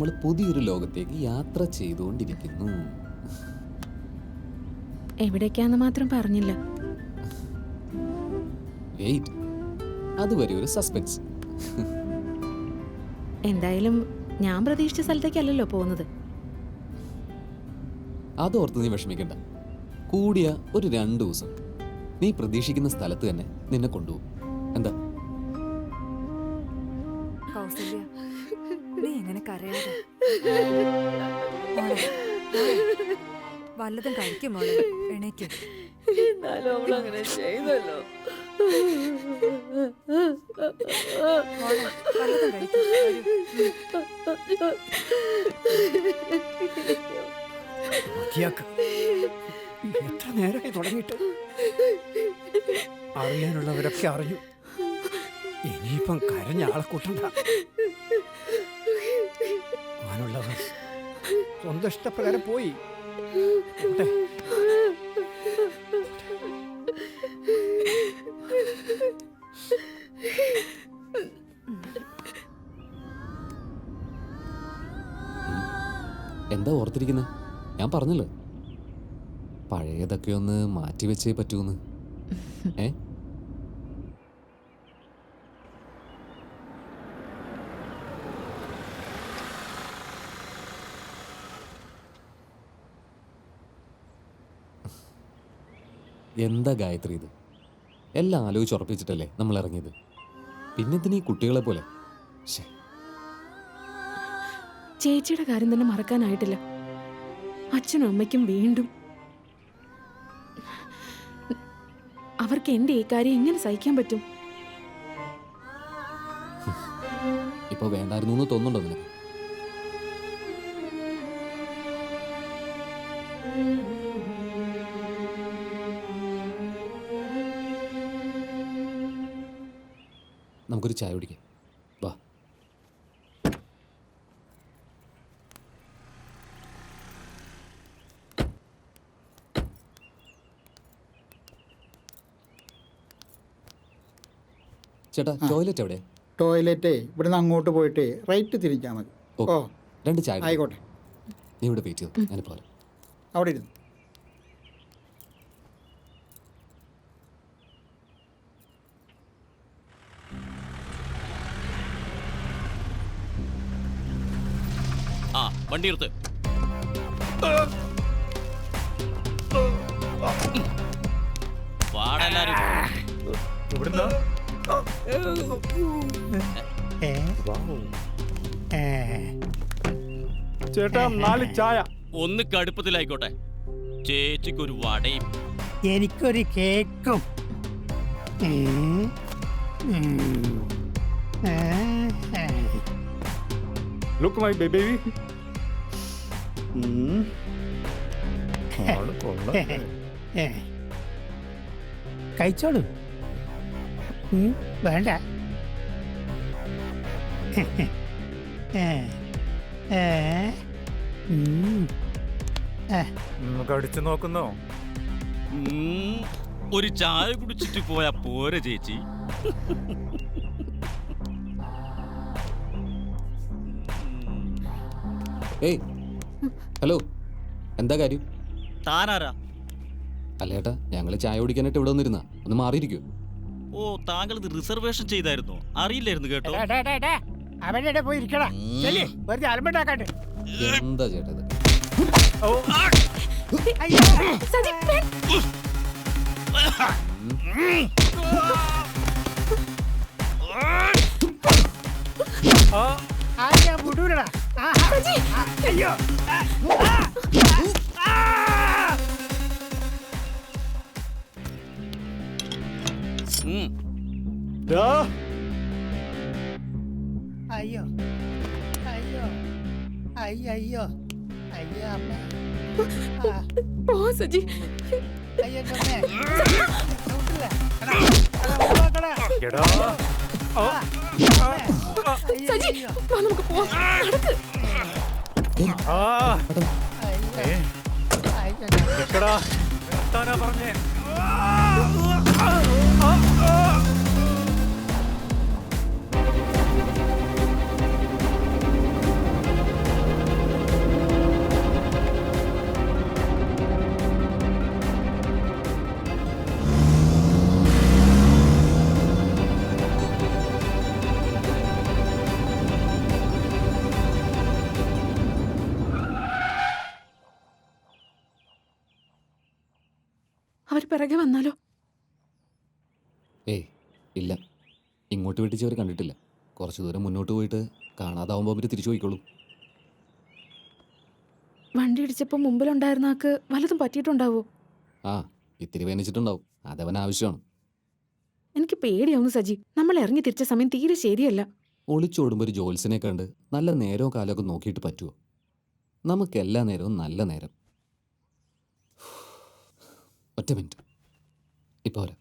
നമ്മൾ പുതിയൊരു ലോകത്തേക്ക് യാത്ര ചെയ്തുകൊണ്ടിരിക്കുന്നു. എവിടേക്കാന്ന് മാത്രം പറഞ്ഞില്ല. വെയിറ്റ്, അതുവരെ ഒരു സസ്പെൻസ്. എന്തായാലും ഞാൻ പ്രതീക്ഷിച്ച സ്ഥലത്തേക്കല്ലല്ലോ പോകുന്നത്. അതോർത്ത് നീ വിഷമിക്കണ്ട. കൂടിയ ഒരു 2 ദിവസം നീ പ്രതീക്ഷിക്കുന്ന സ്ഥലത്ത് തന്നെ നിന്നെ കൊണ്ടുപോകും. എന്താ? കൗസല്യ, നീ ഇങ്ങനെ കരയാതെ. വല്ലതും കഴിക്കും മോളെ, എണീക്ക്. എന്നാലും അവൾ അങ്ങനെ ചെയ്തല്ലോ. മോളെ, വല്ലതും കഴിക്കും. എത്ര നേരമായി തുടങ്ങിയിട്ട്? അറിയാനുള്ളവരൊക്കെ അറിഞ്ഞു. ഇനിയിപ്പം കരഞ്ഞ ആളെ കൂട്ടണ്ട. ആനുള്ളവർ സ്വന്തം ഇഷ്ടപ്രകാരം പോയി. എന്താ ഓർത്തിരിക്കുന്നത്? ഞാൻ പറഞ്ഞല്ലോ, പഴയതൊക്കെ ഒന്ന് മാറ്റിവെച്ചേ പറ്റൂന്ന്. എന്താ ഗായത്രി ഇത്? എല്ലാം ആലോചിച്ചുറപ്പിച്ചിട്ടല്ലേ നമ്മൾ ഇറങ്ങിയത്. പിന്നെ ഇതിന് ഈ കുട്ടികളെ പോലെ. ചേച്ചിയുടെ കാര്യം തന്നെ മറക്കാനായിട്ടില്ല. അച്ഛനും അമ്മയ്ക്കും വീണ്ടും. അവർക്ക് എന്റെ ഈ കാര്യം എങ്ങനെ സഹിക്കാൻ പറ്റും? ഇപ്പൊ വേണ്ടായിരുന്നു എന്ന് തോന്നുന്നുണ്ടോ നിനക്ക്? നമുക്കൊരു ചായ കുടിക്കാം, വാ. ചേട്ടാ, ടോയ്ലറ്റ് എവിടെ? ടോയ്ലറ്റേ ഇവിടുന്ന് അങ്ങോട്ട് പോയിട്ട് റൈറ്റ് തിരിച്ചാൽ മതി. ഓ, 2 ചായ ആയിക്കോട്ടെ. നീ ഇവിടെ വെയിറ്റ് ചെയ്തു, ഞാൻ പോരാ. അവിടെ ഇരുന്നു. ആ വണ്ടി എടുത്ത്. വാടെല്ലാരും ഇവിടുന്ന് ചേട്ടാ 4 ചായ. ഒന്ന് കടുപ്പത്തിലായിക്കോട്ടെ. ചേച്ചിക്കൊരു വടയും എനിക്കൊരു കേക്കും. Look my baby. കഴിച്ചോളൂ. വേണ്ട. കടിച്ചു നോക്കുന്നോ? ഒരു ചായ കുടിച്ചിട്ട് പോയാ പോരെ ചേച്ചി. ഏയ്, ഹലോ, എന്താ കാര്യം? താനാരാ? അല്ല ഏട്ടാ, ഞങ്ങൾ ചായ കുടിക്കാനായിട്ട് ഇവിടെ വന്നിരുന്ന, ഒന്ന് മാറിയിരിക്കൂ. ഓ, താങ്കൾ ഇത് റിസർവേഷൻ ചെയ്തായിരുന്നോ? അറിയില്ലായിരുന്നു കേട്ടോ. അവിടെ പോയി ഇരിക്കടാ. വെറുതെ അലമ്പുണ്ടാക്കാണ്ട്. എന്താ ചേട്ടാ ഇത്? വിടൂലടാ. അയ്യോ, അയ്യോ, അയ്യോ, അയ്യോ, അയ്യോ, അമ്മ. സജി, അയ്യോ, സജി, നമുക്ക് പോവാം. പറഞ്ഞേ. അവർ പിറകെ വന്നാലോ? ഏയ് ഇല്ല, ഇങ്ങോട്ട് വെട്ടിച്ചവർ കണ്ടിട്ടില്ല. കുറച്ച് ദൂരം മുന്നോട്ട് പോയിട്ട് കാണാതാവുമ്പോൾ അവർ തിരിച്ചു പോയിക്കോളും. വണ്ടി ഇടിച്ചപ്പോൾ മുമ്പിലുണ്ടായിരുന്ന ആൾക്ക് വല്ലതും പറ്റിയിട്ടുണ്ടാവോ? ആ, ഇത്തിരി വേദനിച്ചിട്ടുണ്ടാവും. അതവൻ ആവശ്യമാണ്. എനിക്ക് പേടിയാവുന്നു സജി. നമ്മൾ ഇറങ്ങി തിരിച്ച സമയം തീരെ ശരിയല്ല. ഒളിച്ചോടുമ്പോൾ ഒരു ജോത്സ്യനെ കണ്ട് നല്ല നേരവും കാലമൊക്കെ നോക്കിയിട്ട് പറ്റുമോ? നമുക്ക് എല്ലാ നേരവും നല്ല നേരം. ഒറ്റ മിനിറ്റ്, ഇപ്പോൾ വരാം.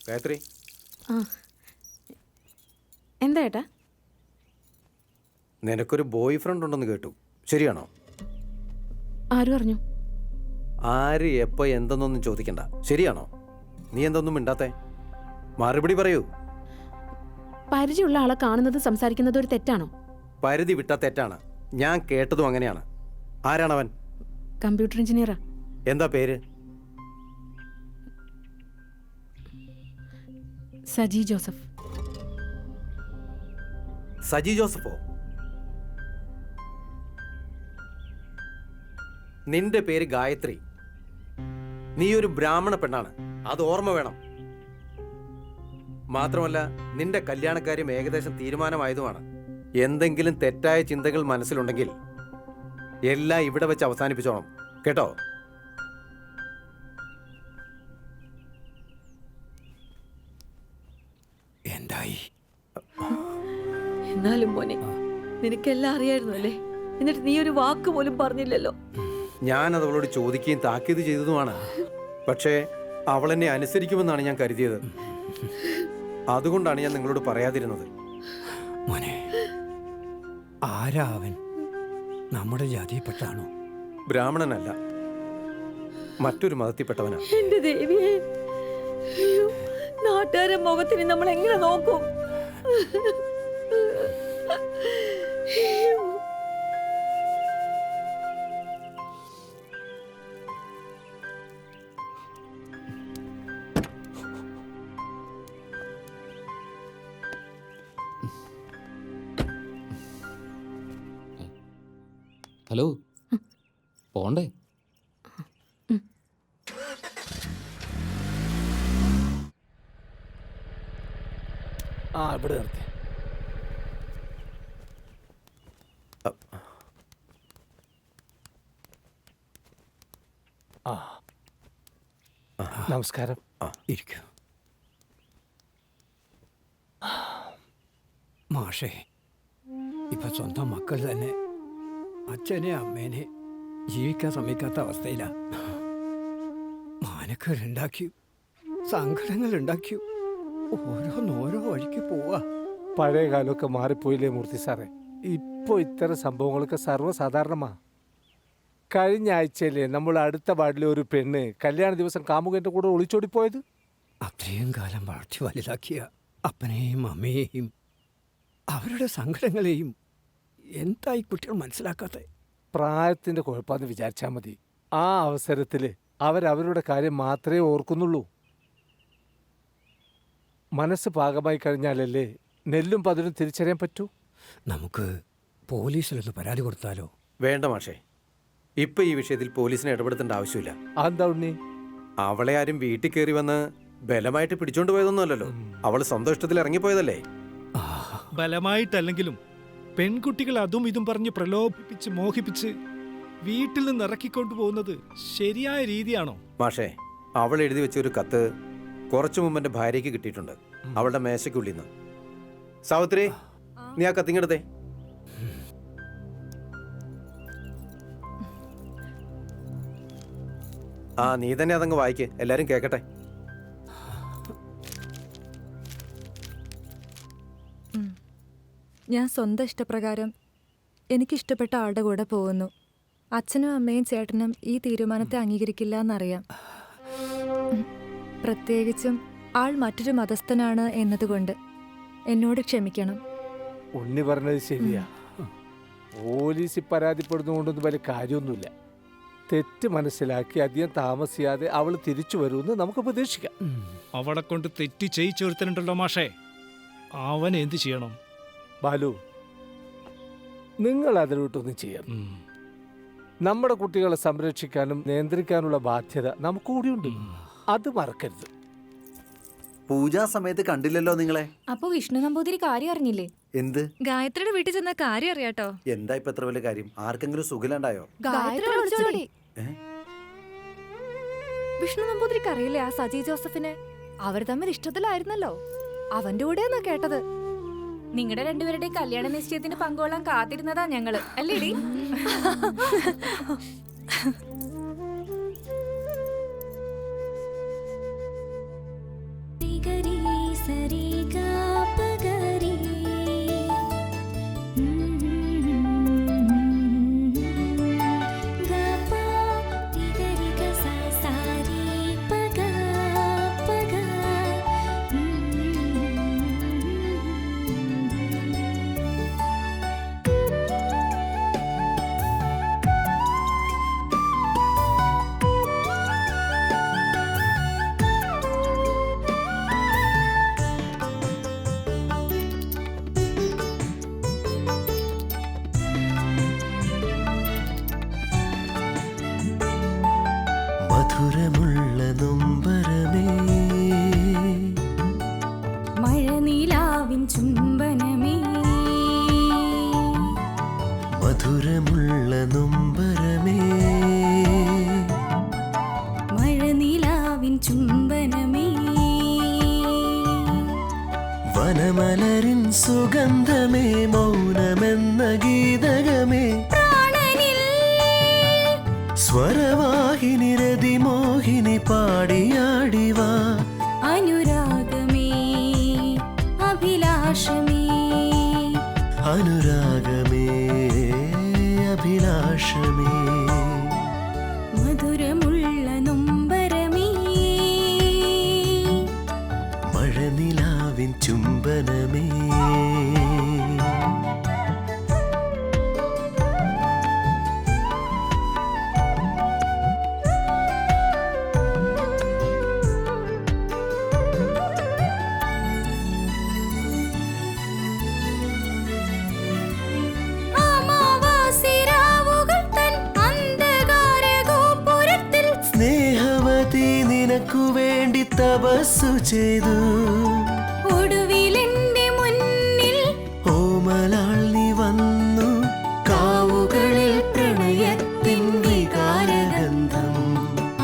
ഗായത്രി, ആ, എന്താ ഏട്ടാ? നിനക്കൊരു ബോയ് ഫ്രണ്ട് ഉണ്ടെന്ന് കേട്ടു, ശരിയാണോ? ആരും അറിഞ്ഞു? ആര് എപ്പോ എന്തെന്നൊന്നും ചോദിക്കണ്ട, ശരിയാണോ? നീ എന്തൊന്നും മിണ്ടാത്തെ? മറുപടി പറയൂ. പരിചയമുള്ള ആളെ കാണുന്നതും സംസാരിക്കുന്നതും ഒരു തെറ്റാണോ? പരിധി വിട്ട തെറ്റാണ്. ഞാൻ കേട്ടതും അങ്ങനെയാണ്. ആരാണവൻ? കമ്പ്യൂട്ടർ എഞ്ചിനീയറാ. എന്താ പേര്? സജി ജോസഫ്. സജി ജോസഫോ? നിന്റെ പേര് ഗായത്രി. നീ ഒരു ബ്രാഹ്മണ പെണ്ണാണ്, അത് ഓർമ്മ വേണം. മാത്രമല്ല, നിന്റെ കല്യാണക്കാര്യം ഏകദേശം തീരുമാനമായതുമാണ്. എന്തെങ്കിലും തെറ്റായ ചിന്തകൾ മനസ്സിലുണ്ടെങ്കിൽ എല്ലാം ഇവിടെ വെച്ച് അവസാനിപ്പിച്ചോണം, കേട്ടോ? എന്തായി? എന്നാലും മോനെ, നിനക്കെല്ലാം അറിയായിരുന്നു അല്ലേ? എന്നിട്ട് നീ ഒരു വാക്ക് പോലും പറഞ്ഞില്ലല്ലോ. ഞാനത് അവളോട് ചോദിക്കുകയും താക്കീത് ചെയ്തതുമാണ്. പക്ഷേ അവൾ എന്നെ അനുസരിക്കുമെന്നാണ് ഞാൻ കരുതിയത്. അതുകൊണ്ടാണ് ഞാൻ നിങ്ങളോട് പറയാതിരുന്നത്. മോനെ, ആരാ അവൻ? നമ്മുടെ ജാതിയിൽപ്പെട്ടാണോ? ബ്രാഹ്മണനല്ല, മറ്റൊരു മതത്തിൽപ്പെട്ടവനാ. എന്റെ ദേവിയെ, അയ്യോ, നാട്ടുകാരെ മുഖത്തിന് നമ്മൾ എങ്ങനെ നോക്കും? ഹലോ, പോണ്ടേ? ആ, ഇവിടെ നിർത്തി. ആ, നമസ്കാരം. ഇരിക്കൂ. മാഷേ, ഇപ്പൊ സ്വന്തം മക്കൾ തന്നെ അച്ഛനെ അമ്മേനെ ജീവിക്കാൻ സമ്മതിക്കാത്ത അവസ്ഥയിലാ. മാനക്കേടുണ്ടാക്കിയും സങ്കടങ്ങൾ ഉണ്ടാക്കിയും ഓരോന്നോരോ വഴിക്ക് പോവാ. പഴയ കാലമൊക്കെ മാറിപ്പോയില്ലേ മൂർത്തി സാറേ? ഇപ്പോൾ ഇത്തരം സംഭവങ്ങളൊക്കെ സർവ്വസാധാരണമാ. കഴിഞ്ഞ ആഴ്ചയിലെ നമ്മൾ അടുത്ത വാർഡിലെ ഒരു പെണ്ണ് കല്യാണ ദിവസം കാമുകന്റെ കൂടെ ഒളിച്ചോടിപ്പോയത്. അത്രയും കാലം വളർത്തി വലുതാക്കിയ അപ്പനെയും അമ്മയെയും അവരുടെ സങ്കടങ്ങളെയും എന്തായി കുട്ടികൾ മനസ്സിലാക്കാതെ? പ്രായത്തിന്റെ കുഴപ്പമെന്ന് വിചാരിച്ചാൽ മതി. ആ അവസരത്തിൽ അവരവരുടെ കാര്യം മാത്രമേ ഓർക്കുന്നുള്ളൂ. മനസ്സ് പാകമായി കഴിഞ്ഞാലല്ലേ നെല്ലും പതിരും തിരിച്ചറിയാൻ പറ്റൂ. നമുക്ക് പോലീസിലൊന്ന് പരാതി കൊടുത്താലോ? വേണ്ട മാഷേ, ഇപ്പൊ ഈ വിഷയത്തിൽ പോലീസിനെ ഇടപെടുത്തേണ്ട ആവശ്യമില്ല. അതെന്താ ഉണ്ണി? അവളെ ആരും വീട്ടിൽ കയറി വന്ന് ബലമായിട്ട് പിടിച്ചോണ്ട് പോയതൊന്നുമല്ലല്ലോ. അവള് സ്വന്തം ഇഷ്ടത്തിൽ ഇറങ്ങിപ്പോയതല്ലേ. ബലമായിട്ടല്ലെങ്കിലും പെൺകുട്ടികൾ അതും ഇതും പറഞ്ഞ് പ്രലോഭിപ്പിച്ച് മോഹിപ്പിച്ച് വീട്ടിൽ നിന്ന് ഇറക്കിക്കൊണ്ടു പോകുന്നത് ശരിയായ രീതിയാണോ? മാഷേ, അവൾ എഴുതി വെച്ച ഒരു കത്ത് കുറച്ചു മുമ്പ് എന്റെ ഭാര്യയ്ക്ക് കിട്ടിയിട്ടുണ്ട്, അവളുടെ മേശയ്ക്കുള്ളിൽ നിന്ന്. സാവിത്രി, നീ ആ കത്തിങ്ങെടുത്തേ. ആ, നീ തന്നെ അതങ്ങ് വായിക്ക്, എല്ലാരും കേക്കട്ടെ. ഞാൻ സ്വന്തം ഇഷ്ടപ്രകാരം എനിക്കിഷ്ടപ്പെട്ട ആളുടെ കൂടെ പോകുന്നു. അച്ഛനും അമ്മയും ചേട്ടനും ഈ തീരുമാനത്തെ അംഗീകരിക്കില്ല എന്നറിയാം. പ്രത്യേകിച്ചും ആൾ മറ്റൊരു മതസ്ഥനാണ് എന്നതുകൊണ്ട്. എന്നോട് ക്ഷമിക്കണം. ഉണ്ണി പറഞ്ഞത് ശരിയാ. പോലീസിൽ പരാതിപ്പെടുന്നതുകൊണ്ടൊന്നും വലിയ കാര്യമൊന്നുമില്ല. തെറ്റ് മനസ്സിലാക്കി അധികം താമസിയാതെ അവൾ തിരിച്ചു വരുമെന്ന് നമുക്ക് പ്രതീക്ഷിക്കാം. അവളെ കൊണ്ട് തെറ്റി ചെയ്യിച്ചൊരുത്തനുണ്ടല്ലോ മാഷേ, അവൻ എന്ത് ചെയ്യണം? ബാലു, നിങ്ങൾ അതിലോട്ടൊന്നും ചെയ്യണം. നമ്മുടെ കുട്ടികളെ സംരക്ഷിക്കാനും നിയന്ത്രിക്കാനുള്ള ബാധ്യത നമുക്ക് കൂടിയുണ്ട്. അത് മറക്കരുത്. പൂജാ സമയത്ത് കണ്ടില്ലല്ലോ നിങ്ങളെ. അപ്പൊ വിഷ്ണു നമ്പൂതിരി കാര്യം അറിഞ്ഞില്ലേ? എന്ത്? ഗായത്രിയുടെ വീട്ടിൽ ചെന്ന കാര്യം അറിയാട്ടോ. എന്താ ഇപ്പൊ എത്ര വലിയ കാര്യം? ആർക്കെങ്കിലും സുഖമില്ലാണ്ടായോ? വിഷ്ണു നമ്പൂതിരിക്ക് അറിയില്ലേ ആ സജി ജോസഫിനെ? അവർ തമ്മിൽ ഇഷ്ടത്തിലായിരുന്നല്ലോ. അവന്റെ കൂടെയാന്നാ കേട്ടത്. നിങ്ങളുടെ രണ്ടുപേരുടെയും കല്യാണ നിശ്ചയത്തിന് പങ്കുകൊള്ളാൻ കാത്തിരുന്നതാ ഞങ്ങള്, അല്ലേടി? മധുരമുള്ള നൊമ്പരമേ, മഴനീലാവിൻ ചുംബനമേ, മധുരമുള്ള നൊമ്പരമേ, മഴനീലാവിൻ ചുംബനമേ, വനമലരിൻ സുഗന്ധമേ, മൗനമെന്ന ഗീതകമേ, സ്വരവാഹിനി രതിമോഹിനി പാടിയാടിവാ, അനുരാഗമേ അഭിലാഷമേ, അനുരാഗമേ അഭിലാഷമേ, മധുരമുള്ള നൊമ്പരമേ, മഴനിലാവിൻ ചുംബനമേ. സ്നേഹവതി നിനക്കു വേണ്ടി തപസ്സു ചെയ്തു, ഒടുവിലെന്റെ മുന്നിൽ ഓമലാൾ നീ വന്നു, കാവുകളിൽ പ്രണയത്തിൻ വികാരഗന്ധം,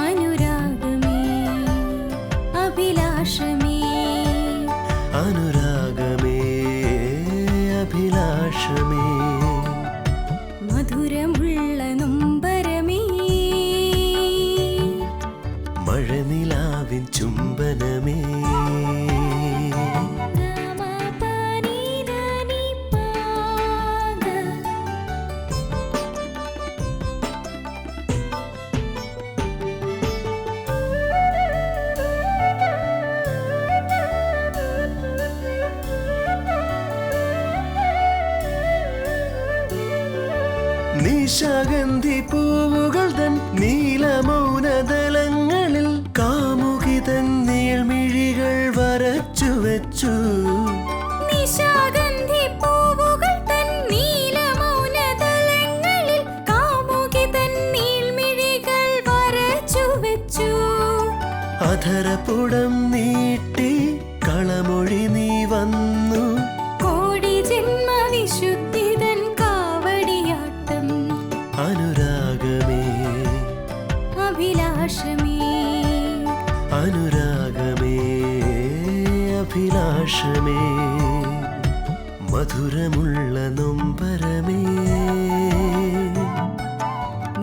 അനുരാഗമേ അഭിലാഷമേ, അനുരാഗമേ അഭിലാഷമേ, മധുരമുള്ള നൊമ്പരമേ, മഴനിലാവിൻ ചുംബനമേ. നിശാഗന്ധി പൂവുകൾ തൻ നീലമൗനദളങ്ങളിൽ കാമുകിതൻ നീൾമിഴികൾ വരച്ചു വെച്ചു, നിശാഗന്ധി പൂവുകൾ തൻ നീലമൗനദളങ്ങളിൽ കാമുകിതൻ നീൾമിഴികൾ വരച്ചു വെച്ചു, അധരപുടം നീട്ടി കളമൊഴി നീ വന്നു, കോടി ജന്മ വിശുദ്ധിതൻ കാവടിയാട്ടം, അനുരാഗമേ അഭിലാഷമേ, അനുരാഗമേ അഭിലാഷമേ, മധുരമുള്ള നൊമ്പരമേ,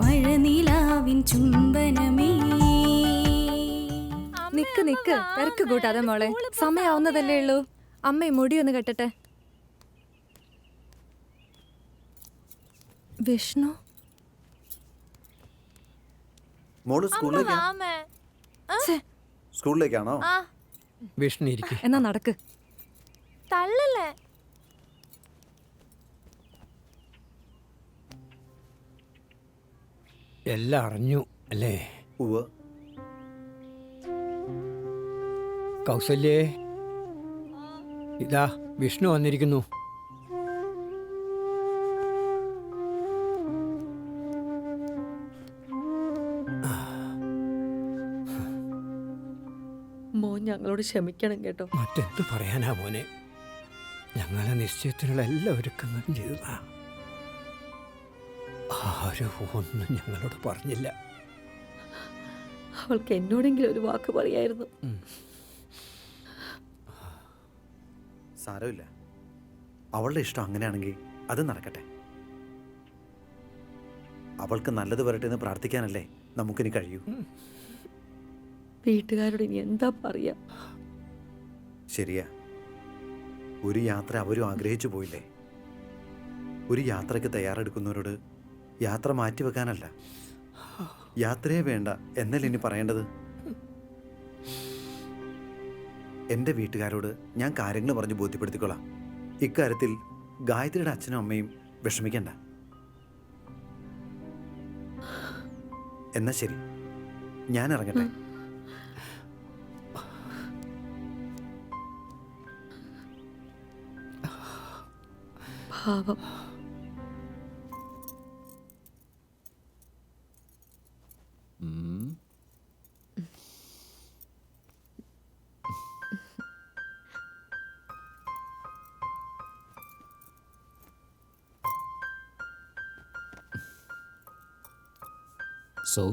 മഴനീലാവിൻ ചുംബനമേ. നിക്ക് നിക്ക്, തിരക്ക് കൂട്ടാതെ മോളെ, സമയാവുന്നതല്ലേ ഉള്ളൂ. അമ്മ മുടിയൊന്ന് കെട്ടട്ടെ. വിഷ്ണു മോള് സ്കൂളിലേക്കാണോ? വിഷ്ണു ഇരിക്കെ. എന്നാ നടക്ക്. തള്ളല്ലേ. എല്ലാം അറിഞ്ഞു അല്ലേ? ഉവ്വ്. കൗസല്യേ, ഇതാ വിഷ്ണു വന്നിരിക്കുന്നു. മോൻ ഞങ്ങളോട് ക്ഷമിക്കണം കേട്ടോ. മറ്റെന്ത് പറയാനാ മോനെ, ഞങ്ങളെ നിശ്ചയത്തിനുള്ള എല്ലാ ഒരുക്കങ്ങളും ചെയ്തതാ. ആരും ഒന്നും ഞങ്ങളോട് പറഞ്ഞില്ല. അവൾക്ക് എന്നോടെങ്കിലും ഒരു വാക്ക് പറയായിരുന്നു. സാരമില്ല, അവളുടെ ഇഷ്ടം അങ്ങനെയാണെങ്കിൽ അത് നടക്കട്ടെ. അവൾക്ക് നല്ലത് വരട്ടെ എന്ന് പ്രാർത്ഥിക്കാനല്ലേ നമുക്കിനി കഴിയൂ. വീട്ടുകാരോട് ഇനി എന്താ പറയാ? ശരിയാ, ഒരു യാത്ര അവരും ആഗ്രഹിച്ചു പോയില്ലേ. ഒരു യാത്രയ്ക്ക് തയ്യാറെടുക്കുന്നവരോട് യാത്ര മാറ്റിവെക്കാനല്ല, യാത്രയെ വേണ്ട എന്നല്ലേ ഇനി പറയേണ്ടത്. എൻ്റെ വീട്ടുകാരോട് ഞാൻ കാര്യങ്ങൾ പറഞ്ഞ് ബോധ്യപ്പെടുത്തിക്കൊള്ളാം. ഇക്കാര്യത്തിൽ ഗായത്രിയുടെ അച്ഛനും അമ്മയും വിഷമിക്കണ്ട. എന്നാ ശരി, ഞാൻ ഇറങ്ങട്ടെ. പാവം. So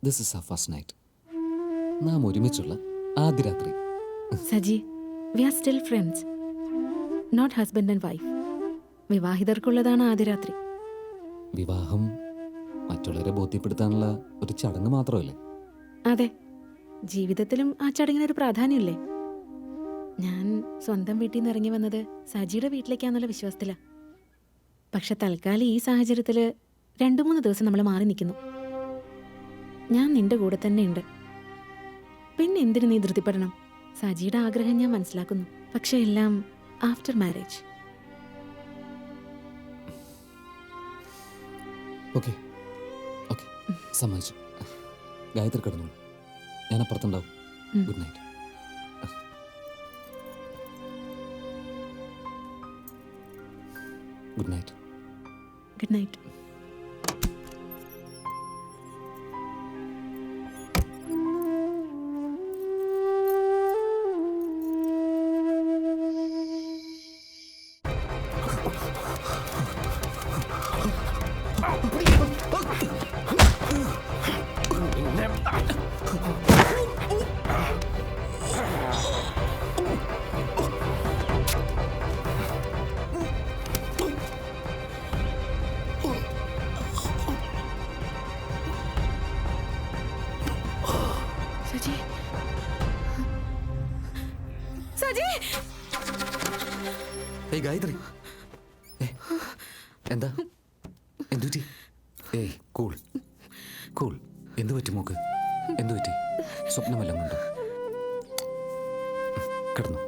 this is our first night. നാം ഒരുമിച്ചുള്ള ആദ്യ രാത്രി. Saji, we are still friends, not husband and wife. വിവാഹിതർക്കുള്ളതാണ് ആദ്യ രാത്രി. വിവാഹം മറ്റുള്ളവരെ ബോധ്യപ്പെടുത്താനുള്ള ഒരു ചടങ്ങ് മാത്രമല്ലേ? അതെ, ജീവിതത്തിലും ആ ചടങ്ങിനൊരു പ്രാധാന്യമില്ലേ? ഞാൻ സ്വന്തം വീട്ടിൽ നിന്ന് ഇറങ്ങി വന്നത് സജിയുടെ വീട്ടിലേക്കാന്നുള്ള വിശ്വാസത്തിലാ. പക്ഷെ തൽക്കാലം ഈ സാഹചര്യത്തിൽ 2-3 ദിവസം നമ്മൾ മാറി നിൽക്കുന്നു. ഞാൻ നിന്റെ കൂടെ തന്നെ ഉണ്ട്. പിന്നെ എന്തിനു നീ ധൃതിപ്പെടണം? സജിയുടെ ആഗ്രഹം ഞാൻ മനസ്സിലാക്കുന്നു. പക്ഷെ എല്ലാം ആഫ്റ്റർ മാരേജ്. ഓക്കെ ഓക്കെ, സമ്മതിച്ചു. ഗായത്രി കിടന്നോളൂ, ഞാൻ അപ്പുറത്തുണ്ടാവും. Good night. Good night. Good night. Saji, Saji, ഏയ് ഗായത്രി, എന്താ എന്തുപറ്റി? ഏയ് കൂൾ കൂൾ. എന്തു പറ്റി മോക്ക്? എന്തു പറ്റി? സ്വപ്നമെല്ലാം കൊണ്ടോ? കിടന്നു.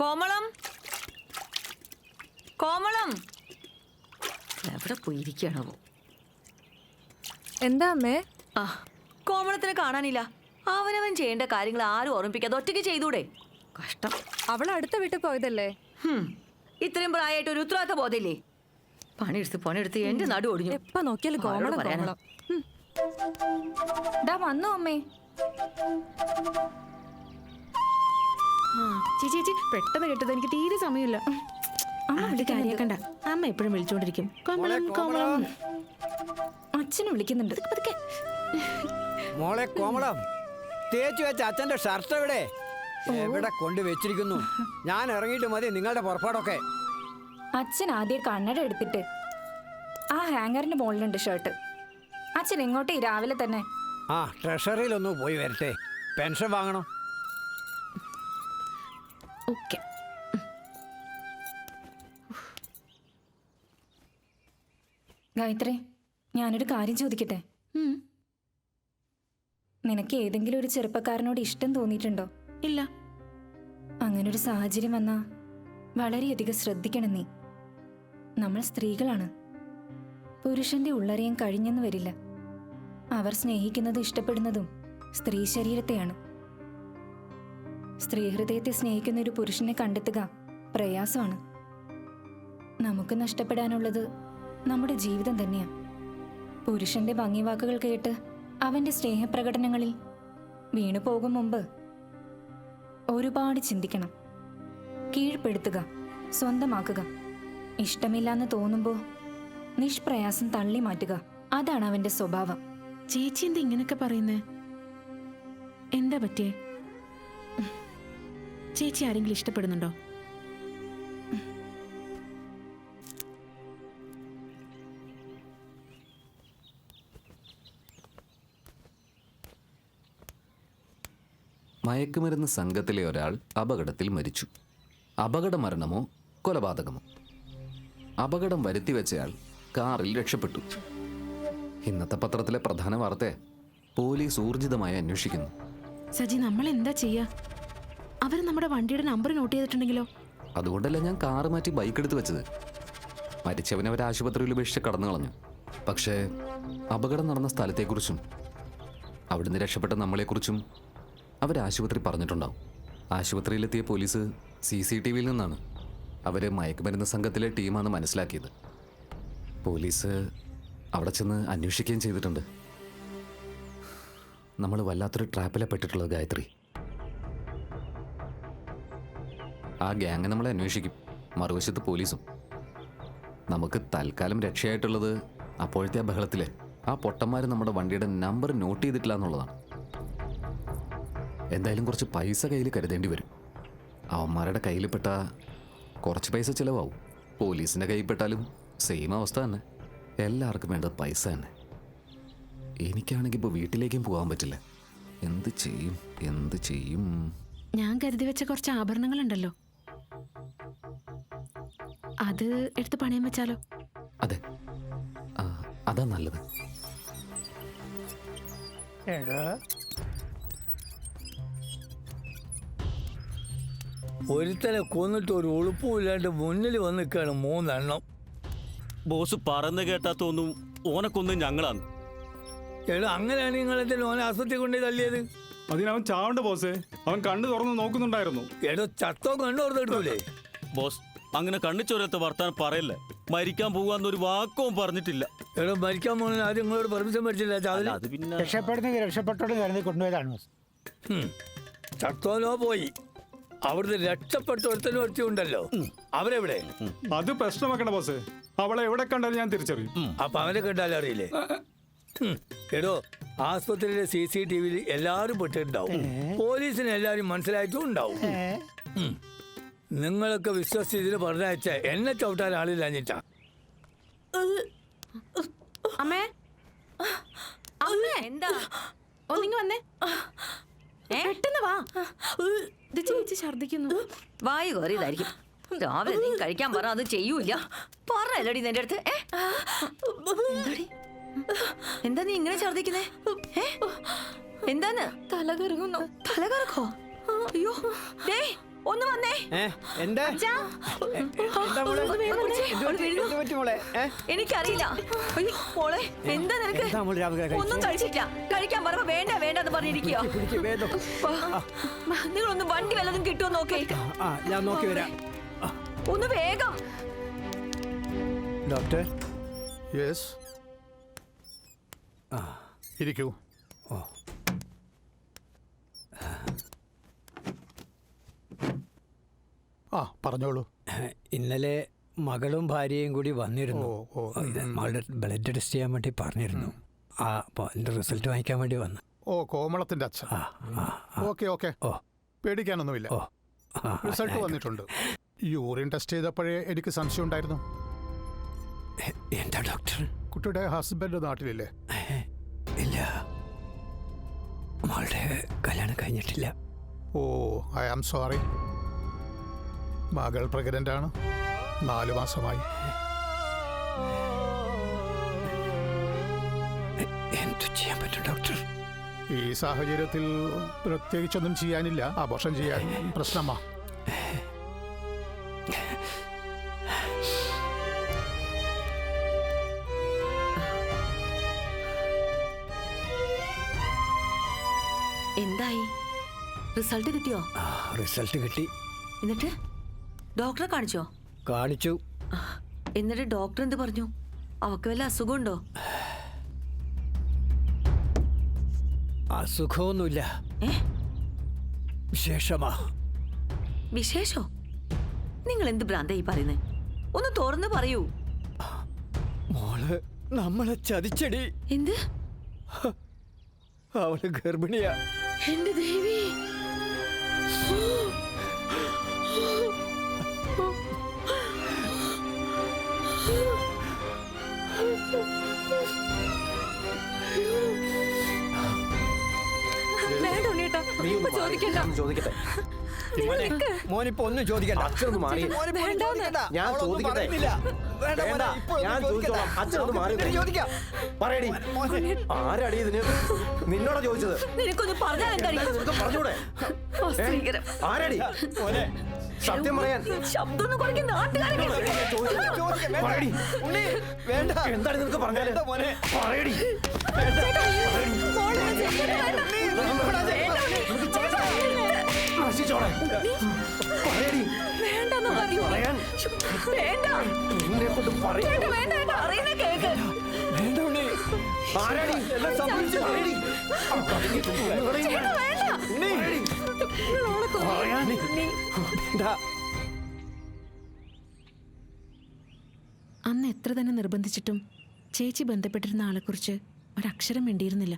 കോമളം, കോമളം എവിടെ പോയിരിക്കണോ? എന്താ അമ്മേ? ആ, കോമളത്തിനെ കാണാനില്ല. അവനവൻ ചെയ്യേണ്ട കാര്യങ്ങൾ ആരും ഓർമ്മിപ്പിക്കാതെ ഒറ്റയ്ക്ക് ചെയ്തൂടെ? കഷ്ടം. അവൾ അടുത്ത വീട്ടിൽ പോയതല്ലേ? ഇത്രയും പ്രായമായിട്ട് ഒരു ഉത്തരവാദിത്ത ബോധമില്ലേ? പണിയെടുത്ത് എന്റെ നടു ഒടിഞ്ഞു. എപ്പ നോക്കിയാലും കോമളം കോമളം. വന്നു അമ്മേ. ചേച്ചി ചേച്ചി, പെട്ടെന്ന് കേട്ടത്, എനിക്ക് തീരെ സമയമില്ല. അത് കാര്യാക്കണ്ട, അമ്മ എപ്പോഴും വിളിച്ചോണ്ടിരിക്കും കോമളം കോമളം. അച്ഛനും വിളിക്കുന്നുണ്ട്. മോളെ കോമളം, തേച്ചു വെച്ച അച്ഛന്റെ ഷർട്ട് എവിടെ? എവിടെ കൊണ്ട് വെച്ചിരിക്കുന്നു? ഞാൻ ഇറങ്ങിയിട്ട് മതി നിങ്ങളുടെ പുറപ്പാടൊക്കെ. അച്ഛൻ ആദ്യം കണ്ണട എടുത്തിട്ട് ആ ഹാങ്ങറിന്റെ മുകളിലുണ്ട് ഷർട്ട്. അച്ഛൻ ഇങ്ങോട്ടേ രാവിലെ തന്നെ. ആ, ട്രഷറിയിലൊന്ന് പോയി വരട്ടെ, പെൻഷൻ വാങ്ങണം. ഓക്കെ. ഗായത്രി, ഞാനൊരു കാര്യം ചോദിക്കട്ടെ? നിനക്ക് ഏതെങ്കിലും ഒരു ചെറുപ്പക്കാരനോട് ഇഷ്ടം തോന്നിയിട്ടുണ്ടോ? ഇല്ല. അങ്ങനൊരു സാഹചര്യം വന്നാ വളരെയധികം ശ്രദ്ധിക്കണം നീ. നമ്മൾ സ്ത്രീകളാണ്. പുരുഷന്റെ ഉള്ളറിയാൻ കഴിഞ്ഞെന്ന് വരില്ല. അവർ സ്നേഹിക്കുന്നതും ഇഷ്ടപ്പെടുന്നതും സ്ത്രീ ശരീരത്തെയാണ്. സ്ത്രീ ഹൃദയത്തെ സ്നേഹിക്കുന്ന ഒരു പുരുഷനെ കണ്ടെത്തുക പ്രയാസമാണ്. നമുക്ക് നഷ്ടപ്പെടാനുള്ളത് നമ്മുടെ ജീവിതം തന്നെയാണ്. പുരുഷന്റെ ഭംഗിവാക്കുകൾ കേട്ട് അവന്റെ സ്നേഹപ്രകടനങ്ങളിൽ വീണു പോകും മുമ്പ് ഒരുപാട് ചിന്തിക്കണം. കീഴ്പ്പെടുത്തുക, സ്വന്തമാക്കുക. ഇഷ്ടമില്ലാന്ന് തോന്നുമ്പോൾ നിഷ്പ്രയാസം തള്ളി മാറ്റുക. അതാണ് അവന്റെ സ്വഭാവം. ചേച്ചി എന്താ ഇങ്ങനൊക്കെ പറയുന്നേ? എന്താ പറ്റിയേ? ചേച്ചി ആരെങ്കിലും ഇഷ്ടപ്പെടുന്നുണ്ടോ? മയക്കുമരുന്ന് സംഘത്തിലെ ഒരാൾ അപകടത്തിൽ മരിച്ചു. അപകട മരണമോ കൊലപാതകമോ? അപകടം വരുത്തിവെച്ചയാൾ കാറിൽ രക്ഷപ്പെട്ടു. ഇന്നത്തെ പത്രത്തിലെ പ്രധാന വാർത്ത പോലീസ് ഊർജിതമായി അന്വേഷിക്കുന്നു. സജി, നമ്മൾ എന്താ ചെയ്യാ? അവർ നമ്മുടെ വണ്ടിയുടെ നമ്പർ നോട്ട് ചെയ്തിട്ടുണ്ടെങ്കിലോ? അതുകൊണ്ടല്ല ഞാൻ കാറ് മാറ്റി ബൈക്ക് എടുത്ത് വെച്ചത്. മരിച്ചവനെ അവർ ആശുപത്രിയിൽ ഉപേക്ഷിച്ച് കടന്നു കളഞ്ഞു. പക്ഷേ അപകടം നടന്ന സ്ഥലത്തെക്കുറിച്ചും അവിടുന്ന് രക്ഷപ്പെട്ട നമ്മളെക്കുറിച്ചും അവർ ആശുപത്രി പറഞ്ഞിട്ടുണ്ടാവും. ആശുപത്രിയിലെത്തിയ പോലീസ് CCTVയിൽ നിന്നാണ് അവർ മയക്കുമരുന്ന് സംഘത്തിലെ ടീമാണെന്ന് മനസ്സിലാക്കിയത്. പോലീസ് അവിടെ ചെന്ന് അന്വേഷിക്കുകയും ചെയ്തിട്ടുണ്ട്. നമ്മൾ വല്ലാത്തൊരു ട്രാപ്പിലെ പെട്ടിട്ടുള്ളത് ഗായത്രി. ആ ഗ്യാങ് നമ്മളെ അന്വേഷിക്കും, മറുവശത്ത് പോലീസും. നമുക്ക് തൽക്കാലം രക്ഷയായിട്ടുള്ളത് അപ്പോഴത്തെ ആ ബഹളത്തില് ആ പൊട്ടന്മാർ നമ്മുടെ വണ്ടിയുടെ നമ്പർ നോട്ട് ചെയ്തിട്ടില്ല എന്നുള്ളതാണ്. എന്തായാലും കുറച്ച് പൈസ കയ്യിൽ കരുതേണ്ടി വരും. അവന്മാരുടെ കയ്യിൽപ്പെട്ട കുറച്ച് പൈസ ചിലവാകും. പോലീസിൻ്റെ കയ്യിൽപ്പെട്ടാലും സെയിം അവസ്ഥ തന്നെ. എല്ലാവർക്കും വേണ്ടത് പൈസ തന്നെ. എനിക്കാണെങ്കിൽ ഇപ്പോൾ വീട്ടിലേക്കും പോകാൻ പറ്റില്ല. എന്ത് ചെയ്യും? ഞാൻ കരുതി വെച്ച കുറച്ച് ആഭരണങ്ങളുണ്ടല്ലോ, അത് എടുത്ത് പണയം വെച്ചാലോ? അതെ, അതാ നല്ലത്. ഒരുത്തനെ കൊന്നിട്ട് ഒരു ഉളുപ്പുമില്ലാണ്ട് മുന്നിൽ വന്ന് നിൽക്കുകയാണ് 3 എണ്ണം. ബോസ് പറയുന്ന കേട്ടാ തോന്നും ഓനെ കൊന്നും ഞങ്ങളാണ്. എടോ, അങ്ങനെയാണ് നിങ്ങളെന്തിനും ഓനെ ആസ്പത്രി കൊണ്ടേ തള്ളിയത്? അതിനവൻ ചാവണ്ട ബോസേ. അവൻ കണ്ണു തുറന്ന് നോക്കുന്നുണ്ടായിരുന്നു. എടോ, ചത്തോ കണ്ണു തുറന്നിട്ടൂലേ? ബോസ് അങ്ങനെ കണ്ണിച്ചോരത്തെ വർത്താനം പറയല്ലേ. മരിക്കാൻ പോകാന്നൊരു വാക്കവും പറഞ്ഞിട്ടില്ല. എടോ, മരിക്കാൻ പോകുന്ന ആദ്യം നിങ്ങളോട് പെർമിഷൻ മേടിച്ചില്ല. അത് പിന്നെ രക്ഷപ്പെടുന്നെങ്കിൽ രക്ഷപ്പെട്ടോട് കരുതി കൊണ്ടുപോയതാണ്. ചത്തോനോ പോയി. അവിടുന്ന് രക്ഷപ്പെട്ട ഒരുത്തനും ഒരുത്തിയുണ്ടല്ലോ, അവരെവിടെ? അത് പ്രശ്നമാക്കണ്ട ബോസേ. അവളെ എവിടെ കണ്ടാലും ഞാൻ തിരിച്ചറിയും. അപ്പൊ അവനെ കണ്ടാലും അറിയില്ലേ? എടോ, ആസ്പത്രിയിലെ CCTVയിൽ എല്ലാവരും പെട്ടിട്ടുണ്ടാവും. പോലീസിന് എല്ലാവരും മനസ്സിലായിട്ടും ഉണ്ടാവും. നിങ്ങളൊക്കെ വിശ്വസിച്ച് ഇതിന് പറഞ്ഞയച്ച എന്നെ ചവിട്ടാൻ ആളില്ലാഞ്ഞിട്ടാ. അമ്മേ, അമ്മേ, എന്താ? ഒന്നിങ്ങ് വന്നേ, പെട്ടെന്ന് വാ. ഇത് ചേച്ചി ഛർദിക്കുന്നു. വായു കയറിയതായിരിക്കും. രാവിലെ നീ കഴിക്കാൻ പറ, അത് ചെയ്യൂല. പറയല്ലടി നിന്റെ അടുത്ത്. എന്താ നീ ഇങ്ങനെ ഛർദിക്കുന്നേ? എന്താന്ന്? തലകറങ്ങുന്നു. തലകറക്കോ? അയ്യോ, ദേ ഒന്ന് വന്നേ. എന്താ എനിക്കറിയില്ല. മോളെ, എന്താ നിനക്ക്? ഒന്നും കഴിച്ചിട്ടില്ല. കഴിക്കാൻ പറയുമ്പോ വേണ്ട വേണ്ടെന്ന് പറഞ്ഞിരിക്കുക. നിങ്ങളൊന്ന് വണ്ടി വല്ലതും കിട്ടുമോ നോക്കേ. ഞാൻ നോക്കി വരാം. ഒന്ന് വേഗം. ഡോക്ടർ. യെസ്, ഇരിക്കൂ. പറഞ്ഞോളൂ. ഇന്നലെ മകളും ഭാര്യയും കൂടി വന്നിരുന്നു. മകളുടെ ബ്ലഡ് ടെസ്റ്റ് ചെയ്യാൻ വേണ്ടി പറഞ്ഞിരുന്നു. അപ്പോൾ എൻ്റെ റിസൾട്ട് വാങ്ങിക്കാൻ വേണ്ടി വന്നു. കോമളത്തിന്റെ അച്ഛൻ. ഓക്കെ. പേടിക്കാനൊന്നുമില്ല. റിസൾട്ട് വന്നിട്ടുണ്ട്. യൂറിൻ ടെസ്റ്റ് ചെയ്തപ്പോഴേ എനിക്ക് സംശയം ഉണ്ടായിരുന്നു. എന്താ ഡോക്ടർ? കുട്ടിയുടെ ഹസ്ബൻഡ് നാട്ടിലില്ലേ? ഇല്ല, മകളുടെ കല്യാണം കഴിഞ്ഞിട്ടില്ല. I am sorry. മകൾ പ്രഗ്നന്റ് ആണ്. 4 മാസമായി. എന്തു ചെയ്യാൻ പറ്റും ഡോക്ടർ? ഈ സാഹചര്യത്തിൽ പ്രത്യേകിച്ചൊന്നും ചെയ്യാനില്ല. അബോർഷൻ ചെയ്യാൻ പ്രശ്നമാ. എന്തായി? റിസൾട്ട് കിട്ടിയോ? റിസൾട്ട് കിട്ടി. എന്നിട്ട് ഡോക്ടറെ കാണിച്ചോ? കാണിച്ചു. എന്നിട്ട് ഡോക്ടർ എന്ത് പറഞ്ഞു? അവക്ക് വല്ല അസുഖമുണ്ടോ? അസുഖമൊന്നുമില്ല. വിശേഷമാ. വിശേഷോ? നിങ്ങൾ എന്ത് ഭ്രാന്തായി പറയുന്നേ? ഒന്ന് തുറന്ന് പറയൂ. മോള് നമ്മളെ ചതിച്ചടി. എന്ത്? അവള് ഗർഭിണിയാ. എന്റെ ദേവി! വേണ്ട ഉണ്ണീട്ടാ, ഇപ്പൊ ചോദിക്കണ്ട. ചോദിക്കട്ടെ. മോനിപ്പോ ഒന്നും ചോദിക്കണ്ട. അച്ഛനൊന്ന് മാറി. ഞാൻ ചോദിക്കട്ടെ. വേണ്ട, ഞാൻ ചോദിച്ചോളാം. അച്ഛനൊന്ന് മാറി പറയടി. ആരടി ഇതിന്? നിന്നോടാ ചോദിച്ചത്. നിനക്കൊന്ന് പറഞ്ഞാലും കഴിയും. നിനക്ക് പറഞ്ഞൂടെ? ആരടി? സത്യം പറയാൻ. ശബ്ദം കുറയ്ക്കുന്ന നാട്ടുകാരെ പറയടി. എന്താണ് നിനക്ക് പറഞ്ഞാല്? പറയടി. നശിച്ചോടെ. പറയടി. വേണ്ടെന്ന് പറയൂ. പറയാൻ. വേണ്ട. നിന്നെ കൊണ്ട് പറയും. വേണ്ട, പറയുന്ന കേക്ക്. വേണ്ട ഉണ്ണി. ആരടി? എല്ലാം സംഭവിച്ചു. പറയടി. അന്ന് എത്ര തന്നെ നിർബന്ധിച്ചിട്ടും ചേച്ചി ബന്ധപ്പെട്ടിരുന്ന ആളെക്കുറിച്ച് ഒരക്ഷരം വേണ്ടിയിരുന്നില്ല.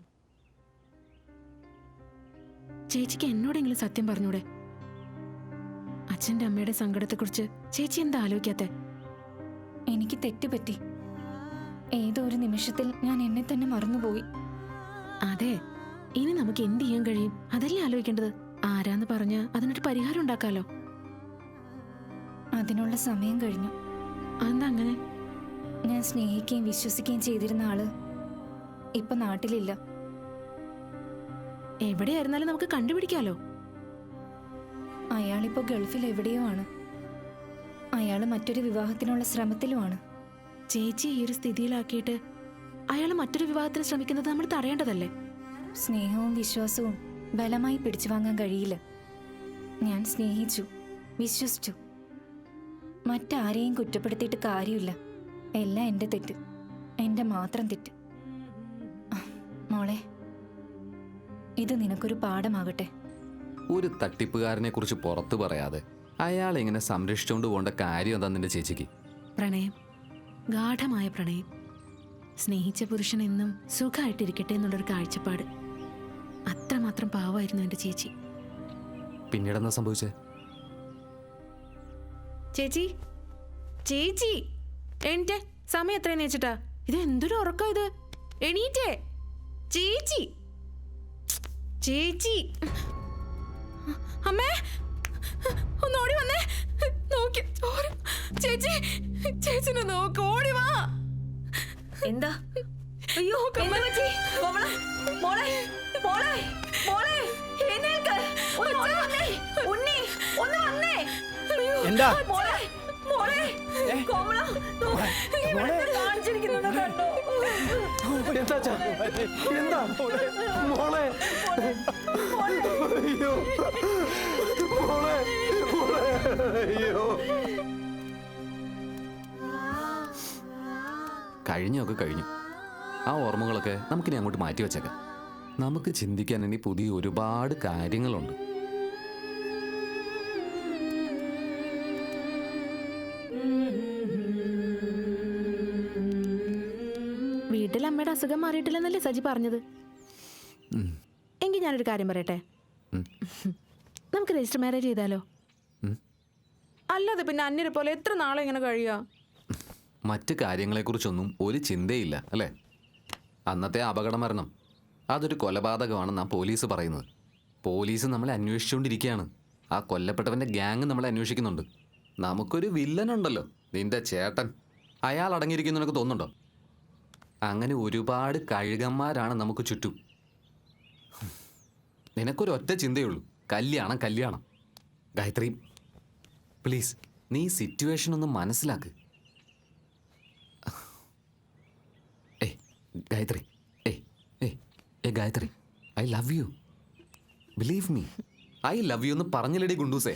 ചേച്ചിക്ക് എന്നോടെങ്കിലും സത്യം പറഞ്ഞൂടെ? അച്ഛൻ്റെ അമ്മയുടെ സങ്കടത്തെക്കുറിച്ച് ചേച്ചി എന്താ ആലോചിക്കാത്തെ? എനിക്ക് തെറ്റുപറ്റി. ഏതോ ഒരു നിമിഷത്തിൽ ഞാൻ എന്നെ തന്നെ മറന്നുപോയി. അതെ, ഇനി നമുക്ക് എന്ത് ചെയ്യാൻ കഴിയും? അതല്ലേ ആലോചിക്കേണ്ടത്. ആരാന്ന് പറഞ്ഞ അതിനൊരു പരിഹാരം ഉണ്ടാക്കാലോ. അതിനുള്ള സമയം കഴിഞ്ഞു. അതെന്താ അങ്ങനെ? ഞാൻ സ്നേഹിക്കുകയും വിശ്വസിക്കുകയും ചെയ്തിരുന്ന ആള് ഇപ്പൊ നാട്ടിലില്ല. എവിടെയായിരുന്നാലും നമുക്ക് കണ്ടുപിടിക്കാലോ. അയാളിപ്പോ ഗൾഫിൽ എവിടെയോ ആണ്. അയാള് മറ്റൊരു വിവാഹത്തിനുള്ള ശ്രമത്തിലുമാണ്. ചേച്ചി ഈ ഒരു സ്ഥിതിയിലാക്കിയിട്ട് അയാൾ മറ്റൊരു വിവാഹത്തിന് ശ്രമിക്കുന്നത് നമ്മൾ തടയേണ്ടതല്ലേ? സ്നേഹവും വിശ്വാസവും ബലമായി പിടിച്ചു വാങ്ങാൻ കഴിയില്ല. ഞാൻ സ്നേഹിച്ചു, വിശ്വസിച്ചു. മറ്റാരെയും കുറ്റപ്പെടുത്തിയിട്ട് കാര്യമില്ല. എല്ലാം എൻ്റെ തെറ്റ്, എൻ്റെ മാത്രം തെറ്റ്. മോളെ, ഇത് നിനക്കൊരു പാഠമാകട്ടെ. ഒരു തട്ടിപ്പുകാരനെ കുറിച്ച് പുറത്തു പറയാതെ അയാൾ ഇങ്ങനെ സംരക്ഷിച്ചുകൊണ്ട് പോകേണ്ട കാര്യം എന്താ നിന്റെ ചേച്ചിക്ക്? പ്രണയം, ഗാഠമായ പ്രണയം. സ്നേഹിച്ച പുരുഷൻ എന്നും സുഖമായിട്ടിരിക്കട്ടെ എന്നുള്ളൊരു കാഴ്ചപ്പാട്. അത്രമാത്രം പാവമായിരുന്നു എൻ്റെ ചേച്ചി. പിന്നീടെന്താ സംഭവിച്ചേ? ചേച്ചി, ചേച്ചി എണീറ്റേ. സമയം എത്രയെന്ന് വെച്ചിട്ടാ? ഇത് എന്തൊരു ഉറക്കം ഇത്? എണീറ്റേ ചേച്ചി. ചേച്ചി, അമ്മേ ഒന്ന് ഓടി വന്നേ. നോക്കി ചേച്ചി, ചേച്ചിനെ നോക്ക്. ഓടി വാ. എന്താ? അയ്യോ, എന്താ പറ്റി? കോമള, മോളെ, മോളെ, മോളെ, എഴുന്നേൽക്ക്. ഒന്ന് മോളെ വന്നേ. ഉണ്ണി, ഒന്ന് വന്നേ. എന്താ? മോളെ, മോളെ, കോമള, ഇവിടെ കാണിച്ചിരിക്കുന്നത് കണ്ടോ? എന്താ എന്താ മോളെ? അയ്യോ മോളെ, അയ്യോ. കഴിഞ്ഞൊക്കെ കഴിഞ്ഞു. ആ ഓർമ്മകളൊക്കെ നമുക്കിനി അങ്ങോട്ട് മാറ്റി വെച്ചേക്കാം. നമുക്ക് ചിന്തിക്കാൻ ഇനി പുതിയ ഒരുപാട് കാര്യങ്ങളുണ്ട്. വീട്ടിൽ അമ്മയുടെ അസുഖം മാറിയിട്ടില്ലെന്നല്ലേ സജി പറഞ്ഞത്? എങ്കിൽ ഞാനൊരു കാര്യം പറയട്ടെ. നമുക്ക് രജിസ്റ്റർ മാരേജ് ചെയ്താലോ? അല്ലാതെ പിന്നെ അന്യരെ പോലെ എത്ര നാളെ ഇങ്ങനെ കഴിയുക? മറ്റ് കാര്യങ്ങളെക്കുറിച്ചൊന്നും ഒരു ചിന്തയില്ല അല്ലേ? അന്നത്തെ അപകട മരണം അതൊരു കൊലപാതകമാണെന്നാ പോലീസ് പറയുന്നത്. പോലീസ് നമ്മളെ അന്വേഷിച്ചുകൊണ്ടിരിക്കുകയാണ്. ആ കൊല്ലപ്പെട്ടവൻ്റെ ഗ്യാങ് നമ്മളെ അന്വേഷിക്കുന്നുണ്ട്. നമുക്കൊരു വില്ലനുണ്ടല്ലോ, നിന്റെ ചേട്ടൻ. അയാൾ അടങ്ങിയിരിക്കുന്നു എനിക്ക് തോന്നുന്നുണ്ടോ? അങ്ങനെ ഒരുപാട് കഴുകന്മാരാണ് നമുക്ക് ചുറ്റും. നിനക്കൊരു ഒറ്റ ചിന്തയുള്ളൂ, കല്യാണം കല്യാണം. ഗായത്രി പ്ലീസ്, നീ സിറ്റുവേഷൻ ഒന്ന് മനസ്സിലാക്ക്. ഏയ് ഗായത്രി, ഏയ് ഏയ് ഏ Gayathri, I love you, believe me, I love you എന്ന് പറഞ്ഞില്ലടി ഗുണ്ടൂസേ.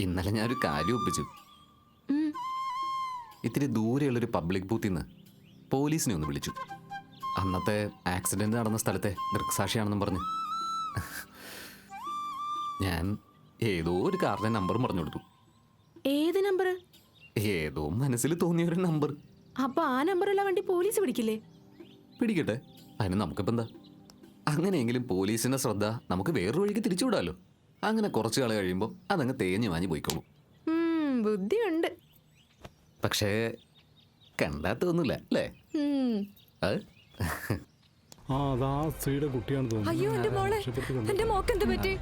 ഇന്നലെ ഞാനൊരു കാര്യം ഒപ്പിച്ചു. ഇത്തിരി ദൂരെയുള്ളൊരു പബ്ലിക് ബൂത്തിൽ നിന്ന് പോലീസിനെ ഒന്ന് വിളിച്ചു. അന്നത്തെ ആക്സിഡന്റ് നടന്ന സ്ഥലത്തെ ദൃക്സാക്ഷിയാണെന്നും പറഞ്ഞ് ഞാൻ ഏതോ ഒരു കാറിന്റെ നമ്പർ പറഞ്ഞു കൊടുത്തു. ഏത് നമ്പർ? ഏതോ മനസ്സിൽ തോന്നിയൊരു നമ്പർ. അപ്പൊ ആ നമ്പറുള്ള വണ്ടി പോലീസ് പിടിക്കില്ലേ? പിടിക്കട്ടെ, അതിന് നമുക്കിപ്പോൾ എന്താ. അങ്ങനെയെങ്കിലും പോലീസിന്റെ ശ്രദ്ധ നമുക്ക് വേറൊരു വഴിക്ക് തിരിച്ചുവിടാമല്ലോ. അങ്ങനെ കുറച്ചു കാലം കഴിയുമ്പോൾ അതങ്ങ് തേഞ്ഞു വാഞ്ഞു പോയിക്കോളും. ബുദ്ധിയുണ്ട്. പക്ഷേ കണ്ടാത്തൊന്നുമില്ല അല്ലേ? അത് അതാ സ്ത്രീയുടെ കുട്ടിയാണ് അയ്യോ എന്റെ മോളെ, എന്റെ മോക്ക് എന്ത് പറ്റി?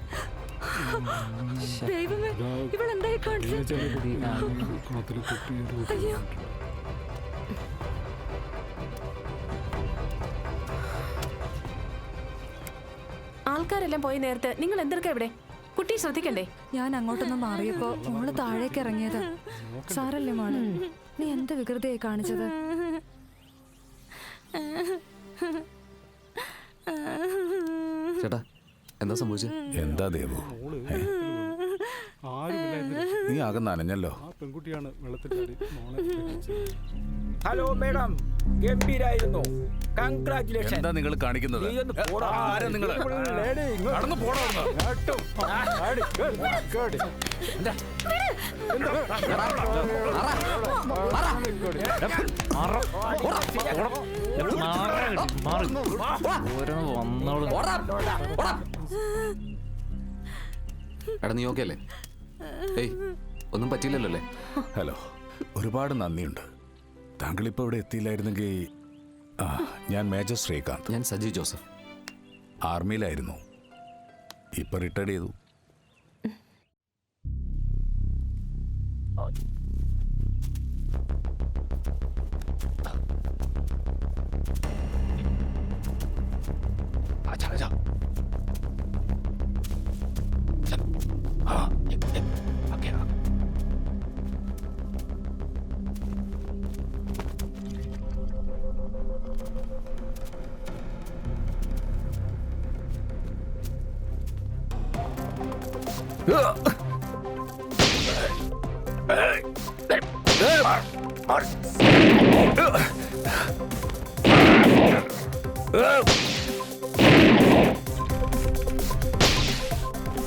ദൈവമേ, ഇവളെന്തായി കാണിച്ചത്? അയ്യോ, ആൾക്കാരെല്ലാം പോയി നേരത്തെ നിങ്ങൾ എന്തൊക്കെ എവിടെ? കുട്ടി ശ്രദ്ധിക്കണ്ടേ? ഞാൻ അങ്ങോട്ടൊന്ന് മാറിയപ്പോ മോള് താഴേക്ക് ഇറങ്ങിയത്. സാരല്ലേ മോളെ, നീ എന്ത് വികൃതിയായി കാണിച്ചത്? ചേട്ടാ എന്താ സംഭവിച്ചത്? എന്താ ദേവു, നീ ആകെ നനഞ്ഞല്ലോ. പെൺകുട്ടിയാണ് വെള്ളത്തിൽ ചാടി മോളെ. ഹലോ മേഡം, ഗംഭീരായിരുന്നു. കൺഗ്രാറ്റുലേഷൻ. എന്താ നിങ്ങൾ കാണിക്കുന്നത്? ആരാ നിങ്ങള്? നടന്നു പോടാ. എടാ നീ ഓക്കെ അല്ലേ? ഏയ് ഒന്നും പറ്റിയില്ലല്ലോ അല്ലേ? ഹലോ, ഒരുപാട് നന്ദിയുണ്ട്. താങ്കൾ ഇപ്പോൾ ഇവിടെ എത്തിയില്ലായിരുന്നെങ്കിൽ. ഞാൻ മേജർ ശ്രീകാന്ത്. ഞാൻ സജി ജോസഫ്. ആർമിയിലായിരുന്നു, ഇപ്പൊ റിട്ടയർഡ് ചെയ്തു.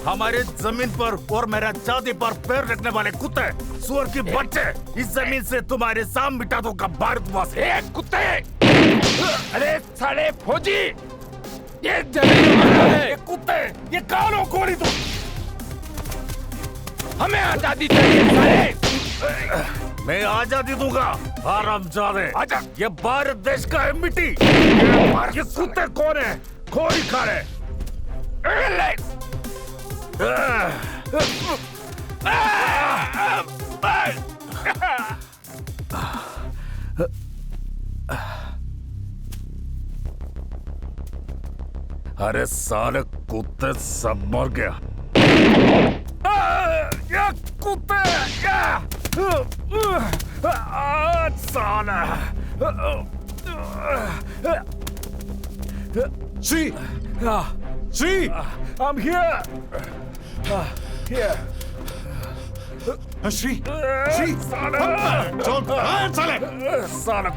हमारे जमीन पर और मेरा जाति पर पैर रखने वाले कुत्ते, सुअर के बच्चे, इस जमीन से तुम्हारे साम मिटा दूंगा भारतवासी। कुत्ते, अरे साले फौजी, ये जमीन है, ये कुत्ते, ये कालो गोली दो, हमें आजादी चाहिए साले। मैं आजादी दूंगा हरामजादे। आजा, ये भारत देश का है मिट्टी। ये कुत्ते कौन है? खोरी खा रहे। अरे साले कुत्ते सब मर गया। ये कुत्ते, साला। See, see, I'm here. Here. Shri, Shri, don't, Sale, Sala,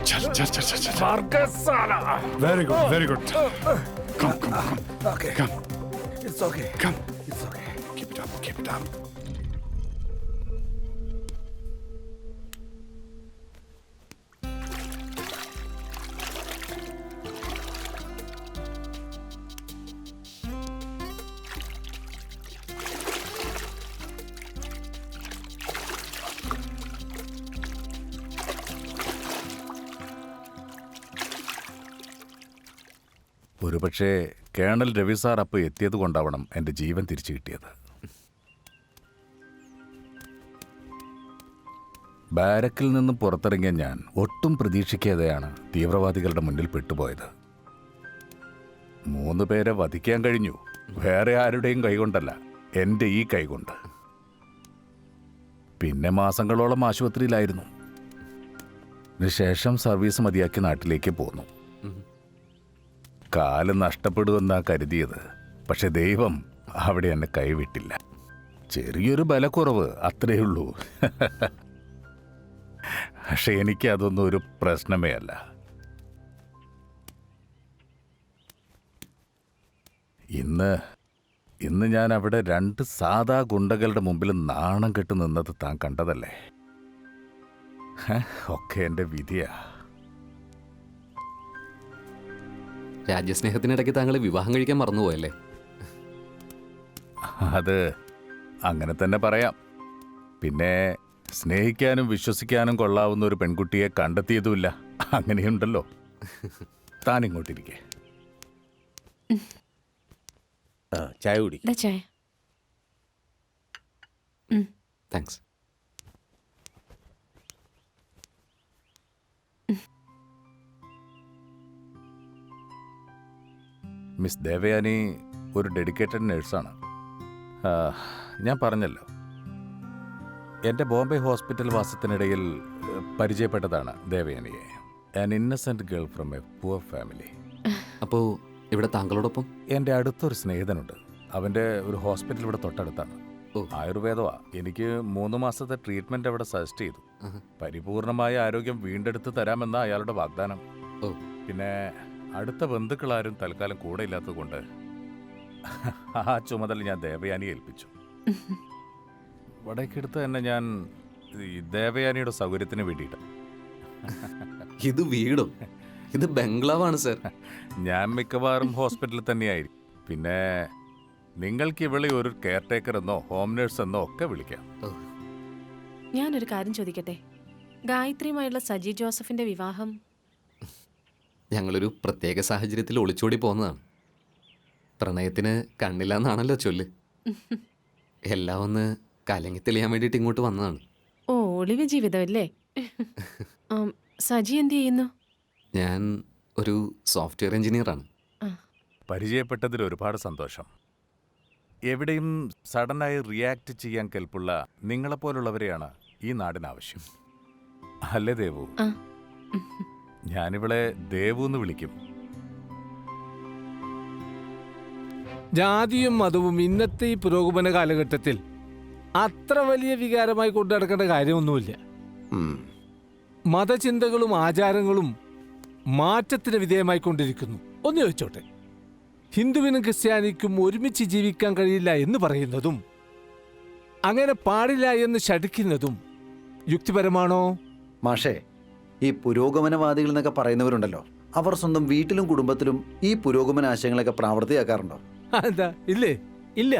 chal, Marcus, Sala. Very good, very good. Come. Okay, come. It's okay. Come. It's okay. Keep it up, keep it up. ഒരുപക്ഷെ colonel Ravi sir അപ്പോൾ എത്തിയത് കൊണ്ടാവണം എൻ്റെ ജീവൻ തിരിച്ചു കിട്ടിയത്. ബാരക്കിൽ നിന്നും പുറത്തിറങ്ങിയ ഞാൻ ഒട്ടും പ്രതീക്ഷിക്കാതെയാണ് തീവ്രവാദികളുടെ മുന്നിൽ പെട്ടുപോയത്. 3 പേരെ വധിക്കാൻ കഴിഞ്ഞു. വേറെ ആരുടെയും കൈകൊണ്ടല്ല, എൻ്റെ ഈ കൈകൊണ്ട്. പിന്നെ മാസങ്ങളോളം ആശുപത്രിയിലായിരുന്നു. അതിനുശേഷം സർവീസ് മതിയാക്കി നാട്ടിലേക്ക് പോന്നു. കാല് നഷ്ടപ്പെടുമെന്നാ കരുതിയത്. പക്ഷെ ദൈവം അവിടെ എന്നെ കൈവിട്ടില്ല. ചെറിയൊരു ബലക്കുറവ്, അത്രയേ ഉള്ളൂ. പക്ഷെ എനിക്ക് അതൊന്നും ഒരു പ്രശ്നമേ അല്ല. ഇന്ന് ഞാൻ അവിടെ 2 സാധാ ഗുണ്ടകളുടെ മുമ്പിൽ നാണം കെട്ട് നിന്നത് താൻ കണ്ടതല്ലേ? ഒക്കെ എൻ്റെ വിധിയാ. രാജ്യസ്നേഹത്തിനിടയ്ക്ക് താങ്കൾ വിവാഹം കഴിക്കാൻ മറന്നുപോയല്ലേ? അത് അങ്ങനെ തന്നെ പറയാം. പിന്നെ സ്നേഹിക്കാനും വിശ്വസിക്കാനും കൊള്ളാവുന്ന ഒരു പെൺകുട്ടിയെ കണ്ടെത്തിയതുമില്ല. അങ്ങനെയുണ്ടല്ലോ. താൻ ഇങ്ങോട്ടിരിക്കേ. ചായ കുടി. ചായ. താങ്ക്സ്. മിസ് ദേവയാനി ഒരു ഡെഡിക്കേറ്റഡ് നേഴ്സാണ്. ഞാൻ പറഞ്ഞല്ലോ, എൻ്റെ ബോംബെ ഹോസ്പിറ്റൽ വാസത്തിനിടയിൽ പരിചയപ്പെട്ടതാണ് ദേവയാനിയെ. An innocent girl from a poor family. അപ്പോൾ ഇവിടെ താങ്കളോടൊപ്പം എൻ്റെ അടുത്തൊരു സ്നേഹിതനുണ്ട്. അവൻ്റെ ഒരു ഹോസ്പിറ്റൽ ഇവിടെ തൊട്ടടുത്താണ്. ആയുർവേദമാ. എനിക്ക് 3 മാസത്തെ ട്രീറ്റ്മെൻറ്റ് അവിടെ സജസ്റ്റ് ചെയ്തു. പരിപൂർണമായ ആരോഗ്യം വീണ്ടെടുത്ത് തരാമെന്ന അയാളുടെ വാഗ്ദാനം. പിന്നെ അടുത്ത ബന്ധുക്കളാരും തൽക്കാലം കൂടെ ഇല്ലാത്തത് കൊണ്ട് ആ ചുമതല ഞാൻ ദേവയാനിയെ ഏൽപ്പിച്ചു. വടക്കെടുത്ത് തന്നെ ഞാൻ ഈ ദേവയാനിയുടെ സൗകര്യത്തിന് വേണ്ടിയിട്ട്. ഇത് വീടും ഇത് ബംഗ്ലാവാണ് സർ. ഞാൻ മിക്കവാറും ഹോസ്പിറ്റലിൽ തന്നെയായിരിക്കും. പിന്നെ നിങ്ങൾക്ക് ഇവളെ ഒരു കെയർ ടേക്കർ എന്നോ ഹോം നേഴ്സ് എന്നോ ഒക്കെ വിളിക്കാം. ഞാനൊരു കാര്യം ചോദിക്കട്ടെ? ഗായത്രിയുമായുള്ള സജി ജോസഫിന്റെ വിവാഹം ഞങ്ങളൊരു പ്രത്യേക സാഹചര്യത്തിൽ ഒളിച്ചോടി പോകുന്നതാണ്. പ്രണയത്തിന് കണ്ണില്ലാന്നാണല്ലോ ചൊല്ല്. എല്ലാം ഒന്ന് കലങ്ങി തെളിയാൻ വേണ്ടിയിട്ട് ഇങ്ങോട്ട് വന്നതാണ്. ഓ, ഒളിവ് ജീവിതമല്ലേ? സജി എന്ത് ചെയ്യുന്നു? ഞാൻ ഒരു സോഫ്റ്റ്വെയർ എഞ്ചിനീയറാണ്. പരിചയപ്പെട്ടതിൽ ഒരുപാട് സന്തോഷം. എവിടെയും സഡനായി റിയാക്ട് ചെയ്യാൻ കെൽപ്പുള്ള നിങ്ങളെപ്പോലുള്ളവരെയാണ് ഈ നാടിന് ആവശ്യം. അല്ലേ ദേവു? ഞാനിവളെ ദേവു എന്ന് വിളിക്കും. ജാതിയും മതവും ഇന്നത്തെ ഈ പുരോഗമന കാലഘട്ടത്തിൽ അത്ര വലിയ വികാരമായി കൊണ്ടു നടക്കേണ്ട കാര്യമൊന്നുമില്ല. മതചിന്തകളും ആചാരങ്ങളും മാറ്റത്തിന് വിധേയമായിക്കൊണ്ടിരിക്കുന്നു. ഒന്ന് ചോദിച്ചോട്ടെ, ഹിന്ദുവിനും ക്രിസ്ത്യാനിക്കും ഒരുമിച്ച് ജീവിക്കാൻ കഴിയില്ല എന്ന് പറയുന്നതും അങ്ങനെ പാടില്ല എന്ന് ശഠിക്കുന്നതും യുക്തിപരമാണോ? മാഷേ, ഈ പുരോഗമനവാദികൾ എന്നൊക്കെ പറയുന്നവരുണ്ടല്ലോ, അവർ സ്വന്തം വീട്ടിലും കുടുംബത്തിലും ഈ പുരോഗമന ആശയങ്ങളൊക്കെ പ്രാവർത്തിയാക്കാറുണ്ടോ? എന്താ ഇല്ലേ? ഇല്ല.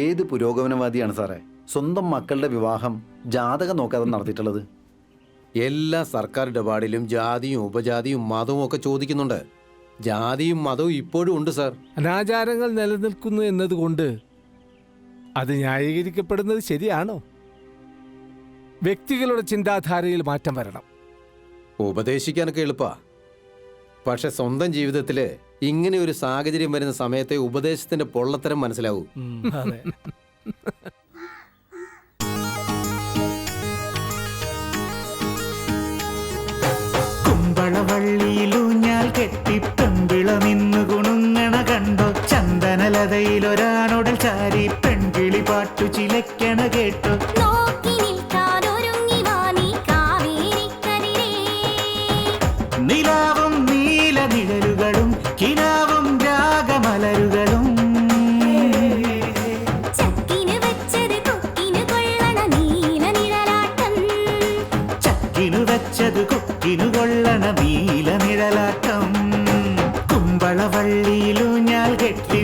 ഏത് പുരോഗമനവാദിയാണ് സാറേ സ്വന്തം മക്കളുടെ വിവാഹം ജാതകം നോക്കാതെ നടത്തിയിട്ടുള്ളത്? എല്ലാ സർക്കാർ ഇടപാടിലും ജാതിയും ഉപജാതിയും മതവും ഒക്കെ ചോദിക്കുന്നുണ്ട്. ജാതിയും മതവും ഇപ്പോഴും ഉണ്ട് സാർ. അനാചാരങ്ങൾ നിലനിൽക്കുന്നു എന്നതുകൊണ്ട് അത് ന്യായീകരിക്കപ്പെടുന്നത് ശരിയാണോ? വ്യക്തികളുടെ ചിന്താധാരയിൽ മാറ്റം വരണം. ഉപദേശിക്കാനൊക്കെ എളുപ്പാ, പക്ഷെ സ്വന്തം ജീവിതത്തില് ഇങ്ങനെ ഒരു സാഹചര്യം വരുന്ന സമയത്തെ ഉപദേശത്തിന്റെ പൊള്ളത്തരം മനസ്സിലാവൂ. കുമ്പളവള്ളിയിലൂഞ്ഞാൽ കെട്ടി പെൺപിള നിന്ന് കുണുങ്ങണ കണ്ടോ? ചന്ദനലതയിലൊരാണുടൽ ചാരി പെൺകിളി പാട്ടു ചിലക്കണ കേട്ടോ? നിലാവും നീലനിഴലുകളും കിനാവും രാഗമലരുകളും ചക്കിനു വെച്ചത് കൊക്കിനു കൊള്ളണ നീലനിഴലാട്ടം. കുമ്പളവള്ളിയിലൂഞ്ഞാൽ കെട്ടി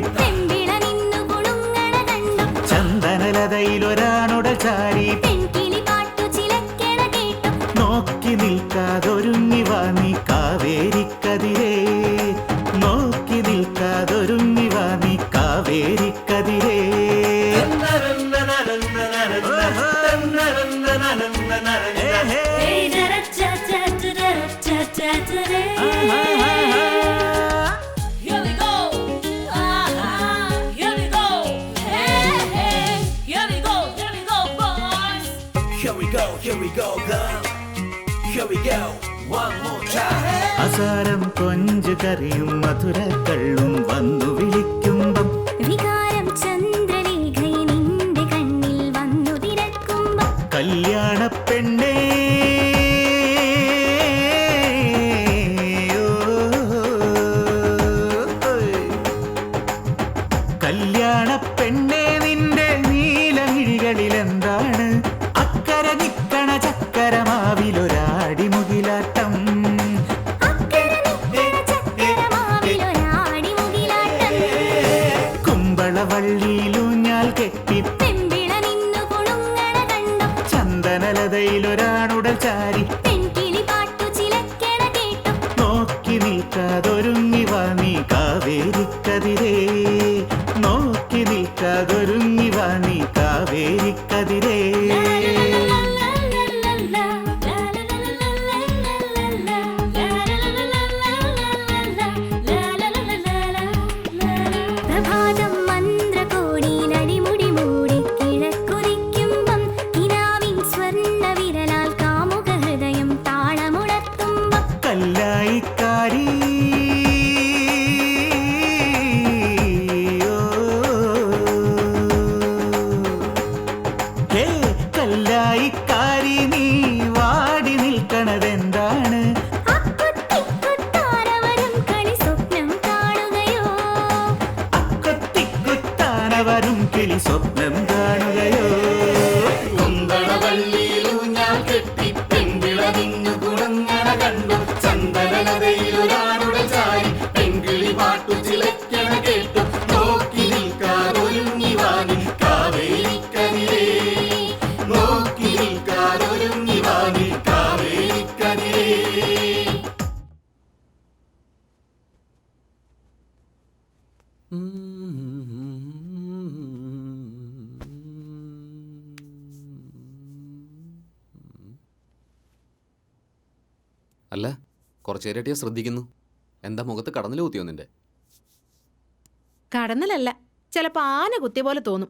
ചന്ദനലതയിലൊരാണുട ചാരി നോക്കി നിൽക്കാതൊരുങ്ങി വാ നീ കാവേരിക്കതിരേ. നോക്കി അസാരം കൊഞ്ചു കറിയും മധുരക്കള്ളും വന്നു വിളിക്കുമ്പം വികാരം ചന്ദ്രലേഖയിൽ നിന്റെ കണ്ണിൽ വന്നു തിരക്കുമ്പം കല്യാണ പെണ്ണേ കല്യാണ പെണ്ണേ നിന്റെ നീലമിഴികളിലെന്താണ് അക്കര നിക്കണ ചക്കരമാവിലൊരാടി മുകിലാട്ടം കുമ്പളവള്ളിയിലൂഞ്ഞാൽ കെട്ടി പെമ്പിള നിന്നു കുണുങ്ങണ കണ്ടു ചന്ദനലതയിലൊരാണുടൽ ചാരി പെൺകിളി പാട്ടു ചിലക്കണ കേട്ടു നോക്കി നിൽക്കാതൊരുങ്ങി വാ നീ കാവേരിക്കതിരേ നോക്കി നിൽക്കാതൊരുങ്ങി വാ നീ കാവേരിക്കതിരേ പ്രഭാതം മന്ത്രകോടിയിലടിമുടി മൂടി കിഴക്കുതിക്കുമ്പം കിനാവിൻ സ്വർണ്ണ വിരലാൽ കാമുക ഹൃദയം താളമുണർത്തുമ്പം കല്ലായിക്കാരി ഹേ കല്ലായിക്കാരി നീ വാടി നിൽക്കണതെന്താണ് താരവരും കളി സ്വപ്നം കാണുകയോ കൊത്തിക്കുത്താനവരും കിളി സ്വപ്നം കാണുകയോ കുമ്പളവള്ളിയിലൂഞ്ഞാൽ കെട്ടി പെൺകിള നിന്നു കുണങ്ങണ കണ്ടു ചന്ദനലതയിലൊരാളുടെ ചാരി പെൺകിളി പാട്ടു ചിലക്കണ കേട്ടു നോക്കി നിൽക്കാതൊരുങ്ങി വാങ്ങി കാവേരിക്കതിരേ നോക്കി നിൽക്കാതൊരുങ്ങി വാങ്ങി കാവേരിക്കതിരേ അല്ല കുറച്ചേരായിട്ട് ഞാൻ ശ്രദ്ധിക്കുന്നു. എന്താ മുഖത്ത് കടന്നിൽ കുത്തിയോ നിന്റെ? കടന്നലല്ല, ചിലപ്പോ ആന കുത്തിയ പോലെ തോന്നും.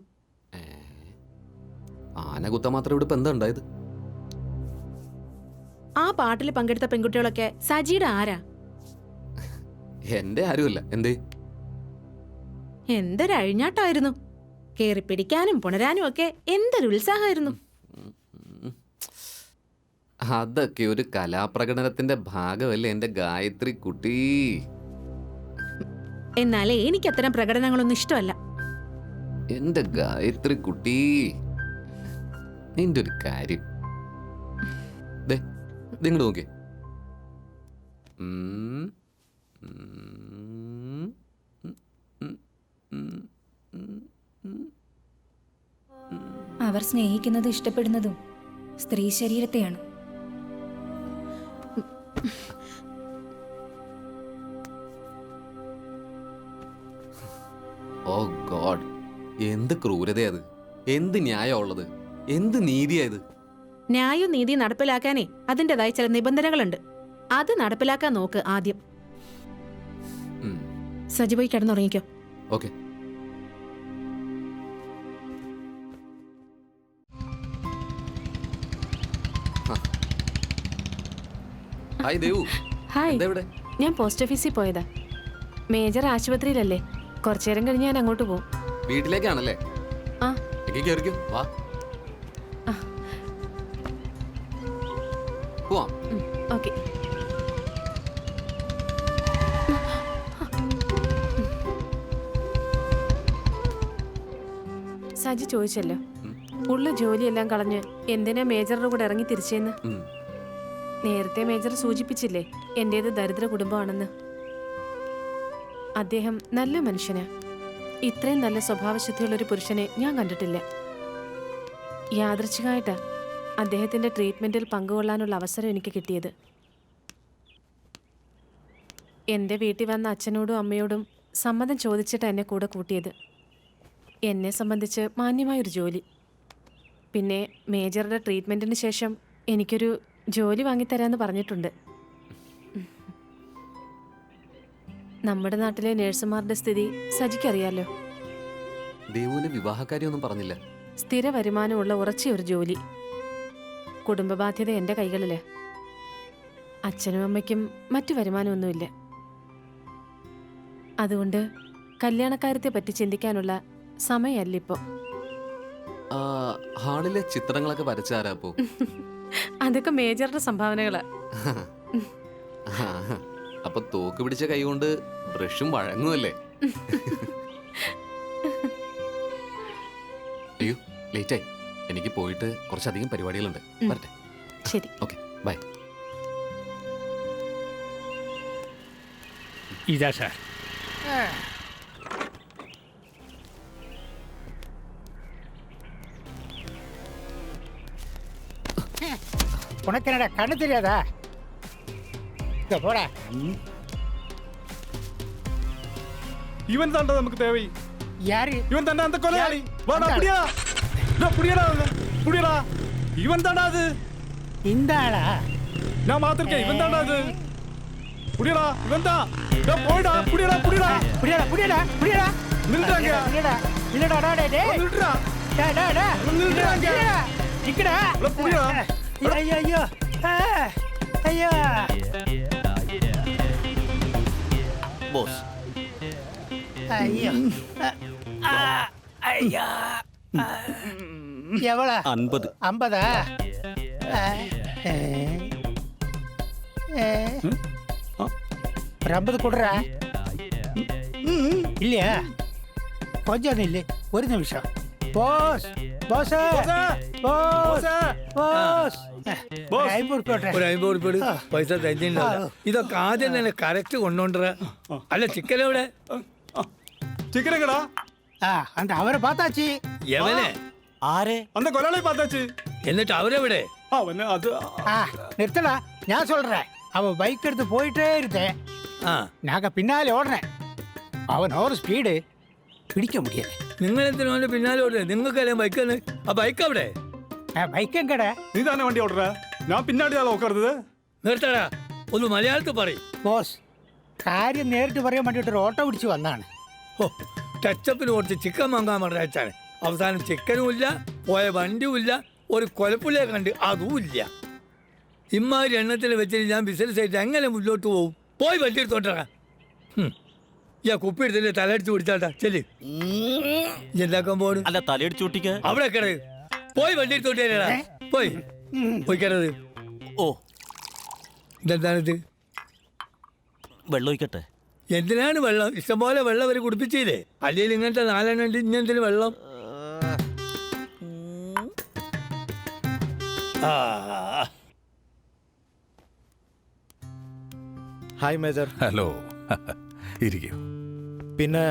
ആന കുത്താൻ മാത്രം ഇവിടെ ഇപ്പം എന്താ ഉണ്ടായത്? ആ പാട്ടിൽ പങ്കെടുത്ത പെൺകുട്ടികളൊക്കെ സജിയുടെ ആരാ? എന്റെ ആരുമല്ല. എന്തേ? എന്തൊരു അഴിഞ്ഞാട്ടായിരുന്നു. കേറി പിടിക്കാനും പുണരാനും ഒക്കെ എന്തൊരു ഉത്സാഹമായിരുന്നു. അതൊക്കെ ഒരു കലാപ്രകടനത്തിന്റെ ഭാഗമല്ലേ എന്റെ ഗായത്രി കുട്ടി. എന്നാലേ എനിക്ക് അത്തരം പ്രകടനങ്ങളൊന്നും ഇഷ്ടമല്ല. എന്റെ ഗായത്രി കുട്ടി, നിന്റെ ഒരു കാര്യം ഇങ്ങോട്ട് നോക്കിയേ. അവർ സ്നേഹിക്കുന്നതും ഇഷ്ടപ്പെടുന്നതും സ്ത്രീ ശരീരത്തെയാണ്. ഓ ഗോഡ്, എന്ത് ക്രൂരതയത്, എന്ത് ന്യായമുള്ളത്, എന്ത് നീതിയായത്. ന്യായവും നീതിയും നടപ്പിലാക്കാനേ അതിൻ്റെതായ ചില നിബന്ധനകളുണ്ട്. അത് നടപ്പിലാക്കാൻ നോക്ക് ആദ്യം. സജി പോയി കിടന്നുറങ്ങിക്കോ. ഓക്കെ. ഹായ് ദേവു. ഹായ്. ഞാൻ പോസ്റ്റ് ഓഫീസിൽ പോയതാ. മേജർ ആശുപത്രിയിലല്ലേ, കുറച്ചു നേരം കഴിഞ്ഞ് ഞാൻ അങ്ങോട്ട് പോകും. വീട്ടിലേക്കാണല്ലേ? ആ. കേറിക്കോ, വാ പോവാം. ഓക്കെ. സജി ചോദിച്ചല്ലോ, ഉള്ള ജോലിയെല്ലാം കളഞ്ഞ് എന്തിനാ മേജറുടെ കൂടെ ഇറങ്ങി തിരിച്ചെന്ന്. നേരത്തെ മേജർ സൂചിപ്പിച്ചില്ലേ എന്റേത് ദരിദ്ര കുടുംബമാണെന്ന്. അദ്ദേഹം നല്ല മനുഷ്യനാ. ഇത്രയും നല്ല സ്വഭാവശുദ്ധിയുള്ളൊരു പുരുഷനെ ഞാൻ കണ്ടിട്ടില്ല. യാദൃച്ഛികമായിട്ടാ അദ്ദേഹത്തിന്റെ ട്രീറ്റ്മെന്റിൽ പങ്കുകൊള്ളാനുള്ള അവസരം എനിക്ക് കിട്ടിയത്. എൻ്റെ വീട്ടിൽ വന്ന അച്ഛനോടും അമ്മയോടും സമ്മതം ചോദിച്ചിട്ട് എന്നെ കൂടെ കൂട്ടിയത്. എന്നെ സംബന്ധിച്ച് മാന്യമായൊരു ജോലി. പിന്നെ മേജറുടെ ട്രീറ്റ്മെൻറ്റിന് ശേഷം എനിക്കൊരു ജോലി വാങ്ങിത്തരാമെന്ന് പറഞ്ഞിട്ടുണ്ട്. നമ്മുടെ നാട്ടിലെ നേഴ്സുമാരുടെ സ്ഥിതി സജിക്കറിയാലോ. ദേവുവിന്റെ വിവാഹക്കാരിയൊന്നും പറഞ്ഞില്ല. സ്ഥിര വരുമാനമുള്ള ഉറച്ചൊരു ജോലി. കുടുംബ ബാധ്യത എൻ്റെ കൈകളിലെ. അച്ഛനും അമ്മയ്ക്കും മറ്റു വരുമാനമൊന്നുമില്ല. അതുകൊണ്ട് കല്യാണക്കാര്യത്തെ പറ്റി ചിന്തിക്കാനുള്ള സമയമല്ല ഇപ്പോൾ. ഹാളിലെ ചിത്രങ്ങളൊക്കെ വരച്ചാരാപ്പോ? അതൊക്കെ മേജറുടെ സംഭാവനകളാ. അപ്പൊ തോക്ക് പിടിച്ച കൈ കൊണ്ട് ബ്രഷും വഴങ്ങുമല്ലേ? അയ്യോ, ലേറ്റായി. എനിക്ക് പോയിട്ട് കുറച്ചധികം പരിപാടികളുണ്ട്. വരട്ടെ. ശരി. Okay, bye. ഇതാ സാർ. உனக்கு என்னடா கண்ணு தெரியாதா? இங்க போடா. ഇവൻ താണ്ടാ നമുക്ക് തേവൈ. யாரு? ഇവൻ താണ്ടാ അന്ത കൊലയാളി. വാടാ പുടിയാ. പുടിയടാ പുടിയടാ. ഇവൻ താണ്ടാ അത്. இந்த ஆளா? ഞാൻ മാത്രമേ ഇവൻ താണ്ടാ അത്. പുടിയടാ ഇവൻ താ. പോയിടാ പുടിയടാ പുടിയടാ. புடியடா புடியடா புடியடா. നിൽടാங்க. புடியடா. இல்லடா டா டேய். നിൽടാ. டா டா டா. നിൽടാங்க. நிக்கடா. പുടിയടാ. ஐயோ ஐயோ. ஐயோ. ബോസ്. ஐயோ. ஐயா. எவ்வளோ? 50. 50? ஒரு 50 கொடுறா. இல்லையா? கொஞ்சம் இல்லை, ஒரு நிமிஷம். போஸ் போஸ் போஸ் போஸ் ബോസ്, 50 போடுறேன். ഒരു 50 ഉറുപ്പിക പൈസ തന്നിട്ടുണ്ടാവില്ല. ഇതൊക്കെ ആദ്യം തന്നെ കറക്റ്റ് കൊണ്ടോണ്ടറ. അല്ല, ചിക്കൻ എവിടെ? ചിക്കൻ എങ്ങടാ? அந்த அவரை பார்த்தாச்சு. എവനെ? ஆறு அந்த கொலாளை பார்த்தாச்சு. എന്നിട്ട് അവരെവിടെ? അവന് അത് நிறுத்தடா, நான் சொல்றேன். அவன் பைக் எடுத்து போயிட்டே இருந்தேன். நாங்க பின்னாலே ஓடுறேன். அவன் ஒரு ஸ்பீடு പിടിക്കാൻ முடியாது. നിങ്ങൾ എന്തിനാ അവന്റെ പിന്നാലെ ഓടുന്നത്? നിങ്ങൾക്കല്ലേ ബൈക്ക്? ആ ബൈക്ക് അവിടെ? ബൈക്ക് എങ്കടെ? നീ തന്നെ വണ്ടി ഓടുற. ഞാൻ പിന്നാടിയാ നോക്കരുത്. നിർത്തടാ, ഒന്ന് മലയാളത്തിൽ പറയും. ബോസ്, കാര്യം നേരിട്ട് പറയാൻ വേണ്ടിയിട്ട് ഒരു ഓട്ടോ പിടിച്ച് വന്നാണ്. ഓ, ടച്ചപ്പിന് കുറച്ച് ചിക്കൻ വാങ്ങാൻ പറഞ്ഞാണ്. അവസാനം ചിക്കനും ഇല്ല, പോയ വണ്ടിയും ഇല്ല, ഒരു കൊലപ്പുള്ളിയെ കണ്ട് അതും ഇല്ല. ഇമ്മാതിരി എണ്ണത്തിൽ വെച്ചിട്ട് ഞാൻ ബിസിനസ് ആയിട്ട് എങ്ങനെ മുന്നോട്ട് പോകും? പോയി വണ്ടി എടുത്തോട്ടാ. കുപ്പി എടുത്തില്ലേ തലയടിച്ച് പിടിച്ചാട്ടാ. ചെല്ല്. എന്താക്കാൻ പോണു? അല്ല, തലയടിച്ചു പൊട്ടിക്ക. അവിടെ കിട. പോയി വണ്ടി എടുത്തോട്ടേടാ. പോയി പോയി കിടത്. ഓ, ഇതെന്താണിത്? വെള്ളം ഒഴിക്കട്ടെ. എന്തിനാണ് വെള്ളം? ഇഷ്ടംപോലെ വെള്ളം അവർ കുടിപ്പിച്ചില്ലേ? അല്ലെങ്കിൽ ഇങ്ങനത്തെ 4 എണ്ണം ഇങ്ങനത്തെ വെള്ളം. Hi major. ഹലോ. ഇരിക്കും. പിന്നെ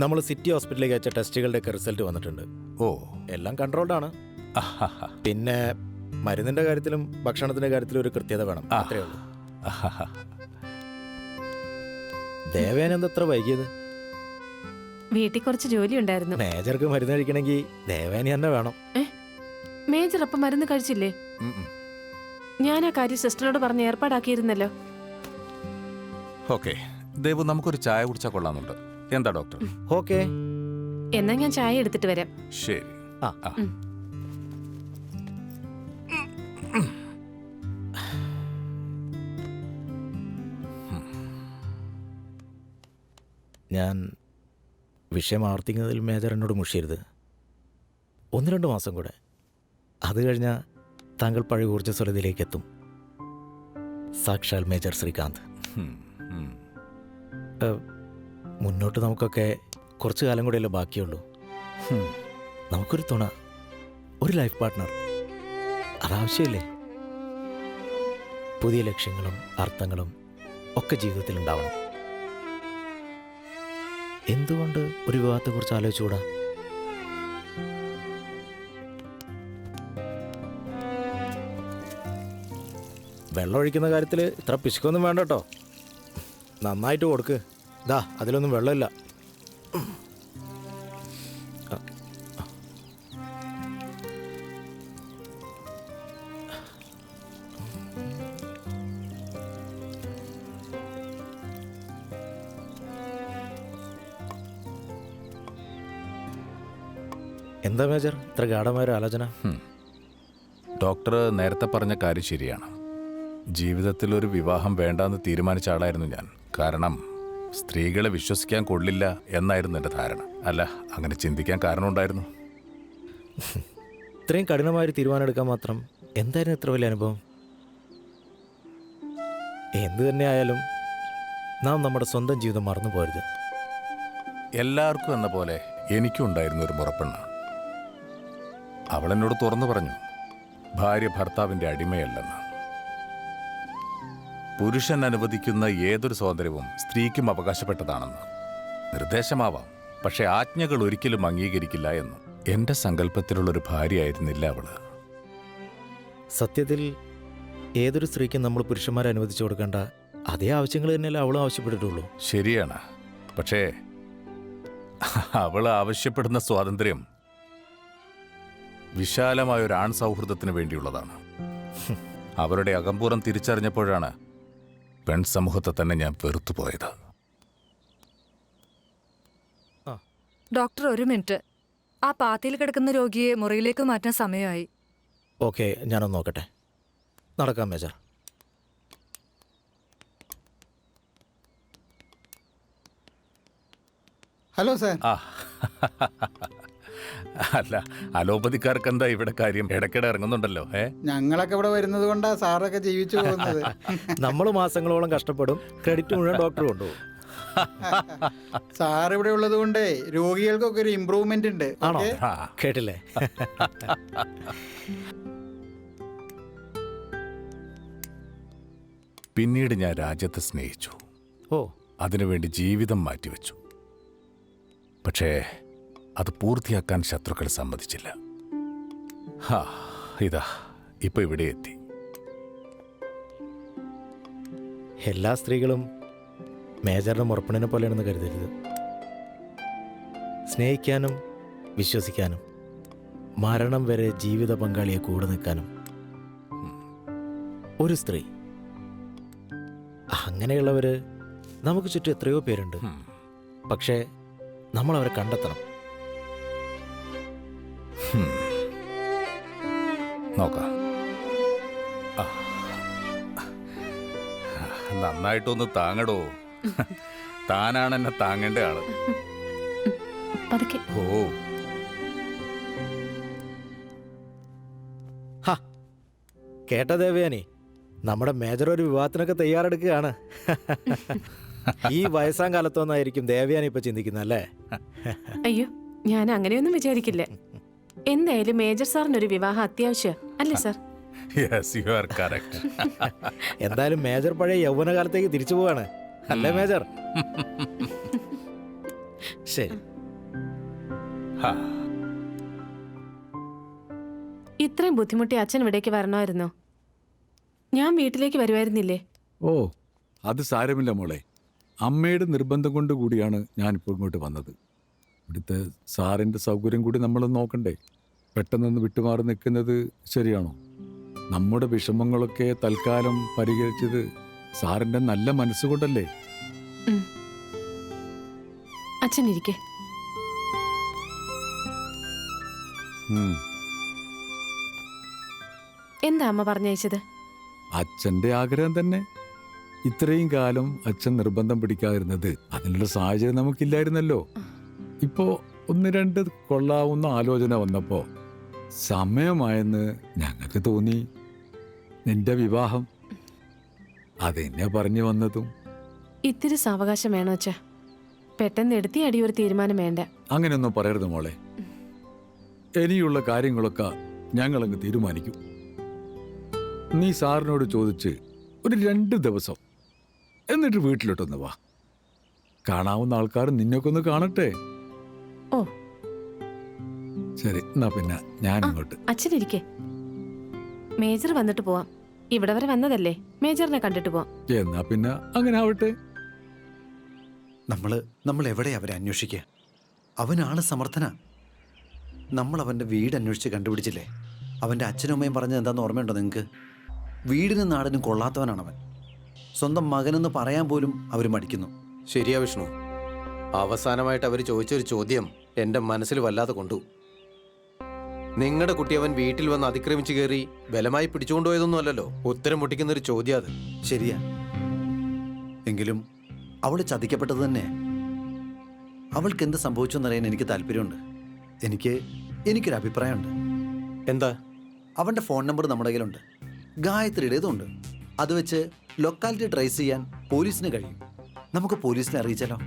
നമ്മൾ സിറ്റി ഹോസ്പിറ്റലിലേക്ക് അയച്ച ടെസ്റ്റുകളുടെയൊക്കെ റിസൾട്ട് വന്നിട്ടുണ്ട്. ഓ, എല്ലാം കൺട്രോൾഡാണ്. പിന്നെ മരുന്നിന്റെ കാര്യത്തിലും ഭക്ഷണത്തിന്റെ കാര്യത്തിലും ഒരു കൃത്യത വേണം. അത്രേ ഉള്ളൂ. ദേവേന എന്താ എത്ര വൈകിയത്? വീട്ടിൽ കുറച്ച് ജോലി ഉണ്ടായിരുന്നു. മേജർക്ക് മരുന്ന് കഴിക്കണമെങ്കിൽ ദേവേനി തന്നെ വേണം. മേജർ അപ്പം മരുന്ന് കഴിച്ചില്ലേ? ഞാൻ ആ കാര്യം സിസ്റ്ററിനോട് പറഞ്ഞ് ഏർപ്പാടാക്കിയിരുന്നല്ലോ. ഓക്കെ, ദേവു, നമുക്കൊരു ചായ കുടിച്ചാൽ കൊള്ളാമെന്നുണ്ട്. എന്താ ഡോക്ടർ? ഓക്കെ, എന്നാ ഞാൻ ചായ എടുത്തിട്ട് വരാം. ശരി. ഞാൻ വിഷയം ആവർത്തിക്കുന്നതിൽ മേജർ എന്നോട് മുഷിയരുത്. 1-2 മാസം കൂടെ, അത് കഴിഞ്ഞാൽ താങ്കൾ പഴയ ഊർജ്ജസ്വലതയിലേക്ക് എത്തും. സാക്ഷാൽ മേജർ ശ്രീകാന്ത്. മുന്നോട്ട് നമുക്കൊക്കെ കുറച്ചു കാലം കൂടെയല്ലേ ബാക്കിയുള്ളൂ. നമുക്കൊരു തുണ, ഒരു ലൈഫ് പാർട്ട്ണർ, അതാവശ്യമില്ലേ? പുതിയ ലക്ഷ്യങ്ങളും അർത്ഥങ്ങളും ഒക്കെ ജീവിതത്തിൽ ഉണ്ടാവണം. എന്തുകൊണ്ട് ഒരു വിവാഹത്തെക്കുറിച്ച് ആലോചിച്ചുകൂടാ? വെള്ളം ഒഴിക്കുന്ന കാര്യത്തിൽ ഇത്ര പിശുക്കൊന്നും വേണ്ട കേട്ടോ. നന്നായിട്ട് കൊടുക്ക്. ദാ, അതിലൊന്നും വെള്ളമില്ല. എന്താ മേജർ ഇത്ര ഗാഢമായ ഒരു ആലോചന? ഡോക്ടർ നേരത്തെ പറഞ്ഞ കാര്യം ശരിയാണ്. ജീവിതത്തിൽ ഒരു വിവാഹം വേണ്ടാന്ന് തീരുമാനിച്ച ആളായിരുന്നു ഞാൻ. കാരണം സ്ത്രീകളെ വിശ്വസിക്കാൻ കൊള്ളില്ല എന്നായിരുന്നു എൻ്റെ ധാരണ. അല്ല, അങ്ങനെ ചിന്തിക്കാൻ കാരണമുണ്ടായിരുന്നു. ഇത്രയും കഠിനമായൊരു തീരുമാനം എടുക്കാൻ മാത്രം എന്തായിരുന്നു ഇത്ര വലിയ അനുഭവം? എന്തു തന്നെ ആയാലും നാം നമ്മുടെ സ്വന്തം ജീവിതം മറന്നു പോരുത്. എല്ലാവർക്കും എന്ന പോലെ എനിക്കും ഉണ്ടായിരുന്നു ഒരു മുറപ്പെണ്ണ. അവളെന്നോട് തുറന്നു പറഞ്ഞു, ഭാര്യ ഭർത്താവിൻ്റെ അടിമയല്ലെന്ന്. പുരുഷൻ അനുവദിക്കുന്ന ഏതൊരു സ്വാതന്ത്ര്യവും സ്ത്രീക്കും അവകാശപ്പെട്ടതാണെന്ന്. നിർദ്ദേശമാവാം, പക്ഷെ ആജ്ഞകൾ ഒരിക്കലും അംഗീകരിക്കില്ല എന്ന്. എൻ്റെ സങ്കല്പത്തിലുള്ളൊരു ഭാര്യയായിരുന്നില്ല അവള്. സത്യത്തിൽ ഏതൊരു സ്ത്രീക്കും നമ്മൾ പുരുഷന്മാരെ അനുവദിച്ചു കൊടുക്കേണ്ട അതേ ആവശ്യങ്ങൾ തന്നെയല്ലേ അവളും ആവശ്യപ്പെട്ടിട്ടുള്ളൂ. ശരിയാണ്, പക്ഷേ അവൾ ആവശ്യപ്പെടുന്ന സ്വാതന്ത്ര്യം വിശാലമായ ഒരു ആൺ സൗഹൃദത്തിന് വേണ്ടിയുള്ളതാണ്. അവരുടെ അകമ്പൂർവ്വം തിരിച്ചറിഞ്ഞപ്പോഴാണ് പെൺ സമൂഹത്തെ തന്നെ ഞാൻ വെറുത്തുപോയത്. ഡോക്ടർ, ഒരു മിനിറ്റ്. ആ പാത്തിയിൽ കിടക്കുന്ന രോഗിയെ മുറിയിലേക്ക് മാറ്റാൻ സമയമായി. ഓക്കെ, ഞാനൊന്ന് നോക്കട്ടെ. നടക്കാം മേജർ. Hello sir. അല്ല, അലോപ്പതിക്കാർക്ക് എന്താ ഇവിടെ കാര്യം? ഇടയ്ക്കിടെ ഇറങ്ങുന്നുണ്ടല്ലോ. ഞങ്ങളൊക്കെ ഇവിടെ വരുന്നത് കൊണ്ടാ സാറൊക്കെ ജീവിച്ചു പോകുന്നത്. നമ്മൾ മാസങ്ങളോളം കഷ്ടപ്പെടും, ക്രെഡിറ്റ് മുഴുവൻ ഡോക്ടർ കൊണ്ടുപോകും. സാർ ഇവിടെ ഉള്ളത് കൊണ്ടേ രോഗികൾക്കൊക്കെ ഒരു ഇമ്പ്രൂവ്മെന്റ് ഉണ്ട്. ആണോ? കേട്ടില്ലേ? പിന്നീട് ഞാൻ രാജ്യത്തെ സ്നേഹിച്ചു. അതിനുവേണ്ടി ജീവിതം മാറ്റിവെച്ചു. പക്ഷേ അത് പൂർത്തിയാക്കാൻ ശത്രുക്കൾ സമ്മതിച്ചില്ല. ഇതാ ഇപ്പൊ ഇവിടെ എത്തി. എല്ലാ സ്ത്രീകളും മേജറിന്റെ മുറപ്പണിനെ പോലെയാണെന്ന് കരുതരുത്. സ്നേഹിക്കാനും വിശ്വസിക്കാനും മരണം വരെ ജീവിത പങ്കാളിയെ കൂടെ നിൽക്കാനും ഒരു സ്ത്രീ, അങ്ങനെയുള്ളവര് നമുക്ക് ചുറ്റും എത്രയോ പേരുണ്ട്. പക്ഷേ നമ്മൾ അവരെ കണ്ടെത്തണം. നോക്കാം. നന്നായിട്ടൊന്ന് താങ്ങടോ. താനാണ് എന്നെ താങ്ങേണ്ട ആള്. ഓ, കേട്ട ദേവയാനി, നമ്മുടെ മേജർ ഒരു വിവാഹത്തിനൊക്കെ തയ്യാറെടുക്കുകയാണ്. ഈ വയസ്സാം കാലത്തൊന്നായിരിക്കും ദേവയാനി ഇപ്പൊ ചിന്തിക്കുന്നത് അല്ലേ? അയ്യോ, ഞാൻ അങ്ങനെയൊന്നും വിചാരിക്കില്ല. എന്തായാലും മേജർ സാറിനൊരു വിവാഹം അത്യാവശ്യം അല്ലേ sir? Yes, you are correct. എന്തായാലും മേജർ പഴയ യൗവനകാലത്തേക്ക് തിരിച്ചു പോവാണ് അല്ലേ മേജർ? ശരി. ഇത്രയും ബുദ്ധിമുട്ടി അച്ഛൻ ഇവിടേക്ക് വരണമായിരുന്നോ? ഞാൻ വീട്ടിലേക്ക് വരുമായിരുന്നില്ലേ? ഓ, അത് സാരമില്ല മോളെ. അമ്മയുടെ നിർബന്ധം കൊണ്ട് കൂടിയാണ് ഞാനിപ്പോൾ ഇങ്ങോട്ട് വന്നത്. ഇവിടുത്തെ സാറിൻ്റെ സൗകര്യം കൂടി നമ്മൾ നോക്കണ്ടേ? പെട്ടെന്നൊന്ന് വിട്ടുമാറി നിൽക്കുന്നത് ശരിയാണോ? നമ്മുടെ വിഷമങ്ങളൊക്കെ തൽക്കാലം പരിഹരിച്ചത് സാറിൻ്റെ നല്ല മനസ്സുകൊണ്ടല്ലേ? അച്ഛൻ ഇരിക്കെ. എന്താ അമ്മ പറഞ്ഞയച്ചത്? അച്ഛൻ്റെ ആഗ്രഹം തന്നെ. ഇത്രയും കാലം അച്ഛൻ നിർബന്ധം പിടിക്കാതിരുന്നത് അതിനുള്ള സാഹചര്യം നമുക്കില്ലായിരുന്നല്ലോ. ഇപ്പോ ഒന്ന് രണ്ട് കൊള്ളാവുന്ന ആലോചന വന്നപ്പോ സമയമായെന്ന് ഞങ്ങൾക്ക് തോന്നി. നിന്റെ വിവാഹം അതെന്നെ പറഞ്ഞു വന്നതും. ഇത്തിരി സാവകാശം വേണോ അച്ഛാ? പെട്ടെന്ന് എടുത്തി അടി ഒരു തീരുമാനം വേണ്ട. അങ്ങനെയൊന്നും പറയരുത് മോളെ. ഇനിയുള്ള കാര്യങ്ങളൊക്കെ ഞങ്ങളങ്ങ് തീരുമാനിക്കും. നീ സാറിനോട് ചോദിച്ച് ഒരു 2 ദിവസം എന്നിട്ട് വീട്ടിലോട്ടൊന്ന് വാ. കാണാവുന്ന ആൾക്കാർ നിന്നൊക്കെ ഒന്ന് കാണട്ടെ. ഓ ശരി, എന്നാ പിന്നെ ഞാനിങ്ങോട്ട്. അച്ഛനിരിക്കെ. മേജർ വന്നിട്ട് പോവാം. ഇവിടെ വരെ വന്നതല്ലേ, മേജറിനെ കണ്ടിട്ട് പോവാം. എന്നാ പിന്നെ അങ്ങനെ ആവട്ടെ. നമ്മൾ എവിടെ അവരെ അന്വേഷിക്കുക? അവനാണ് സമർത്ഥന. നമ്മൾ അവൻ്റെ വീട് അന്വേഷിച്ച് കണ്ടുപിടിച്ചില്ലേ? അവൻ്റെ അച്ഛനും അമ്മയും പറഞ്ഞത് എന്താണെന്ന് ഓർമ്മയുണ്ടോ നിങ്ങൾക്ക്? വീടിനും നാടിനും കൊള്ളാത്തവനാണവൻ. സ്വന്തം മകനെന്ന് പറയാൻ പോലും അവർ മടിക്കുന്നു. ശരിയാ വിഷ്ണു. അവസാനമായിട്ട് അവർ ചോദിച്ചൊരു ചോദ്യം എൻ്റെ മനസ്സിൽ വല്ലാതെ കൊണ്ടു. നിങ്ങളുടെ കുട്ടി അവൻ വീട്ടിൽ വന്ന് അതിക്രമിച്ചു കയറി ബലമായി പിടിച്ചുകൊണ്ടുപോയതൊന്നും അല്ലല്ലോ. ഉത്തരം മുട്ടിക്കുന്ന ഒരു ചോദ്യം അത്. ശരിയാ. എങ്കിലും അവൾ ചതിക്കപ്പെട്ടത് തന്നെ. അവൾക്ക് എന്ത് സംഭവിച്ചു എന്നറിയാൻ എനിക്ക് താല്പര്യമുണ്ട്. എനിക്കൊരു അഭിപ്രായമുണ്ട്. എന്താ? അവൻ്റെ ഫോൺ നമ്പർ നമ്മുടെ കയ്യിലുണ്ട്, ഗായത്രിയുടേതുണ്ട്. അത് വെച്ച് ലൊക്കാലിറ്റി ട്രേസ് ചെയ്യാൻ പോലീസിന് കഴിയും. നമുക്ക് പോലീസിനെ അറിയിച്ചാലോ?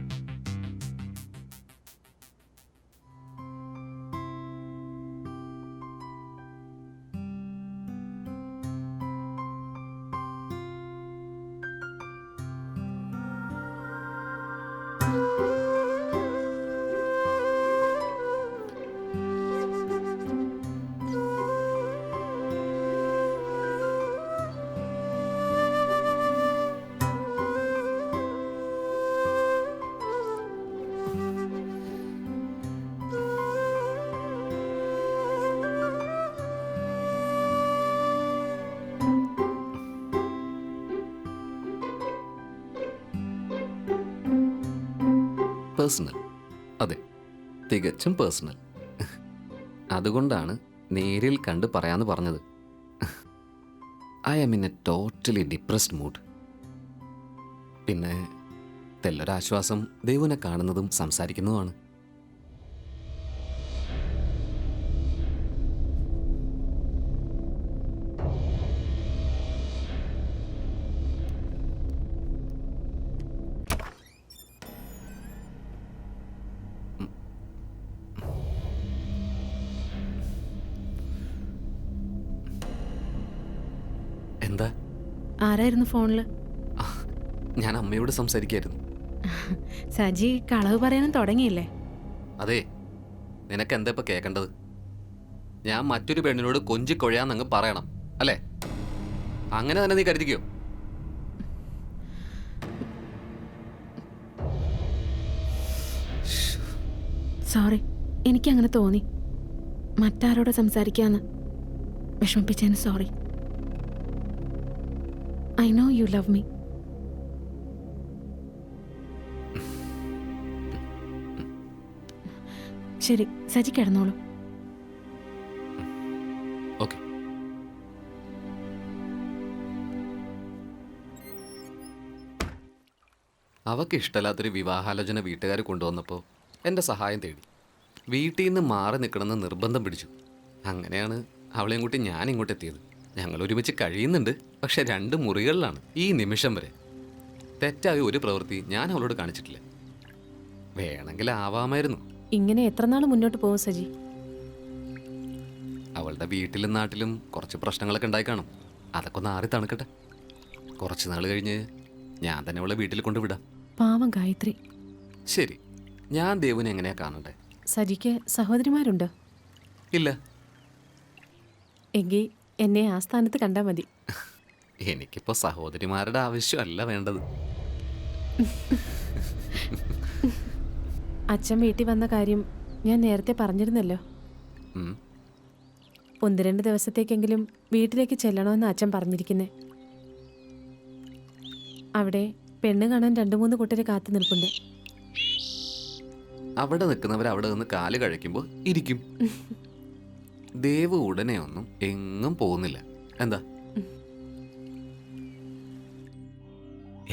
പേഴ്സണൽ. അതെ, തികച്ചും പേഴ്സണൽ. അതുകൊണ്ടാണ് നേരിൽ കണ്ട് പറയാന്ന് പറഞ്ഞത്. I am in a totally depressed mood. പിന്നെ തെല്ലൊരാശ്വാസം ദേവുനെ കാണുന്നതും സംസാരിക്കുന്നതുമാണ്. എന്താ? ആരായിരുന്നു ഫോണില്? ഞാൻ അമ്മയോട് സംസാരിക്കായിരുന്നു. സജി കളവ് പറയാനും തുടങ്ങിയില്ലേ? അതെ, നിനക്ക് എന്താ ഇപ്പൊ കേൾക്കേണ്ടത്? ഞാൻ മറ്റൊരു പെണ്ണിനോട് കൊഞ്ചിക്കൊഴയാന്നങ്ങ് പറയണം അല്ലേ? അങ്ങനെ തന്നെ നീ കരുതിക്കോ. സോറി, എനിക്കങ്ങനെ തോന്നി. മറ്റാരോട് സംസാരിക്കാന്ന് വിഷമിപ്പിച്ചതിന് sorry. I know you love me. ശരി, സജി കിടന്നോളൂ. ഓക്കെ. അവക്ക് ഇഷ്ടമല്ലാത്തൊരു വിവാഹാലോചന വീട്ടുകാർ കൊണ്ടുവന്നപ്പോൾ എൻ്റെ സഹായം തേടി. വീട്ടിൽ നിന്ന് മാറി നിൽക്കണമെന്ന് നിർബന്ധം പിടിച്ചു. അങ്ങനെയാണ് അവളെയും കൂട്ടി ഞാൻ ഇങ്ങോട്ട് എത്തിയത്. ഞങ്ങൾ ഒരുമിച്ച് കഴിയുന്നുണ്ട്, പക്ഷെ 2 മുറികളിലാണ് ഈ നിമിഷം വരെ. തെറ്റായ ഒരു പ്രവൃത്തി ഞാൻ അവളോട് കാണിച്ചിട്ടില്ല. വേണമെങ്കിൽ ആവാമായിരുന്നു. ഇങ്ങനെ എത്ര നാൾ മുന്നോട്ട് പോകും സജി? അവളുടെ വീട്ടിലും നാട്ടിലും കുറച്ച് പ്രശ്നങ്ങളൊക്കെ ഉണ്ടായി കാണും. അതൊക്കെ ഒന്ന് ആറി തണുക്കട്ടെ. കുറച്ച് നാൾ കഴിഞ്ഞ് ഞാൻ തന്നെ അവളെ വീട്ടിൽ കൊണ്ടുവിടാം. പാവം ഗായത്രി. ശരി, ഞാൻ ദേവുനെ എങ്ങനെയാ കാണണ്ടേ? സജിക്ക് സഹോദരിമാരുണ്ടോ? ഇല്ല. എങ്കിൽ എന്നെ ആ സ്ഥാനത്ത് കണ്ടാൽ മതി. എനിക്കിപ്പോൾ സഹോദരിമാരുടെ ആവശ്യമല്ല വേണ്ടത്. അച്ഛൻ വീട്ടിൽ വന്ന കാര്യം ഞാൻ നേരത്തെ പറഞ്ഞിരുന്നല്ലോ. 1-2 ദിവസത്തേക്കെങ്കിലും വീട്ടിലേക്ക് ചെല്ലണമെന്ന് അച്ഛൻ പറഞ്ഞിരിക്കുന്നേ. അവിടെ പെണ്ണ് കാണാൻ 2-3 കൂട്ടരെ കാത്തു നിൽപ്പുണ്ട്. അവിടെ നിൽക്കുന്നവർ അവിടെ നിന്ന് കാല് കഴിക്കുമ്പോൾ ഇരിക്കും. ദേവ് ഉടനെ ഒന്നും എങ്ങും പോകുന്നില്ല. എന്താ?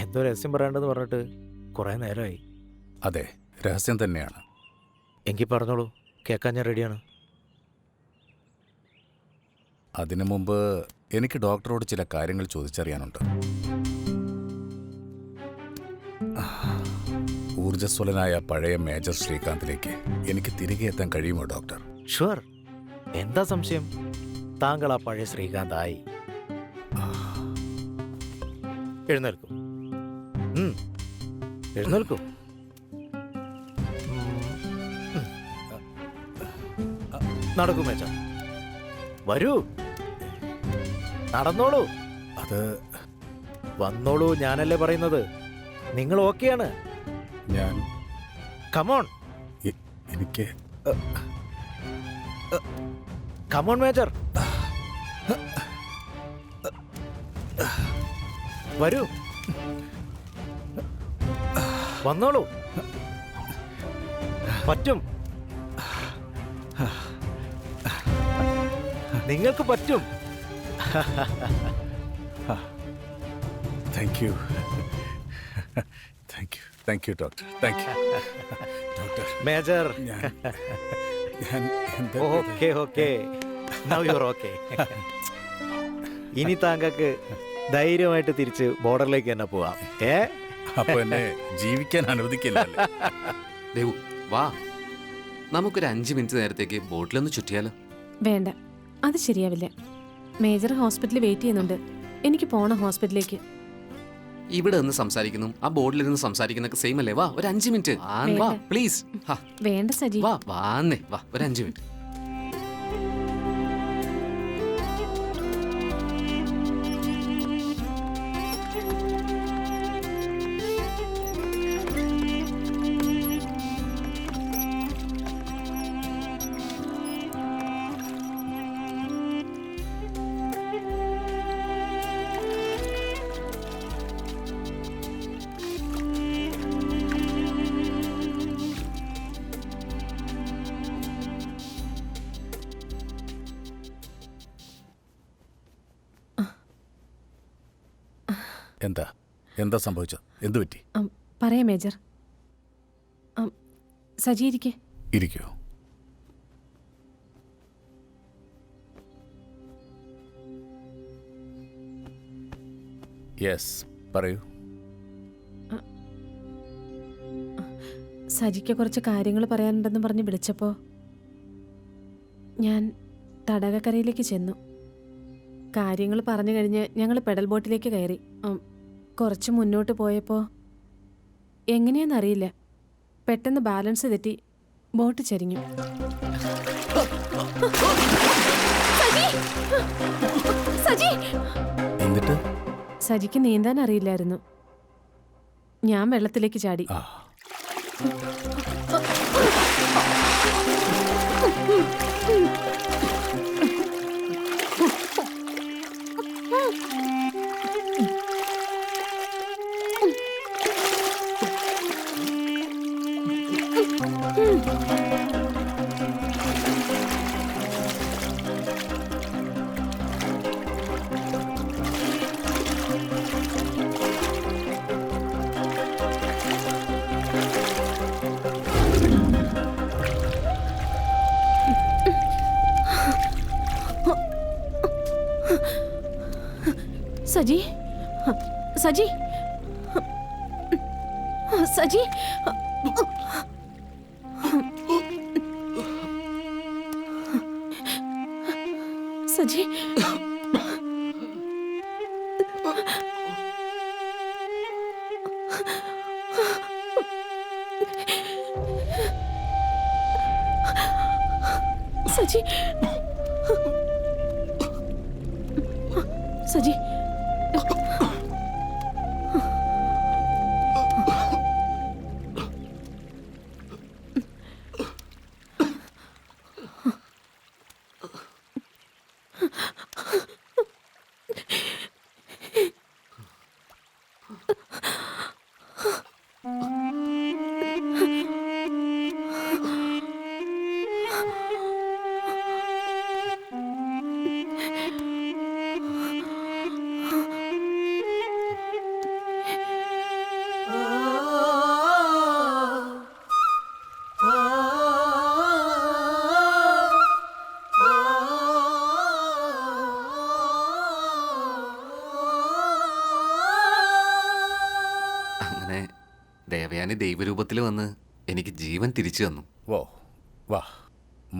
എന്തോ രഹസ്യം പറയേണ്ടതെന്ന് പറഞ്ഞിട്ട് കുറേ നേരമായി. അതെ, രഹസ്യം തന്നെയാണ്. എങ്കിൽ പറഞ്ഞോളൂ, കേൾക്കാൻ ഞാൻ റെഡിയാണ്. അതിനു മുമ്പ് എനിക്ക് ഡോക്ടറോട് ചില കാര്യങ്ങൾ ചോദിച്ചറിയാനുണ്ട്. ഊർജ്ജസ്വലനായ പഴയ മേജർ ശ്രീകാന്തിലേക്ക് എനിക്ക് തിരികെ എത്താൻ കഴിയുമോ ഡോക്ടർ? ഷുവർ. എന്താ സംശയം? താങ്കൾ ആ പഴയ ശ്രീകാന്തായി. എഴുന്നേൽക്കൂ. എഴുന്നേൽക്കൂ. നടക്കൂ മേജ. വരൂ, നടന്നോളൂ. അത് വന്നോളൂ, ഞാനല്ലേ പറയുന്നത്. നിങ്ങൾ ഓക്കെയാണ്? ഞാൻ കമോൺ. എനിക്ക് കമോൺ മേജർ, വരൂ, വന്നോളൂ. പറ്റും. നിങ്ങൾക്ക് പറ്റും. Thank you thank you thank you doctor thank you doctor. Major. ഞാൻ okay okay now you are okay. ഇനി താങ്കൾക്ക് ധൈര്യമായിട്ട് തിരിച്ച് ബോർഡറിലേക്ക് തന്നെ പോവാം. അപ്പൊ എന്നെ ജീവിക്കാൻ അനുവദിക്കില്ല. ദേവു വാ, നമുക്കൊരു 5 മിനിറ്റ് നേരത്തേക്ക് ബോട്ടിലൊന്ന് ചുറ്റിയാലോ? വേണ്ട, അത് ശരിയാവില്ല. മേജർ ഹോസ്പിറ്റലിൽ വെയിറ്റ് ചെയ്യുന്നുണ്ട്. എനിക്ക് പോണം ഹോസ്പിറ്റലിലേക്ക്. ഇവിടെ നിന്ന് സംസാരിക്കുന്നു, ആ ബോർഡിലിരുന്ന് സംസാരിക്കുന്നൊക്കെ സെയിം അല്ലേ? വാ, ഒരു 5 മിനിറ്റ് വാ പ്ലീസ്. വേണ്ട സജി, വാ വാന്നേ വാ, ഒരു 5 മിനിറ്റ്. എന്താ എന്താ സംഭവിച്ചത്? എന്തു പറ്റി? പറയാം മേജർ. സജി ഇരിക്കേ. ഇരിക്കൂ. യെസ്, പറയൂ. സജിക്ക് കുറച്ച് കാര്യങ്ങൾ പറയാനുണ്ടെന്ന് പറഞ്ഞ് വിളിച്ചപ്പോൾ ഞാൻ തടാകക്കരയിലേക്ക് ചെന്നു. കാര്യങ്ങൾ പറഞ്ഞു കഴിഞ്ഞ് ഞങ്ങൾ പെഡൽ ബോട്ടിലേക്ക് കയറി. കുറച്ച് മുന്നോട്ട് പോയപ്പോൾ എങ്ങനെയെന്നറിയില്ല, പെട്ടെന്ന് ബാലൻസ് തെറ്റി ബോട്ട് ചരിഞ്ഞു. എന്നിട്ട് സജിക്ക് നീന്താൻ അറിയില്ലായിരുന്നു. ഞാൻ വെള്ളത്തിലേക്ക് ചാടി. സജി, സജി, സജി, സജി, സജി, സജി, ദേവയാനി ദൈവരൂപത്തിൽ വന്ന് എനിക്ക് ജീവൻ തിരിച്ചു തന്നു. വോ വാ,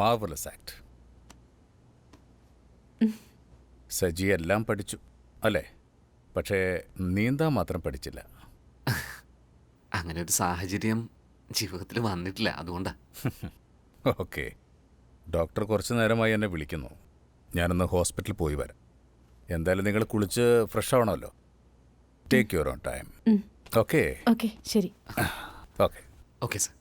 മാർവലസ് ആക്ട്. സജി എല്ലാം പഠിച്ചു അല്ലേ? പക്ഷേ നീന്താൻ മാത്രം പഠിച്ചില്ല. അങ്ങനെ ഒരു സാഹചര്യം ജീവിതത്തിൽ വന്നിട്ടില്ല, അതുകൊണ്ടാ. ഓക്കെ, ഡോക്ടർ കുറച്ച് നേരമായി എന്നെ വിളിക്കുന്നു. ഞാനൊന്ന് ഹോസ്പിറ്റലിൽ പോയി വരാം. എന്തായാലും നിങ്ങൾ കുളിച്ച് ഫ്രഷ് ആവണമല്ലോ. Take your own time. Okay okay, ശരി. Okay okay sir.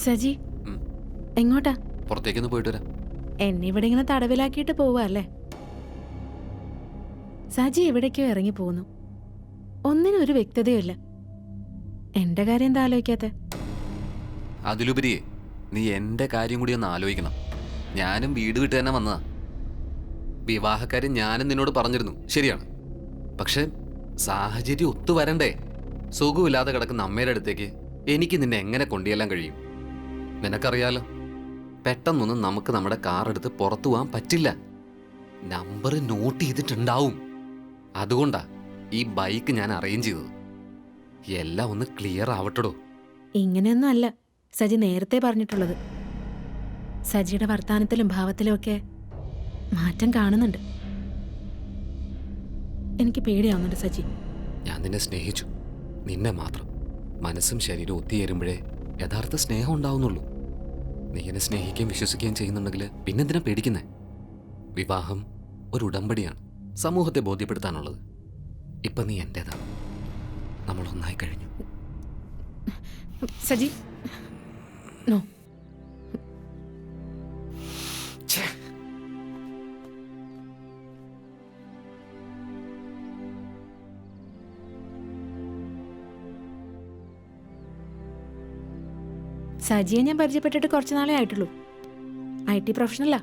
സജി, എങ്ങോട്ടാ? പുറത്തേക്കൊന്ന് പോയിട്ട് വരാം. എന്നെ ഇവിടെ ഇങ്ങനെ തടവിലാക്കിയിട്ട് പോവാ അല്ലേ? സജി എവിടേക്കോ ഇറങ്ങി പോകുന്നു. ഒന്നിനും ഒരു വ്യക്തതയുമില്ല. എന്റെ കാര്യം എന്താ ആലോചിക്കാത്ത? അതിലുപരി നീ എൻ്റെ കാര്യം കൂടി ഒന്ന് ആലോചിക്കണം. ഞാനും വീട് വിട്ട് തന്നെ വന്നതാ. വിവാഹക്കാര്യം ഞാനും നിന്നോട് പറഞ്ഞിരുന്നു, ശരിയാണ്. പക്ഷെ സാഹചര്യം ഒത്തു വരണ്ടേ? സുഖമില്ലാതെ കിടക്കുന്ന അമ്മയുടെ അടുത്തേക്ക് എനിക്ക് നിന്നെ എങ്ങനെ കൊണ്ടുചെല്ലാൻ കഴിയും? നിനക്കറിയാലോ, പെട്ടെന്നൊന്നും നമുക്ക് നമ്മുടെ കാർ എടുത്ത് പുറത്തു പോകാൻ പറ്റില്ല. നമ്പർ നോട്ട് ചെയ്തിട്ടുണ്ടാവും. അതുകൊണ്ടാ ഈ ബൈക്ക് ഞാൻ അറേഞ്ച് ചെയ്തത്. എല്ലാം ഒന്ന് ക്ലിയർ ആവട്ടടോ. ഇങ്ങനെയൊന്നും അല്ല സജി നേരത്തെ പറഞ്ഞിട്ടുള്ളത്. സജിയുടെ വർത്താനത്തിലും ഭാവത്തിലും ഒക്കെ മാറ്റം കാണുന്നുണ്ട്. എനിക്ക് പേടിയാവുന്നുണ്ട് സജി. ഞാൻ നിന്നെ സ്നേഹിച്ചു, നിന്നെ മാത്രം. മനസ്സും ശരീരവും ഒത്തുചേരുമ്പോഴേ യഥാർത്ഥ സ്നേഹം ഉണ്ടാവുന്നുള്ളൂ. നീ എന്നെ സ്നേഹിക്കുകയും വിശ്വസിക്കുകയും ചെയ്യുന്നുണ്ടെങ്കിൽ പിന്നെന്തിനാ പേടിക്കുന്നേ? വിവാഹം ഒരു ഉടമ്പടിയാണ്, സമൂഹത്തെ ബോധ്യപ്പെടുത്താനുള്ളത്. ഇപ്പം നീ എൻ്റേതാണ്. നമ്മൾ ഒന്നായി കഴിഞ്ഞു. സജി നോ. സജിയെ ഞാൻ പരിചയപ്പെട്ടിട്ട് കുറച്ച് നാളേ ആയിട്ടുള്ളൂ. IT പ്രൊഫഷണലാ.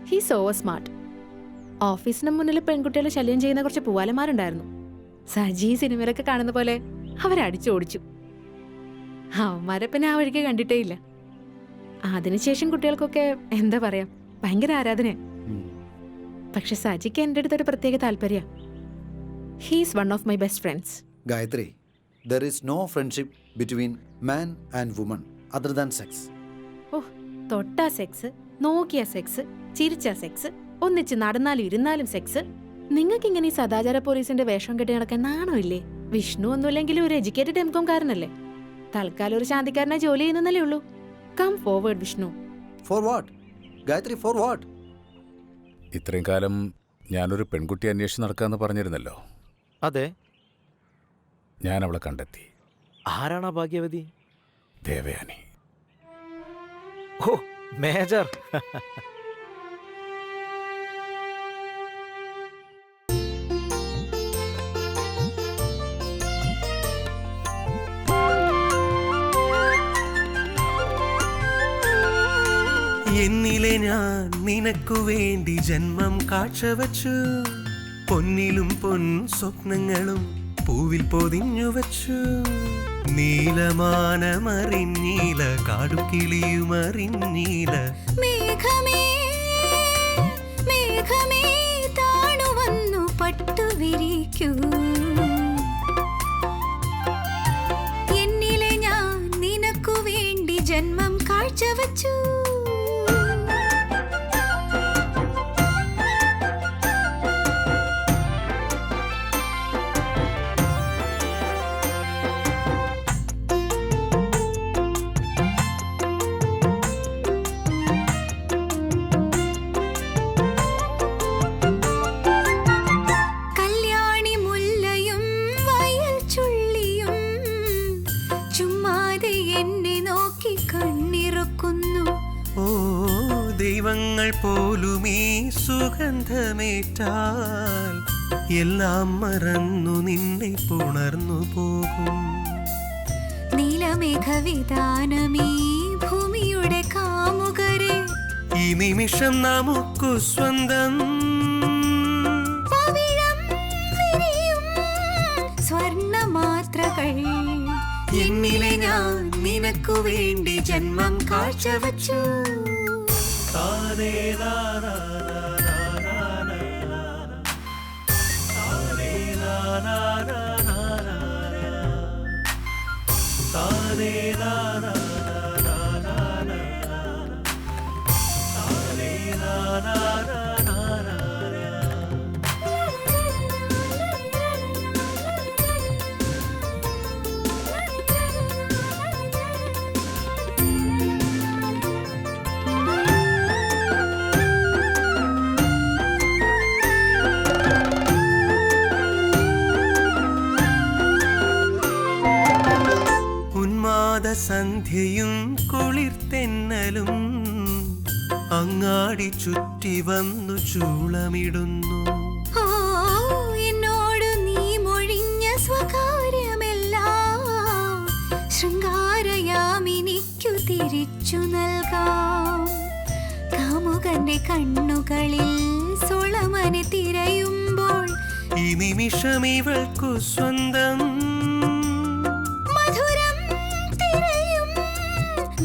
He so smart. ഓഫീസിന് മുന്നിൽ പെൺകുട്ടികളെ ശല്യം ചെയ്യുന്ന കുറച്ച് പൂവാലന്മാരുണ്ടായിരുന്നു. സജി സിനിമയിലൊക്കെ കാണുന്ന പോലെ അവരടിച്ചോടിച്ചു. അവന്മാരെ പിന്നെ ആ വഴിക്ക് കണ്ടിട്ടേ ഇല്ല. അതിനുശേഷം കുട്ടികൾക്കൊക്കെ എന്താ പറയാ, ഭയങ്കര ആരാധന. പക്ഷെ സജിക്ക് എൻ്റെ അടുത്തൊരു പ്രത്യേക താല്പര്യ. He's one of my best friends. Gayathri, there is no friendship between man and woman other than sex. ഓ, തൊട്ടാ സെക്സ്, നോക്കിയ സെക്സ്, ചിരിച്ച സെക്സ്, ഒന്നിച്ച് നടന്നാലും ഇരുന്നാലും സെക്സ്. നിങ്ങൾക്ക് ഇങ്ങനെ ഈ സദാചാര പോലീസിന്റെ വേഷം കെട്ടി നടക്കാൻ നാണോ ഇല്ലേ? വിഷ്ണു ഒന്നുമില്ലെങ്കിലും ഒരു എഡ്യൂക്കേറ്റഡ് എംകോം കാരനല്ലേ. തൽക്കാലം ഒരു ശാന്തിക്കാരനെ ജോലി ചെയ്യുന്നല്ലേ ഉള്ളൂ. Come forward Vishnu. For what? Gayathri, for what? ഇത്രയും കാലം ഞാനൊരു പെൺകുട്ടി അന്വേഷിച്ച് നടക്കാമെന്ന് പറഞ്ഞിരുന്നല്ലോ. അതെ. ഞാൻ അവളെ കണ്ടെത്തി. ആരാണ് ആ ഭാഗ്യവതി? ദേവയാനി. ഓ, മേജർ. എന്നിലെ ഞാൻ നിനക്കു വേണ്ടി ജന്മം കാഴ്ചവച്ചു. പൊന്നിലും പൊൻ സ്വപ്നങ്ങളും പൂവിൽ പൊതിഞ്ഞു വച്ചു. നീലമാനമറിഞ്ഞീല, കാടുകിളിയുമറിഞ്ഞീല. മേഘമേ മേഘമേ താണു വന്നു പട്ടുവിരിക്കൂ. എന്നിലെ ഞാൻ നിനക്കു വേണ്ടി ജന്മം കാഴ്ചവച്ചു. ദൈവങ്ങൾ പോലും ഈ സുഗന്ധമേറ്റാൽ എല്ലാം മറന്നു നിന്നെ പുണർന്നു പോകും. നീലമേഘവിതാനമീ ഭൂമിയുടെ കാമുകരെ, ഈ നിമിഷം നമുക്കു സ്വന്തം. പവിഴം വിരിയും സ്വർണ്ണമാത്രകൾ. എന്നിലെ ഞാൻ നിനക്കു വേണ്ടി ജന്മം കാഴ്ചവച്ചു. സന്ധ്യയും കുളിർത്തെന്നലും അങ്ങാടി ചുറ്റി വന്നു ചൂളമിടുന്നു. വെച്ചു നൽകാം. കാമുകന്റെ കണ്ണുകളിൽ സുളമനെ തിരയുമ്പോൾ ഈ നിമിഷം ഇവൾക്കു സ്വന്തം. മധുരം തിരയും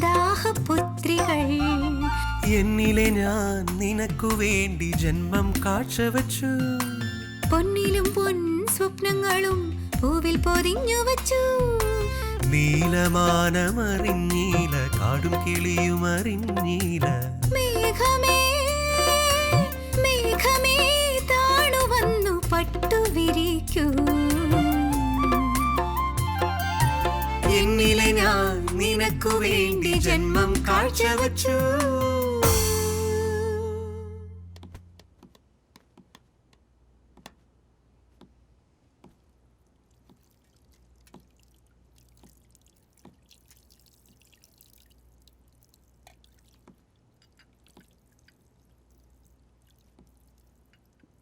ദാഹപുത്രികൾ. എന്നിലെ ഞാൻ നിനക്കു വേണ്ടി ജന്മം കാഴ്ചവച്ചു. പൊന്നിലും പൊൻ സ്വപ്നങ്ങളും പൂവിൽ പൊതിഞ്ഞു വച്ചു. നീലമാനമറിഞ്ഞീല, കാടും കിളിയും അറിഞ്ഞീല. മേഘമേ മേഘമേ താണു വന്നു പട്ടുവിരിക്കൂ. എന്നിലെ ഞാൻ നിനക്കു വേണ്ടി ജന്മം കാഴ്ചവച്ചു.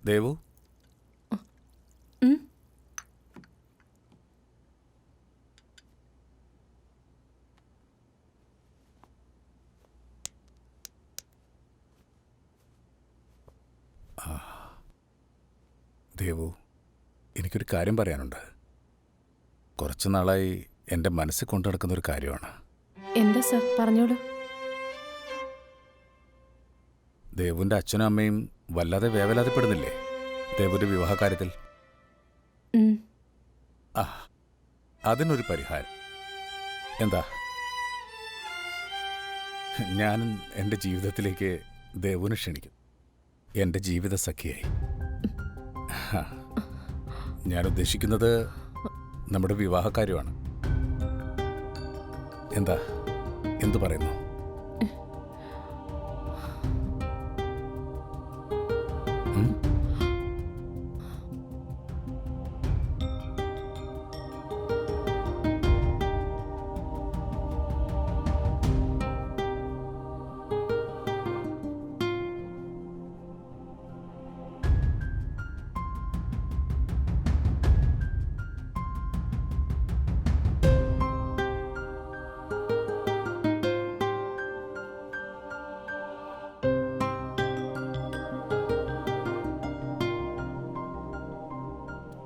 ദേവു, ദേവു, എനിക്കൊരു കാര്യം പറയാനുണ്ട്. കുറച്ച് നാളായി എൻ്റെ മനസ്സിൽ കൊണ്ടു നടക്കുന്ന ഒരു കാര്യമാണ്. എന്താ സർ, പറഞ്ഞോളൂ. ദേവുവിൻ്റെ അച്ഛനും അമ്മയും വല്ലാതെ വേവലാതിപ്പെടുന്നില്ലേ ദേവുവിൻ്റെ വിവാഹകാര്യത്തിൽ? ആ, അതിനൊരു പരിഹാരം എന്താ? ഞാൻ എൻ്റെ ജീവിതത്തിലേക്ക് ദേവുവിനെ ക്ഷണിക്കും, എൻ്റെ ജീവിത സഖിയായി. ഞാൻ ഉദ്ദേശിക്കുന്നത് നമ്മുടെ വിവാഹകാര്യമാണ്. എന്താ, എന്തു പറയുന്നു?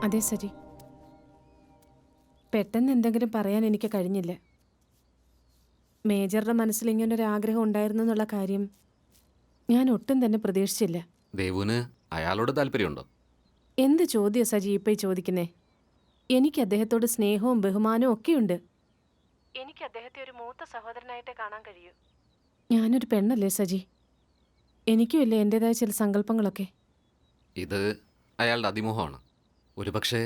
അതെ സജി, പെട്ടെന്ന് എന്തെങ്കിലും പറയാൻ എനിക്ക് കഴിഞ്ഞില്ല. മേജറുടെ മനസ്സിൽ ഇങ്ങനൊരു ആഗ്രഹം ഉണ്ടായിരുന്നു എന്നുള്ള കാര്യം ഞാൻ ഒട്ടും തന്നെ പ്രതീക്ഷിച്ചില്ല. ദേവുവിന് അയാളോട് താല്പര്യമുണ്ടോ? എന്ത് ചോദ്യം സജി ഇപ്പം ചോദിക്കുന്നേ? എനിക്ക് അദ്ദേഹത്തോട് സ്നേഹവും ബഹുമാനവും ഒക്കെയുണ്ട്. എനിക്ക് അദ്ദേഹത്തെ ഒരു മൂത്ത സഹോദരനായിട്ടേ കാണാൻ കഴിയൂ. ഞാനൊരു പെണ്ണല്ലേ സജി, എനിക്കും ഇല്ലേ എൻ്റെതായ ചില സങ്കല്പങ്ങളൊക്കെ. ഇത് അയാളുടെ അതിമോഹമാണ്. ഒരുപക്ഷെ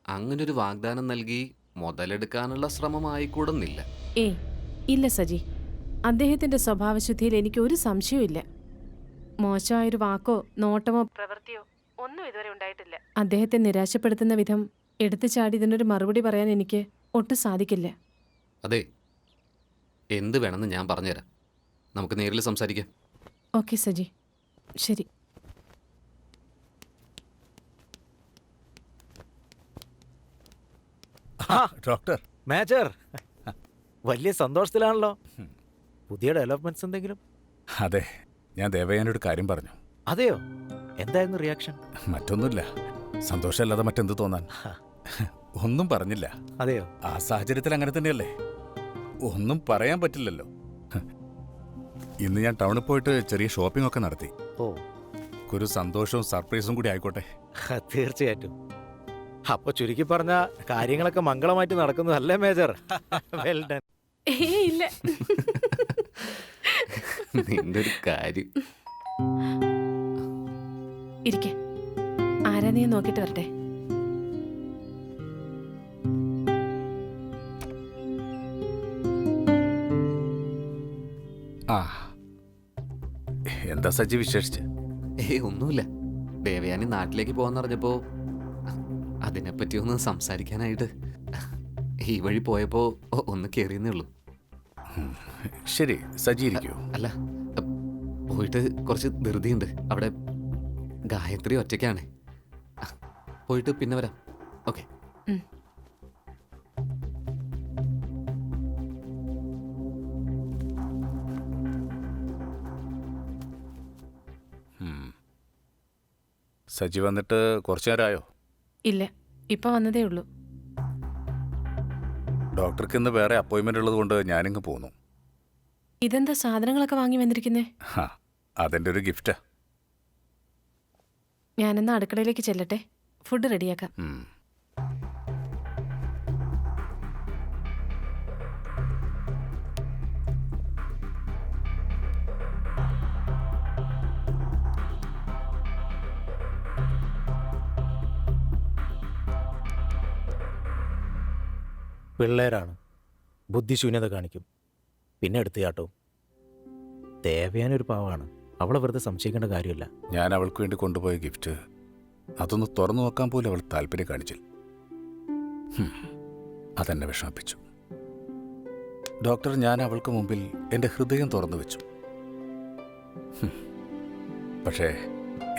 അങ്ങനൊരു വാഗ്ദാനം നൽകി മുതലെടുക്കാനുള്ള ശ്രമമായിക്കൂടുന്നില്ല. ഇല്ല സജി, അദ്ദേഹത്തിൻ്റെ സ്വഭാവശുദ്ധിയിൽ എനിക്ക് ഒരു സംശയവും ഇല്ല. മോശമായൊരു വാക്കോ നോട്ടമോ പ്രവൃത്തിയോ ഒന്നും ഇതുവരെ ഉണ്ടായിട്ടില്ല. അദ്ദേഹത്തെ നിരാശപ്പെടുത്തുന്ന വിധം എടുത്തു ചാടി ഇതിനൊരു മറുപടി പറയാൻ എനിക്ക് ഒട്ടും സാധിക്കില്ല. അതെ, എന്ത് വേണമെന്ന് ഞാൻ പറഞ്ഞുതരാം. നമുക്ക് നേരിൽ സംസാരിക്കാം. ഓക്കെ സജി, ശരി. ഡോക്ടർ, മേജർ വലിയ സന്തോഷത്തിലാണല്ലോ. പുതിയ ഡെവലപ്മെന്റ്സ് എന്തെങ്കിലും? അതെ, ഞാൻ ദേവയാനോട് കാര്യം പറഞ്ഞു. അതെയോ? എന്തായിരുന്നു റിയാക്ഷൻ? മറ്റൊന്നുമില്ല, സന്തോഷമല്ലാതെ മറ്റെന്ത് തോന്നാൻ. ഒന്നും പറഞ്ഞില്ല. അതെയോ? ആ സാഹചര്യത്തിൽ അങ്ങനെ തന്നെയല്ലേ, ഒന്നും പറയാൻ പറ്റില്ലല്ലോ. ഇന്ന് ഞാൻ ടൗണിൽ പോയിട്ട് ചെറിയ ഷോപ്പിംഗ് ഒക്കെ നടത്തി. ഒരു സന്തോഷവും സർപ്രൈസും കൂടി ആയിക്കോട്ടെ. തീർച്ചയായിട്ടും. അപ്പൊ ചുരുക്കി പറഞ്ഞ കാര്യങ്ങളൊക്കെ മംഗളമായിട്ട് നടക്കുന്നതല്ലേ മേജർ? Well done. ഇല്ല, നിന്റെ ഒരു കാര്യം. ഇരിക്കെ, ആരാ നീ നോക്കിട്ട് വരട്ടെ. ആ, എന്താ സജ്ജി വിശേഷിച്ച്? ഒന്നുമില്ല, ദേവയാനി നാട്ടിലേക്ക് പോകാന്നറിഞ്ഞപ്പോ അതിനെപ്പറ്റി ഒന്ന് സംസാരിക്കാനായിട്ട് ഈ വഴി പോയപ്പോ ഒന്ന് കയറിയെന്നേ ഉള്ളൂ. ശരി, സജ്ജീകരിക്കൂ. അല്ല, പോയിട്ട് കുറച്ച് ധൃതിയുണ്ട്. അവിടെ ഗായത്രി ഒറ്റയ്ക്കാണ്. പോയിട്ട് പിന്നെ വരാം. ഓക്കെ. സജി വന്നിട്ട് കുറച്ചു നേരമായോ? ഇല്ല, ഇപ്പൊ വന്നതേ ഉള്ളൂ. ഡോക്ടർക്ക് ഇന്ന് വേറെ അപ്പോയിൻമെൻ്റ് ഉള്ളത് കൊണ്ട് ഞാനിങ്ങ് പോന്നു. ഇതെന്താ സാധനങ്ങളൊക്കെ വാങ്ങി വന്നിരിക്കുന്നേ? അതെൻ്റെ ഒരു ഗിഫ്റ്റാ. ഞാനെന്നാ അടുക്കളയിലേക്ക് ചെല്ലട്ടെ, ഫുഡ് റെഡിയാക്കാം. പിള്ളേരാണ്, ബുദ്ധിശൂന്യത കാണിക്കും, പിന്നെ എടുത്തുചാട്ടവും. ദേവയാനൊരു പാവമാണ്, അവളെ വെറുതെ സംശയിക്കേണ്ട കാര്യമില്ല. ഞാൻ അവൾക്ക് വേണ്ടി കൊണ്ടുപോയ ഗിഫ്റ്റ് അതൊന്ന് തുറന്നു നോക്കാൻ പോലും അവൾ താല്പര്യം കാണിച്ചില്ല. അതെന്നെ വിഷമിപ്പിച്ചു. ഡോക്ടർ, ഞാൻ അവൾക്ക് മുമ്പിൽ എൻ്റെ ഹൃദയം തുറന്നു വെച്ചു. പക്ഷേ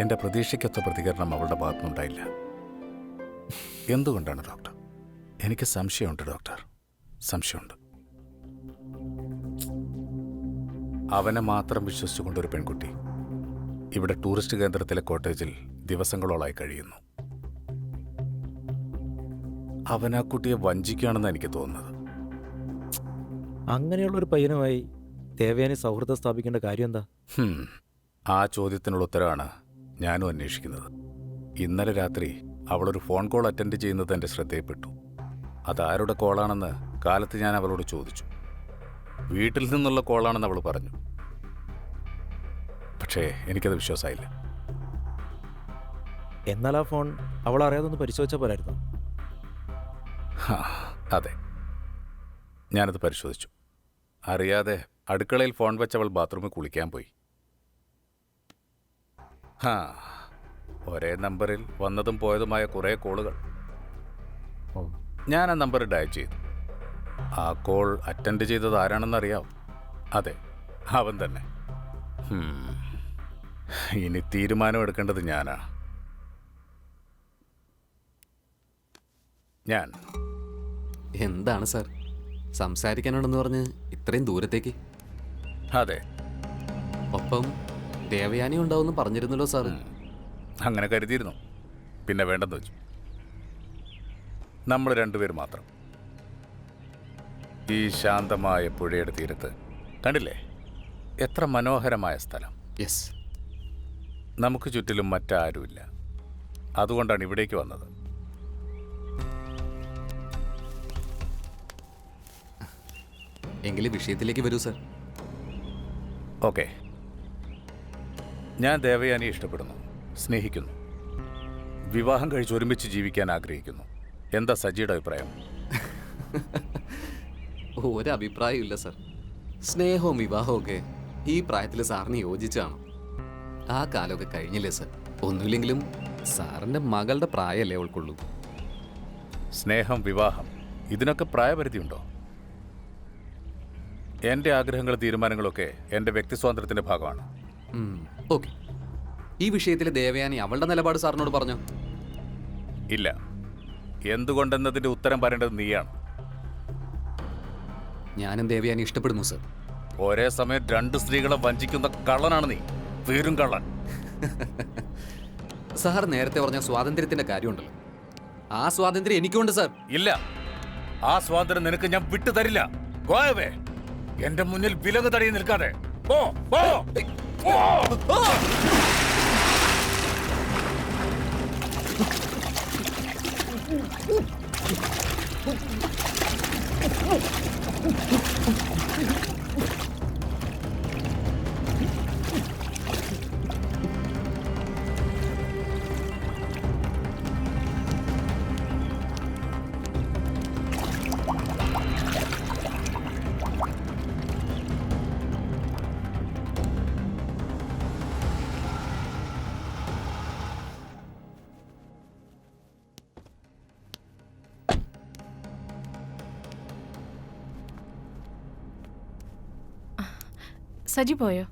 എൻ്റെ പ്രതീക്ഷയ്ക്കൊത്ത പ്രതികരണം അവളുടെ ഭാഗത്തുനിന്നുണ്ടായില്ല. എന്തുകൊണ്ടാണ് ഡോക്ടർ? എനിക്ക് സംശയമുണ്ട് ഡോക്ടർ, സംശയമുണ്ട്. അവനെ മാത്രം വിശ്വസിച്ചുകൊണ്ടൊരു പെൺകുട്ടി ഇവിടെ ടൂറിസ്റ്റ് കേന്ദ്രത്തിലെ കോട്ടേജിൽ ദിവസങ്ങളോളായി കഴിയുന്നു. അവൻ ആ കുട്ടിയെ വഞ്ചിക്കുകയാണെന്ന് എനിക്ക് തോന്നുന്നത്. അങ്ങനെയുള്ളൊരു പയ്യനുമായി ദേവയാനി സൗഹൃദം സ്ഥാപിക്കേണ്ട കാര്യം എന്താ? ആ ചോദ്യത്തിനുള്ള ഉത്തരവാണ് ഞാനും അന്വേഷിക്കുന്നത്. ഇന്നലെ രാത്രി അവളൊരു ഫോൺ കോൾ അറ്റൻഡ് ചെയ്യുന്നത് എൻ്റെ ശ്രദ്ധയിൽപ്പെട്ടു. അതാരുടെ കോളാണെന്ന് കാലത്ത് ഞാൻ അവളോട് ചോദിച്ചു. വീട്ടിൽ നിന്നുള്ള കോളാണെന്ന് അവൾ പറഞ്ഞു. പക്ഷേ എനിക്കത് വിശ്വാസമായില്ല. എന്നാൽ ആ ഫോൺ അവൾ അറിയാതെ ഒന്ന് പരിശോധിച്ചാൽ പോരായിരുന്നു? അതെ, ഞാനത് പരിശോധിച്ചു. അറിയാതെ അടുക്കളയിൽ ഫോൺ വെച്ച് അവൾ ബാത്റൂമിൽ കുളിക്കാൻ പോയി. ഒരേ നമ്പറിൽ വന്നതും പോയതുമായ കുറേ കോളുകൾ. ഞാൻ ആ നമ്പർ ഡയൽ ചെയ്തു. ആ കോൾ അറ്റൻഡ് ചെയ്തത് ആരാണെന്നറിയാം? അതെ, അവൻ തന്നെ. ഇനി തീരുമാനമെടുക്കേണ്ടത് ഞാനാ. ഞാൻ എന്താണ് സാർ സംസാരിക്കാനുണ്ടെന്ന് പറഞ്ഞ് ഇത്രയും ദൂരത്തേക്ക്? അതെ, ഒപ്പം ദേവയാനി ഉണ്ടാവുമെന്ന് പറഞ്ഞിരുന്നല്ലോ സാർ. അങ്ങനെ കരുതിയിരുന്നു, പിന്നെ വേണ്ടെന്ന് വെച്ചു. നമ്മൾ രണ്ടുപേർ മാത്രം ഈ ശാന്തമായ പുഴയുടെ തീരത്ത്. കണ്ടില്ലേ എത്ര മനോഹരമായ സ്ഥലം? യെസ്. നമുക്ക് ചുറ്റിലും മറ്റാരുമില്ല. അതുകൊണ്ടാണ് ഇവിടേക്ക് വന്നത്. എങ്കിലും വിഷയത്തിലേക്ക് വരൂ സർ. ഓക്കെ, ഞാൻ ദേവയാനിയെ ഇഷ്ടപ്പെടുന്നു, സ്നേഹിക്കുന്നു, വിവാഹം കഴിച്ച് ഒരുമിച്ച് ജീവിക്കാൻ ആഗ്രഹിക്കുന്നു. എന്താ സജിയുടെ അഭിപ്രായം? ഒരഭിപ്രായമില്ല സർ. സ്നേഹവും വിവാഹവും ഒക്കെ ഈ പ്രായത്തിൽ സാറിന് യോജിച്ചാണ്. ആ കാലമൊക്കെ കഴിഞ്ഞില്ലേ സർ? ഒന്നുമില്ലെങ്കിലും സാറിൻ്റെ മകളുടെ പ്രായമല്ലേ അവൾക്കുള്ളൂ. സ്നേഹം, വിവാഹം, ഇതിനൊക്കെ പ്രായപരിധിയുണ്ടോ? എൻ്റെ ആഗ്രഹങ്ങളും തീരുമാനങ്ങളൊക്കെ എൻ്റെ വ്യക്തി സ്വാതന്ത്ര്യത്തിൻ്റെ ഭാഗമാണ്. ഓക്കെ, ഈ വിഷയത്തിൽ ദേവയാനി അവളുടെ നിലപാട് സാറിനോട് പറഞ്ഞോ? ഇല്ല. എന്തുകൊണ്ടെന്നതിൻ്റെ ഉത്തരം പറയേണ്ടത് നീയാണ്. ഞാനും ദേവയാനി ഇഷ്ടപ്പെടുന്നു സർ. ഒരേ സമയം രണ്ട് സ്ത്രീകളെ വഞ്ചിക്കുന്ന കള്ളനാണ് നീ, പേരും കള്ളൻ. സാർ നേരത്തെ പറഞ്ഞ സ്വാതന്ത്ര്യത്തിന്റെ കാര്യമുണ്ടല്ലോ, ആ സ്വാതന്ത്ര്യം എനിക്കുണ്ട് സാർ. ഇല്ല, ആ സ്വാതന്ത്ര്യം നിനക്ക് ഞാൻ വിട്ടു തരില്ല. ഗോയവേ, എന്റെ മുന്നിൽ വിലങ്ങ് തടയി നിൽക്കാതെ പോ, പോ, പോ. സജി പോയോ?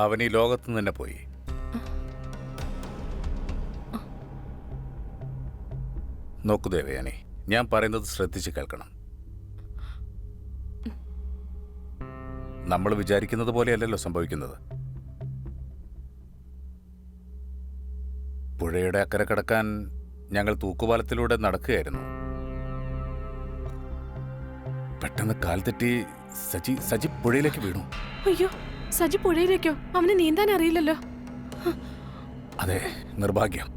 അവൻ ഈ ലോകത്ത് നിന്ന് തന്നെ പോയി. നോക്കൂ ദേവയാനി, ഞാൻ പറയുന്നത് ശ്രദ്ധിച്ച് കേൾക്കണം. നമ്മൾ വിചാരിക്കുന്നത് പോലെയല്ലല്ലോ സംഭവിക്കുന്നത്. പുഴയുടെ അക്കരെ കടക്കാൻ ഞങ്ങൾ തൂക്കുപാലത്തിലൂടെ നടക്കുകയായിരുന്നു. പെട്ടെന്ന് കാൽ തെറ്റി സജി പുഴയിലേക്ക് വീണു. അയ്യോ, സജി പുഴയിലേക്കോ? അവന് നീന്താൻ അറിയില്ലല്ലോ. അതെ, നിർഭാഗ്യം.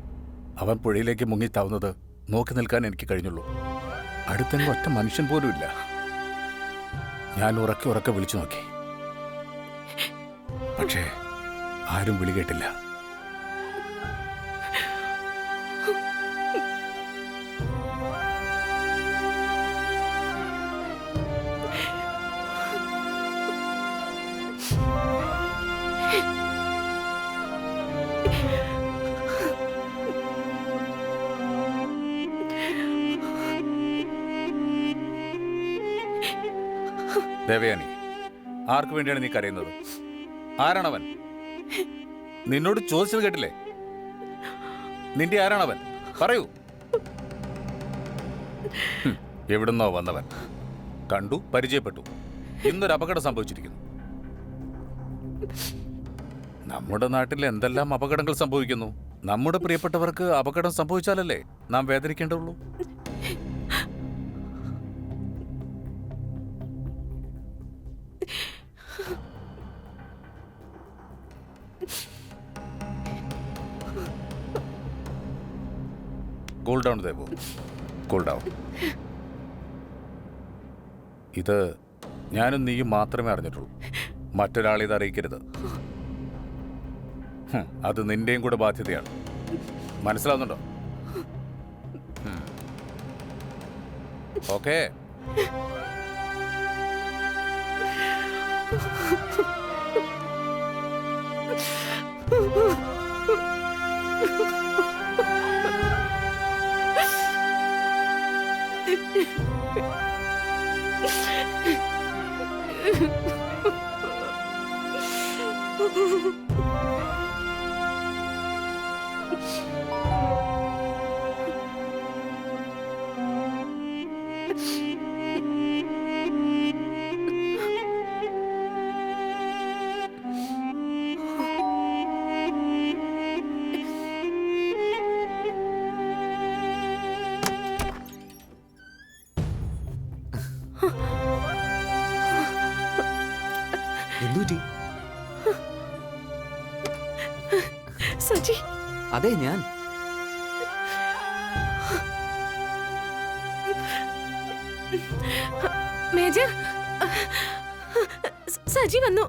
അവൻ പുഴയിലേക്ക് മുങ്ങിത്താവുന്നത് നോക്കി നിൽക്കാൻ എനിക്ക് കഴിഞ്ഞുള്ളൂ. അടുത്തെങ്ങും ഒറ്റ മനുഷ്യൻ പോലും ഇല്ല. ഞാൻ ഉറക്കെ വിളിച്ചു നോക്കി, പക്ഷേ ആരും വിളി കേട്ടില്ല. ദേവയാനി, ആർക്കു വേണ്ടിയാണ് നീ കരയുന്നത്? ആരാണവൻ? നിന്നോട് ചോദിച്ചത് കേട്ടില്ലേ? നിന്റെ ആരാണവൻ? പറയൂ. എവിടുന്നോ വന്നവൻ, കണ്ടു, പരിചയപ്പെട്ടു. ഇന്നൊരു അപകടം സംഭവിച്ചിരിക്കുന്നു. നമ്മുടെ നാട്ടിൽ എന്തെല്ലാം അപകടങ്ങൾ സംഭവിക്കുന്നു. നമ്മുടെ പ്രിയപ്പെട്ടവർക്ക് അപകടം സംഭവിച്ചാലല്ലേ നാം വേദനിക്കേണ്ടുള്ളൂ. Cool down Devu, cool down. ഇത് ഞാനും നീയും മാത്രമേ അറിഞ്ഞിട്ടുള്ളൂ. മറ്റൊരാളിത് അറിയിക്കരുത്. അത് നിന്റെയും കൂടെ ബാധ്യതയാണ്. മനസ്സിലാവുന്നുണ്ടോ? ഓക്കേ. എന്തുപറ്റി? സജി, അതെ ഞാൻ. മേജർ, സജി വന്നു.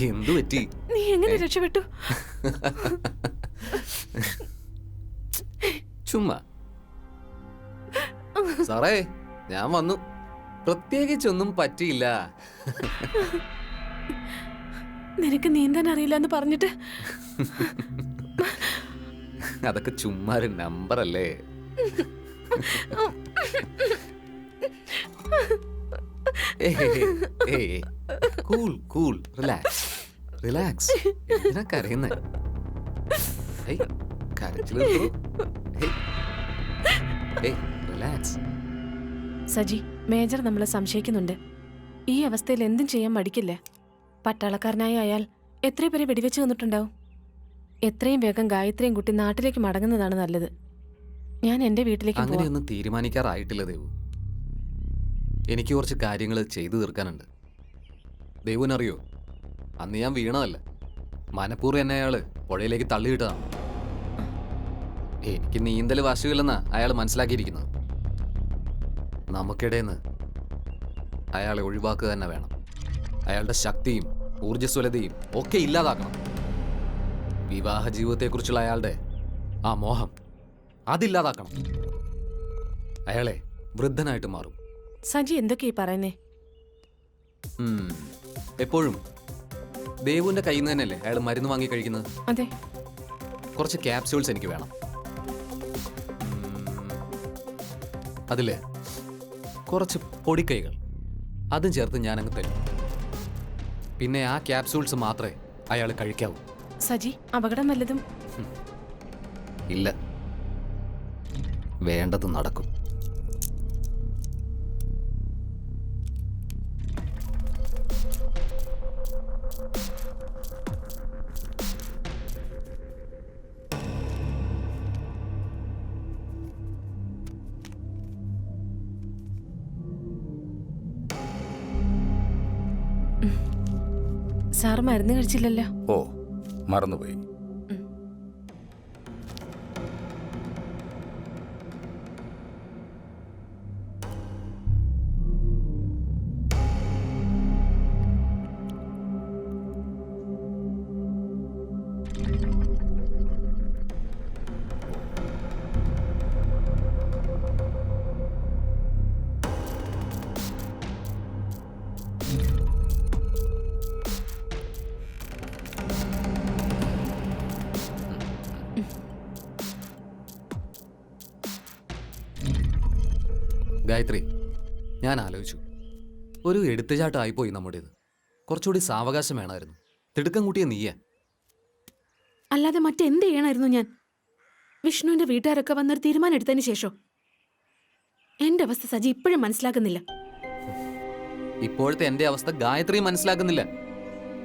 എന്തു പറ്റി? നീ എങ്ങനെ രക്ഷപ്പെട്ടു? ചുമ്മാ. സാറേ, ഞാൻ വന്നു. പ്രത്യേകിച്ചൊന്നും പറ്റിയില്ല. നിനക്ക് നീന്താൻ അറിയില്ല എന്ന് പറഞ്ഞിട്ട്. അതൊക്കെ ചുമ്മാ ഒരു നമ്പർ അല്ലേ? Cool cool, relax relax. എന്തിനാ കരയുന്നേ? കരച്ചിൽ റിലാക്സ്. സജി, മേജർ നമ്മളെ സംശയിക്കുന്നുണ്ട്. ഈ അവസ്ഥയിൽ എന്തും ചെയ്യാൻ മടിക്കില്ല. പട്ടാളക്കാരനായ അയാൾ എത്ര പേരെ വെടിവെച്ച് തന്നിട്ടുണ്ടാവും. എത്രയും വേഗം ഗായത്രിയും കുട്ടി നാട്ടിലേക്ക് മടങ്ങുന്നതാണ് നല്ലത്. ഞാൻ എന്റെ വീട്ടിലേക്ക് പോവാം. അങ്ങനെയൊന്നും തീരുമാനിക്കാറായിട്ടില്ല ദേവു. എനിക്ക് കുറച്ച് കാര്യങ്ങൾ ചെയ്തു തീർക്കാനുണ്ട്. ദേവുവിനറിയോ, അന്ന് ഞാൻ വീണതല്ല, മനഃപൂർവ്വം എന്നെ അയാള് പുഴയിലേക്ക് തള്ളിയിട്ടതാണ്. എനിക്ക് നീന്തൽ വശമില്ലെന്നാ അയാൾ മനസ്സിലാക്കിയിരിക്കുന്നത്. നമുക്കിടേന്ന് അയാളെ ഒഴിവാക്കുക തന്നെ വേണം. അയാളുടെ ശക്തിയും ഊർജ്ജസ്വലതയും ഒക്കെ ഇല്ലാതാക്കണം. വിവാഹ ജീവിതത്തെക്കുറിച്ചുള്ള അയാളുടെ ആ മോഹം അതില്ലാതാക്കണം. അയാളെ വൃദ്ധനായിട്ട് മാറും. സജി എന്തൊക്കെയാ പറയുന്നേ? എപ്പോഴും ദേവുവിന്റെ കയ്യിൽ നിന്ന് തന്നെയല്ലേ അയാൾ മരുന്ന് വാങ്ങി കഴിക്കുന്നത്? അതെ. കുറച്ച് ക്യാപ്സ്യൂൾസ് എനിക്ക് വേണം. അതില് കുറച്ച് പൊടിക്കൈകൾ അതും ചേർത്ത് ഞാനങ്ങ് തരും. പിന്നെ ആ ക്യാപ്സ്യൂൾസ് മാത്രമേ അയാൾ കഴിക്കാവൂ. സജി, അപകടം വല്ലതും? ഇല്ല. വേണ്ടത് നടക്കും. സാർ മരുന്ന് കഴിച്ചില്ലല്ലോ? ഓ, മറന്നുപോയി. ഗായത്രി, ഞാൻ ആലോചിച്ചു, ഒരു എടുത്തുചാട്ടമായിപ്പോയി നമ്മുടേത്. കുറച്ചുകൂടി സാവകാശം വേണമായിരുന്നു. തിടുക്കം കൂട്ടിയ നീയ. അല്ലാതെ മറ്റെന്ത് ചെയ്യണമായിരുന്നു ഞാൻ? വിഷ്ണുവിന്റെ വീട്ടുകാരൊക്കെ വന്നൊരു തീരുമാനം എടുത്തതിന് ശേഷം എന്റെ അവസ്ഥ സജി ഇപ്പോഴും മനസ്സിലാക്കുന്നില്ല. ഇപ്പോഴത്തെ എന്റെ അവസ്ഥ ഗായത്രി മനസ്സിലാക്കുന്നില്ല.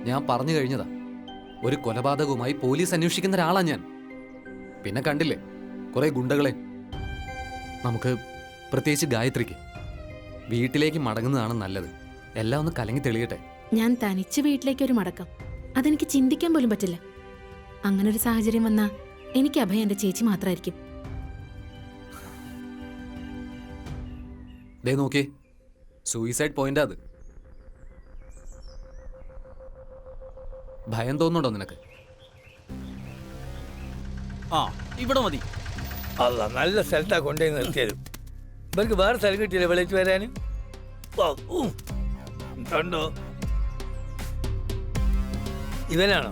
ഞാൻ പറഞ്ഞു കഴിഞ്ഞതാ, ഒരു കൊലപാതകവുമായി പോലീസ് അന്വേഷിക്കുന്ന ഒരാളാ ഞാൻ. പിന്നെ കണ്ടില്ലേ കുറെ ഗുണ്ടകളെ. നമുക്ക്, പ്രത്യേകിച്ച് ഗായത്രിക്ക്, വീട്ടിലേക്ക് മടങ്ങുന്നതാണ് നല്ലത്. എല്ലാം ഒന്ന് കലങ്ങി തെളിയട്ടെ. ഞാൻ തനിച്ച് വീട്ടിലേക്ക് ഒരു മടക്കം, അതെനിക്ക് ചിന്തിക്കാൻ പോലും പറ്റില്ല. അങ്ങനൊരു സാഹചര്യം വന്നാ എനിക്ക് അഭയം എന്റെ ചേച്ചി മാത്രമായിരിക്കും. ദേ നോക്കിയേ, സൂയിസൈഡ് പോയിന്റാ അത്. ഭയം തോന്നുന്നുണ്ടോ നിനക്ക്? ആ, ഇവിടെ മതി. അല്ല, നല്ല സ്ഥലത്താ കൊണ്ടുപോയി നിർത്തിയത്. ഇവർക്ക് വേറെ സ്ഥലം കിട്ടിയില്ല വിളിച്ചു വരാൻ. കണ്ടോ, ഇവനാണോ?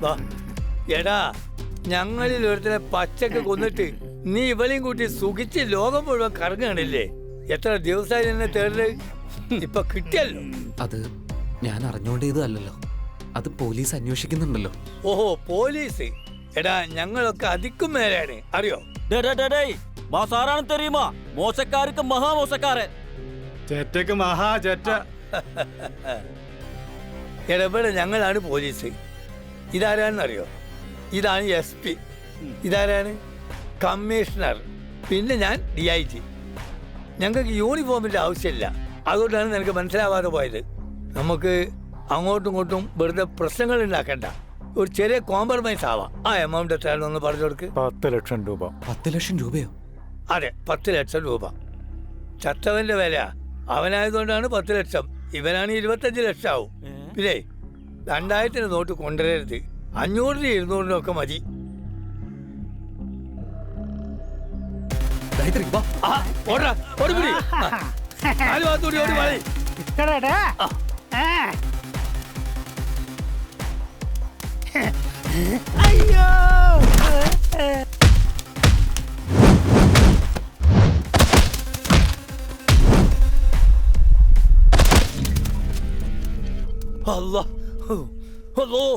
വാ എടാ, ഞങ്ങളിൽ ഒരുത്തനെ പച്ചക്ക് കൊന്നിട്ട് നീ ഇവളെയും കൂട്ടി സുഖിച്ച് ലോകം മുഴുവൻ കറങ്ങണില്ലേ? എത്ര ദിവസമായി എന്നെ തേടല്? ഇപ്പൊ കിട്ടിയല്ലോ. അത് ഞാൻ അറിഞ്ഞോണ്ടേതല്ലോ, അത് പോലീസ് അന്വേഷിക്കുന്നുണ്ടല്ലോ. ഓഹോ, പോലീസ്. എടാ, ഞങ്ങളൊക്കെ അതിക്കും മേലാണ്, അറിയോ? ആരാണ് തെരയുമാ? മോശക്കാർക്ക് മഹാമോശക്കാരൻ. ചേറ്റക്ക് മഹാ ചേറ്റ. എടപെട, ഞങ്ങളാണ് പോലീസ്. ഇതാരാണെന്നറിയോ? ഇതാണ് SP. ഇതാരാണ്? കമ്മീഷണർ. പിന്നെ ഞാൻ DIG. ഞങ്ങൾക്ക് യൂണിഫോമിന്റെ ആവശ്യമില്ല. അതുകൊണ്ടാണ് നിനക്ക് മനസ്സിലാവാതെ പോയത്. നമുക്ക് അങ്ങോട്ടും ഇങ്ങോട്ടും വെറുതെ പ്രശ്നങ്ങൾ ഉണ്ടാക്കണ്ട. ഒരു ചെറിയ കോംപ്രമൈസ് ആവാം. ആ എമൗണ്ട് എത്രയാണെന്ന് പറഞ്ഞു കൊടുക്ക്. 10 ലക്ഷം രൂപ. 10 ലക്ഷം രൂപയോ? അതെ, 10 ലക്ഷം രൂപ. ചത്തവന്റെ വില അവനായതുകൊണ്ടാണ് 10 ലക്ഷം. ഇവനാണ് 25 ലക്ഷം ആവും. പിന്നെ 2000 നോട്ട് കൊണ്ടുവരരുത്. 500 200 ഒക്കെ മതി. അയ്യോ, Allah. Allah.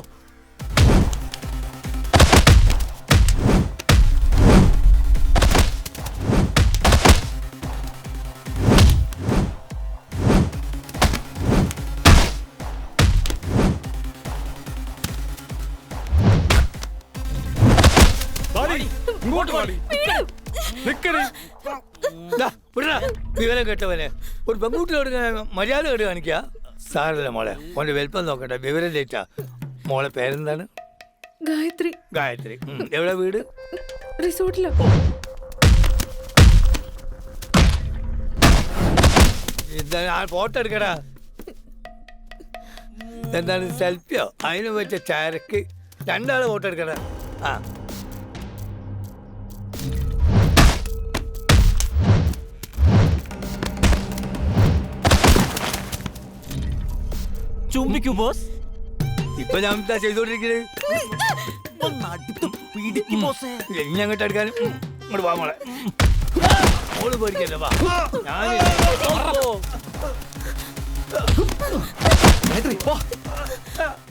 വിവരം കേട്ടവനെ ഒരു പെൺകുട്ടിയോട് മര്യാദ കേട്ട് കാണിക്കുക. സാരല്ല മോളെ, മോന്റെ വലിപ്പം നോക്കട്ടെ. വിവരം ചോദിച്ചാ. മോളെ പേരെന്താണ്? ഗായത്രി. ഗായത്രി. എവിടെ വീട്? റിസോർട്ടിലോ? എന്താണ് ആ ഫോട്ടോ എടുക്കടാ? എന്താണ് സെൽഫിയോ? അതിന് വെച്ച ചരക്ക്. രണ്ടാള് ഫോട്ടോ എടുക്കടാ. ആ, ചുംബിക്കൂ ബോസ്. ഇപ്പൊ ഞാൻ എന്താ ചെയ്തോണ്ടിരിക്കുന്നത്? ഇനി അങ്ങോട്ട് എടുക്കാനും. ഇങ്ങോട്ട് വാ മോളെ. മോള് പേടിക്കല്ലേ, വാ.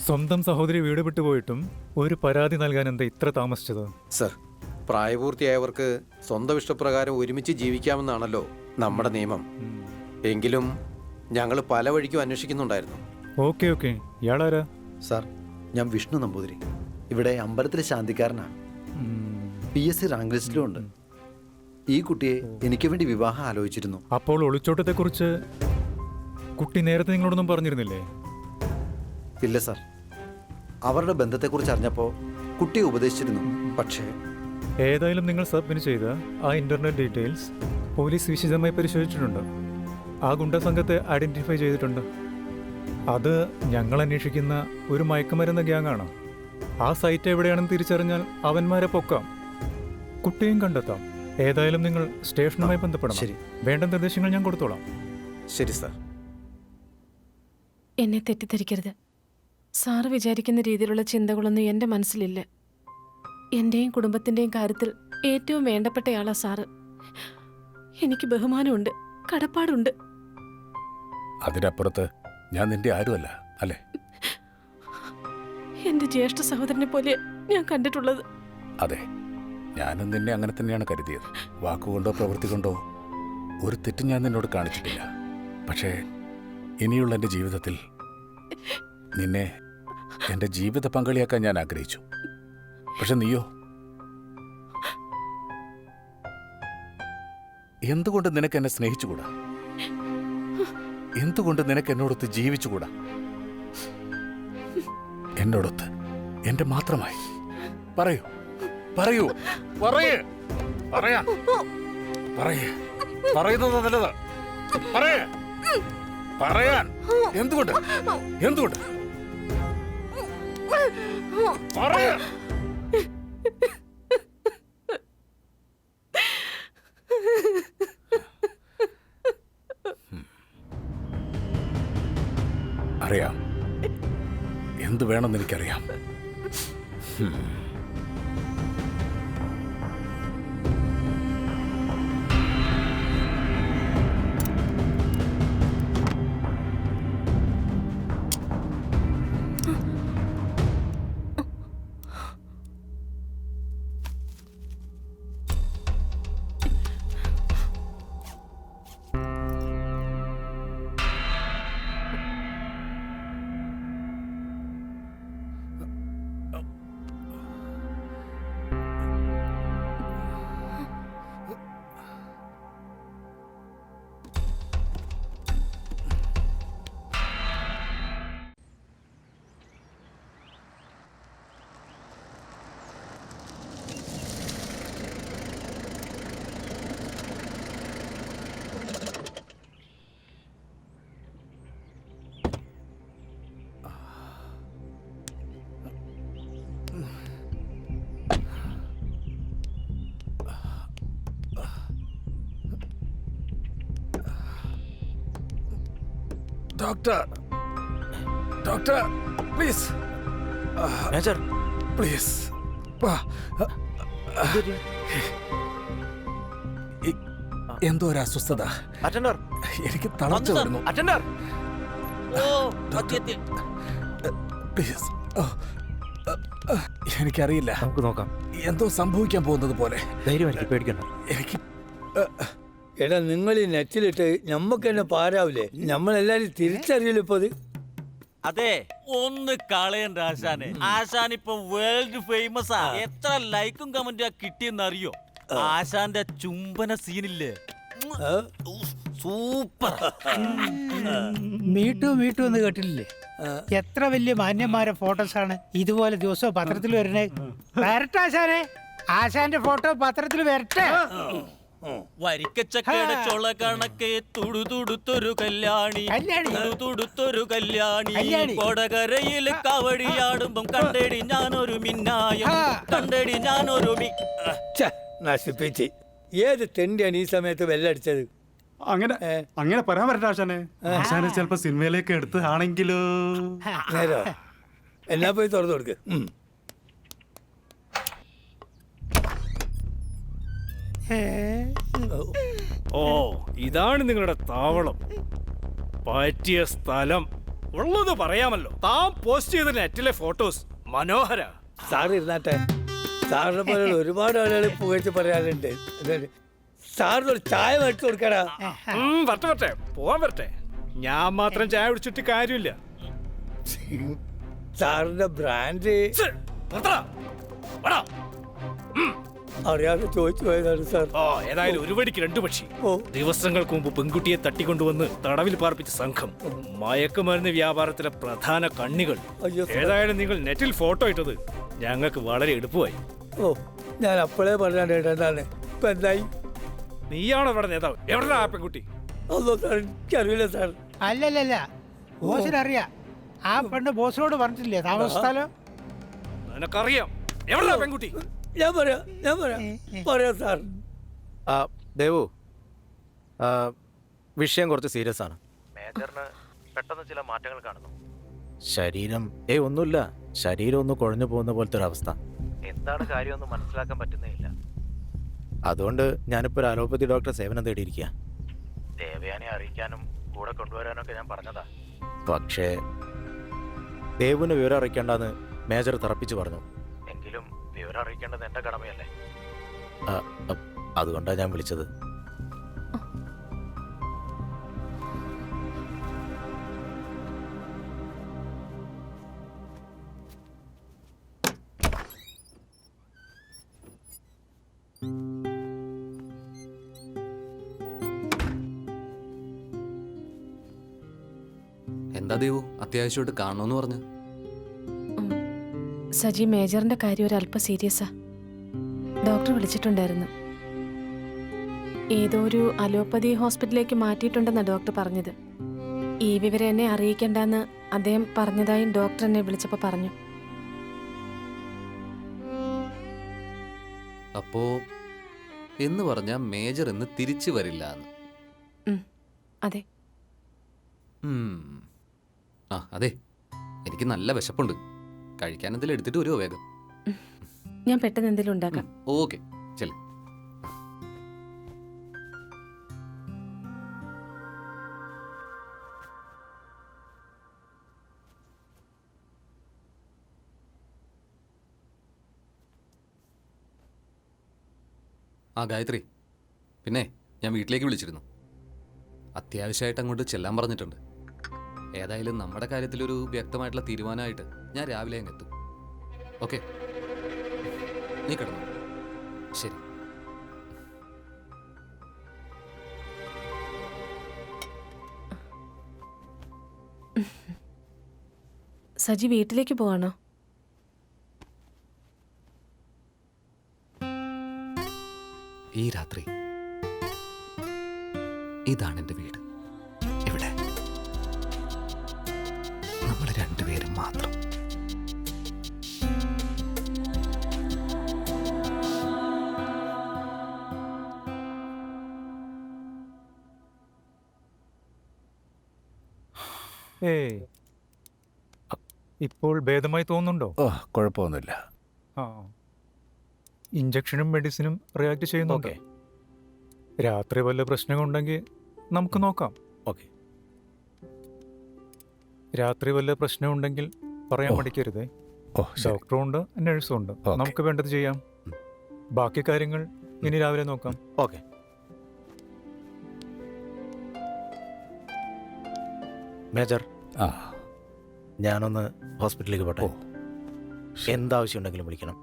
സ്വന്തം സഹോദരി വീട് വിട്ടുപോയിട്ടും ഒരു പരാതി നൽകാൻ എന്താ ഇത്ര താമസിച്ചത്? സർ, പ്രായപൂർത്തിയായവർക്ക് സ്വന്തം ഇഷ്ടപ്രകാരം ഒരുമിച്ച് ജീവിക്കാമെന്നാണല്ലോ നമ്മുടെ നിയമം. എങ്കിലും ഞങ്ങൾ പല വഴിക്കും അന്വേഷിക്കുന്നുണ്ടായിരുന്നു. ഓക്കെ ഓക്കെ, ഇയാളാരാ? സാർ, ഞാൻ വിഷ്ണു നമ്പൂതിരി. ഇവിടെ അമ്പലത്തിലെ ശാന്തിക്കാരനാണ്. PSC റാങ്ക് ലിസ്റ്റിലും ഉണ്ട്. ഈ കുട്ടിയെ എനിക്ക് വേണ്ടി വിവാഹം ആലോചിച്ചിരുന്നു. അപ്പോൾ ഒളിച്ചോട്ടത്തെക്കുറിച്ച് കുട്ടി നേരത്തെ നിങ്ങളോടൊന്നും പറഞ്ഞിരുന്നില്ലേ? ഇല്ല സാർ, അവരുടെ ബന്ധത്തെക്കുറിച്ച് അറിഞ്ഞപ്പോൾ കുട്ടിയെ ഉപദേശിച്ചിരുന്നു. പക്ഷേ ഏതായാലും നിങ്ങൾ സബ്മിറ്റ് ചെയ്ത ആ ഇന്റർനെറ്റ് ഡീറ്റെയിൽസ് പോലീസ് വിശദമായി പരിശോധിച്ചിട്ടുണ്ട്. ആ ഗുണ്ട സംഘത്തെ ഐഡന്റിഫൈ ചെയ്തിട്ടുണ്ട്. അത് ഞങ്ങൾ അന്വേഷിക്കുന്ന ഒരു മയക്കുമരുന്ന് ഗ്യാങ്ങാണ്. ആ സൈറ്റ് എവിടെയാണെന്ന് തിരിച്ചറിഞ്ഞാൽ അവന്മാരെ പൊക്കാം, കുട്ടിയും കണ്ടെത്താം. ഏതായാലും നിങ്ങൾ സ്റ്റേഷനുമായി ബന്ധപ്പെടണം. ശരി. വേണ്ട നിർദ്ദേശങ്ങൾ ഞാൻ കൊടുത്തോളാം. ശരി സാർ. എന്നെ തെറ്റിദ്ധരിക്കരുത്. സാറ് വിചാരിക്കുന്ന രീതിയിലുള്ള ചിന്തകളൊന്നും എൻ്റെ മനസ്സിലില്ല. എൻ്റെയും കുടുംബത്തിൻ്റെയും കാര്യത്തിൽ ഏറ്റവും വേണ്ടപ്പെട്ടയാളാ സാറ്. എനിക്ക് ബഹുമാനമുണ്ട്, കടപ്പാടുണ്ട്. അതിനപ്പുറത്ത് ഞാൻ നിന്റെ ആരുമല്ല, അല്ലേ? എൻ്റെ ജ്യേഷ്ഠ സഹോദരനെ പോലെ ഞാൻ കണ്ടിട്ടുള്ളത്. അതെ, ഞാനും നിന്നെ അങ്ങനെ തന്നെയാണ് കരുതിയത്. വാക്കുകൊണ്ടോ പ്രവൃത്തി കൊണ്ടോ ഒരു തെറ്റും ഞാൻ നിന്നോട് കാണിച്ചിട്ടില്ല. പക്ഷേ ഇനിയുള്ള എൻ്റെ ജീവിതത്തിൽ നിന്നെ എൻ്റെ ജീവിത പങ്കാളിയാക്കാൻ ഞാൻ ആഗ്രഹിച്ചു. പക്ഷെ നീയോ? എന്തുകൊണ്ട് നിനക്ക് എന്നെ സ്നേഹിച്ചുകൂടാ? എന്തുകൊണ്ട് നിനക്ക് എന്നോടൊത്ത് ജീവിച്ചുകൂടാ? എന്നോടൊത്ത്, എന്റെ മാത്രമായി. പറയൂ, പറയൂ, പറയേ, പറയാൻ പറയേ, പറയുന്നത് നല്ലത്. പറയേ, പറയാൻ. എന്തുകൊണ്ട്? എന്തുകൊണ്ട്? പറയേ. അറിയാം, എന്ത് വേണമെന്ന് എനിക്കറിയാം. Doctor, doctor, please. Major, please. എന്തോ ഒരു അസ്വസ്ഥത. അറ്റൻഡർ, എനിക്ക് തളർച്ച വരുന്നു. Attender, please. എനിക്കറിയില്ല, നമുക്ക് നോക്കാം. എന്തോ സംഭവിക്കാൻ പോകുന്നത് പോലെ. ധൈര്യമായിരിക്കും, പേടിക്കണ്ട. എനിക്ക് എടാ, നിങ്ങൾ ഈ നെറ്റിലിട്ട് ഞമ്മക്ക് തന്നെ പാരാവില്ലേ? നമ്മളെല്ലാരും തിരിച്ചറിയില്ല ഇപ്പൊ അത്. അതെ, ഒന്ന് കളയണ്ട ആശാനെ. ആശാൻ ഇപ്പൊ വേൾഡ് ഫേമസ് ആ. എത്ര ലൈക്കും കമന്റും കിട്ടിയെന്ന് അറിയോ? ആശാന്റെ ചുംബന സീനില്ലേ, സൂപ്പർ. മീട്ടു മീട്ടു എന്ന് കേട്ടില്ലേ? എത്ര വലിയ മാന്യന്മാരെ ഫോട്ടോസാണ് ഇതുപോലെ ദിവസവും പത്രത്തിൽ വരണേ. വരട്ടെ ആശാനെ, ആശാന്റെ ഫോട്ടോ പത്രത്തിൽ വരട്ടെ. വരിക്കച്ചക്കയുടെ ചൊള കണക്കെ തുടുതുടുത്തൊരു കല്യാണി, തുടുതുടുത്തൊരു കല്യാണി. കൊടകരയിൽ കവടിയാടുമ്പം കണ്ടേടി ഞാനൊരു മിന്നായം, കണ്ടേടി ഞാനൊരു നശിപ്പിച്ച്. ഏത് തെണ്ടിയാണ് ഈ സമയത്ത് വെല്ലടിച്ചത്? അങ്ങനെ പറയാൻ പറ്റ ആശാനെ. ആശാനെ ചിലപ്പോ സിനിമയിലേക്ക് എടുത്ത് ആണെങ്കിലോ. നേരോ, എന്നാ പോയി തുറന്നു കൊടുക്ക്. ഓ, ഇതാണ് നിങ്ങളുടെ താവളം. പറ്റിയ സ്ഥലം. ഉള്ളത് പറയാമല്ലോ. താൻ പോസ്റ്റ് ചെയ്ത നെറ്റിലെ ഫോട്ടോസ് മനോഹര. സാർ ഇരുന്നാട്ടെ. സാറിനെ പോലെ ഒരുപാട് ആളുകൾ പുകഴ്ത്തി പറയാനുണ്ട്. സാറിന് ഒരു ചായ മേടിച്ചു കൊടുക്കടാ. വരട്ടെ പോവാൻ വരട്ടെ. ഞാൻ മാത്രം ചായ കുടിച്ചിട്ട് കാര്യമില്ല. സാറിന്റെ ബ്രാൻഡ് അറിയാതെ ചോദിച്ചു പോയതാണ് സാർ. ഏതായാലും ഒരു വടിക്ക് രണ്ടു പക്ഷി. ദിവസങ്ങൾക്ക് മുമ്പ് പെൺകുട്ടിയെ തട്ടിക്കൊണ്ടുവന്ന് തടവിൽ പാർപ്പിച്ച സംഘം മയക്കുമരുന്ന് വ്യാപാരത്തിലെ പ്രധാന കണ്ണികൾ. ഏതായാലും നിങ്ങൾ നെറ്റിൽ ഫോട്ടോ ഇട്ടത് ഞങ്ങൾക്ക് വളരെ എളുപ്പമായി. ഞാൻ അപ്പോഴേ പറഞ്ഞാണ്. ഇപ്പൊ എന്തായി? നീയാണോ ഇവിടെ നേതാവ്? എവിടെ ആ പെൺകുട്ടി? എനിക്കറിയില്ല സാർ. അല്ലല്ല, ബോസിനറിയാം. ആ പെണ്ണ് ബോസിനോട് പറഞ്ഞിട്ടില്ലേ താമസ സ്ഥലം? നിനക്കറിയാം. എവിടെ പെൺകുട്ടി? ഞാൻ പറയാം സാർ. ദേവു, വിഷയം കുറച്ച് സീരിയസ് ആണ്. മേജറിന് പെട്ടെന്ന് ചില മാറ്റങ്ങൾ കാണുന്നു. ശരീരം ഒന്നുമില്ല, ശരീരം ഒന്ന് കുഴഞ്ഞു പോകുന്ന പോലത്തെ ഒരു അവസ്ഥ. എന്താണ് കാര്യമൊന്നും മനസ്സിലാക്കാൻ പറ്റുന്നേയില്ല. അതുകൊണ്ട് ഞാനിപ്പോൾ ഒരു അലോപ്പതി ഡോക്ടറെ സേവനം തേടിയിരിക്കുക. ദേവയാനെ അറിയിക്കാനും കൂടെ കൊണ്ടുവരാനൊക്കെ ഞാൻ പറഞ്ഞതാ. പക്ഷേ ദേവുവിന് വിവരം അറിയിക്കേണ്ടെന്ന് മേജർ തറപ്പിച്ച് പറഞ്ഞു. എങ്കിലും വിവരം അറിയിക്കേണ്ടത് എൻ്റെ കടമയല്ലേ. അതുകൊണ്ടാണ് ഞാൻ വിളിച്ചത്. എന്താ ദേവു അത്യാവശ്യമായിട്ട് കാണണമെന്ന് പറഞ്ഞു? സജി, മേജറിന്റെ കാര്യം ഒരല്പം സീരിയസാ. ഡോക്ടർ വിളിച്ചിട്ടുണ്ടായിരുന്നു. ഏതോ ഒരു അലോപ്പതി ഹോസ്പിറ്റലിലേക്ക് മാറ്റിയിട്ടുണ്ടെന്നാണ് ഡോക്ടർ പറഞ്ഞത്. ഈ വിവരം എന്നെ അറിയിക്കണ്ടെന്ന് അദ്ദേഹം പറഞ്ഞതായും ഡോക്ടർ എന്നെ വിളിച്ചപ്പോൾ പറഞ്ഞു. അപ്പോ എന്ന് പറഞ്ഞ മേജർ എന്ന് തിരിച്ചു വരില്ല. അതെ. അതെ, എനിക്ക് നല്ല വിശപ്പുണ്ട്. കഴിക്കാൻ എന്തെങ്കിലും എടുത്തിട്ട് വരുമോ വേഗം? ഞാൻ പെട്ടെന്ന് എന്തെങ്കിലും ഉണ്ടാക്കാം. ഓക്കെ, ചെല്. ഗായത്രി, പിന്നെ ഞാൻ വീട്ടിലേക്ക് വിളിച്ചിരുന്നു. അത്യാവശ്യമായിട്ട് അങ്ങോട്ട് ചെല്ലാൻ പറഞ്ഞിട്ടുണ്ട്. ഏതായാലും നമ്മുടെ കാര്യത്തിലൊരു വ്യക്തമായിട്ടുള്ള തീരുമാനമായിട്ട് ഞാൻ രാവിലെ അങ്ങ് എത്തും. ഓക്കെ, നീ കിടന്നു. ശരി. സജി വീട്ടിലേക്ക് പോവാണോ? ഈ രാത്രി ഇതാണ് എൻ്റെ വീട്. ഇവിടെ നമ്മൾ രണ്ടുപേരും മാത്രം. ഇപ്പോൾ ഭേദമായി തോന്നുന്നുണ്ടോ? കുഴപ്പമൊന്നുമില്ല. ഇഞ്ചക്ഷനും മെഡിസിനും റിയാക്ട് ചെയ്യുന്നുണ്ട്. രാത്രി വല്ല പ്രശ്നങ്ങളുണ്ടെങ്കിൽ നമുക്ക് നോക്കാം. ഓക്കെ. രാത്രി വല്ല പ്രശ്നമുണ്ടെങ്കിൽ പറയാൻ മടിക്കരുതേ. ഡോക്ടറും ഉണ്ട്, നഴ്സും ഉണ്ട്. നമുക്ക് വേണ്ടത് ചെയ്യാം. ബാക്കി കാര്യങ്ങൾ ഇനി രാവിലെ നോക്കാം. ഓക്കെ. മേജർ, ഞാനൊന്ന് ഹോസ്പിറ്റലിലേക്ക് പോട്ടെ. എന്താവശ്യം ഉണ്ടെങ്കിലും വിളിക്കണം.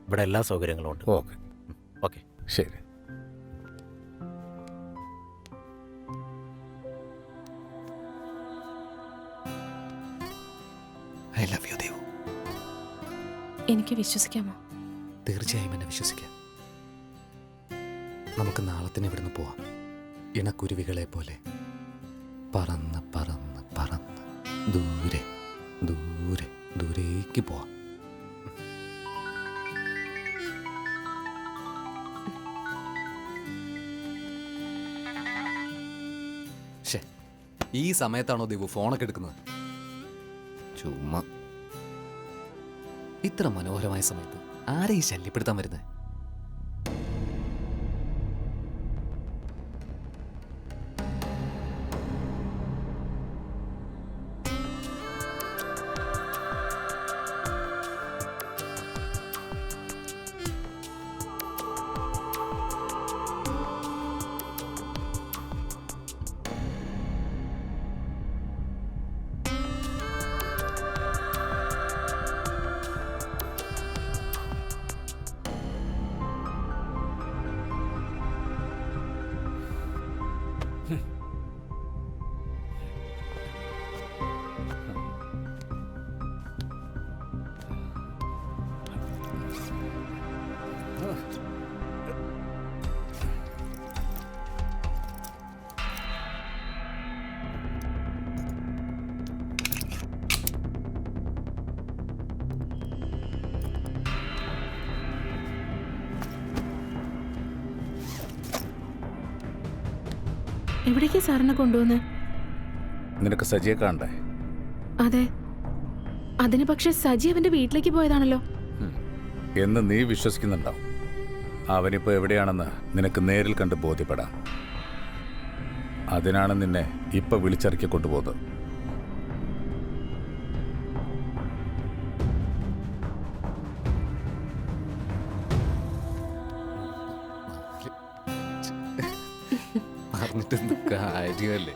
ഇവിടെ എല്ലാ സൗകര്യങ്ങളും ഉണ്ട്. ഓക്കെ. ഓക്കെ, ശരി. I love U Devu. എനിക്ക് വിശ്വസിക്കാമോ? തീർച്ചയായും എന്നെ വിശ്വസിക്കാം. നമുക്ക് നാളെ തന്നെ ഇവിടുന്ന് പോവാം. ഇണക്കുരുവികളെ പോലെ പറന്ന് പറന്ന് പറന്ന് ദൂരെ ദൂരെ ദൂരേക്ക് പോവാം. ഈ സമയത്താണോ ദേവു ഫോണൊക്കെ എടുക്കുന്നത്? ചുമ്മാ. ഇത്ര മനോഹരമായ സമയത്ത് ആരെ ഈ ശല്യപ്പെടുത്താൻ വരുന്നത്? എവിടേക്കാ സാറിനെ കൊണ്ടുവന്ന്? നിനക്ക് സജിയെ കാണണ്ടേ? അതെ, അതിന് പക്ഷെ സജി അവന്റെ വീട്ടിലേക്ക് പോയതാണല്ലോ. എന്ന് നീ വിശ്വസിക്കുന്നുണ്ടാവും. അവനിപ്പോ എവിടെയാണെന്ന് നിനക്ക് നേരിൽ കണ്ട് ബോധ്യപ്പെടാം. അതിനാണ് നിന്നെ ഇപ്പൊ വിളിച്ചിറക്കി കൊണ്ടുപോകുന്നത്. പറഞ്ഞിട്ട് കാര്യമല്ലേ?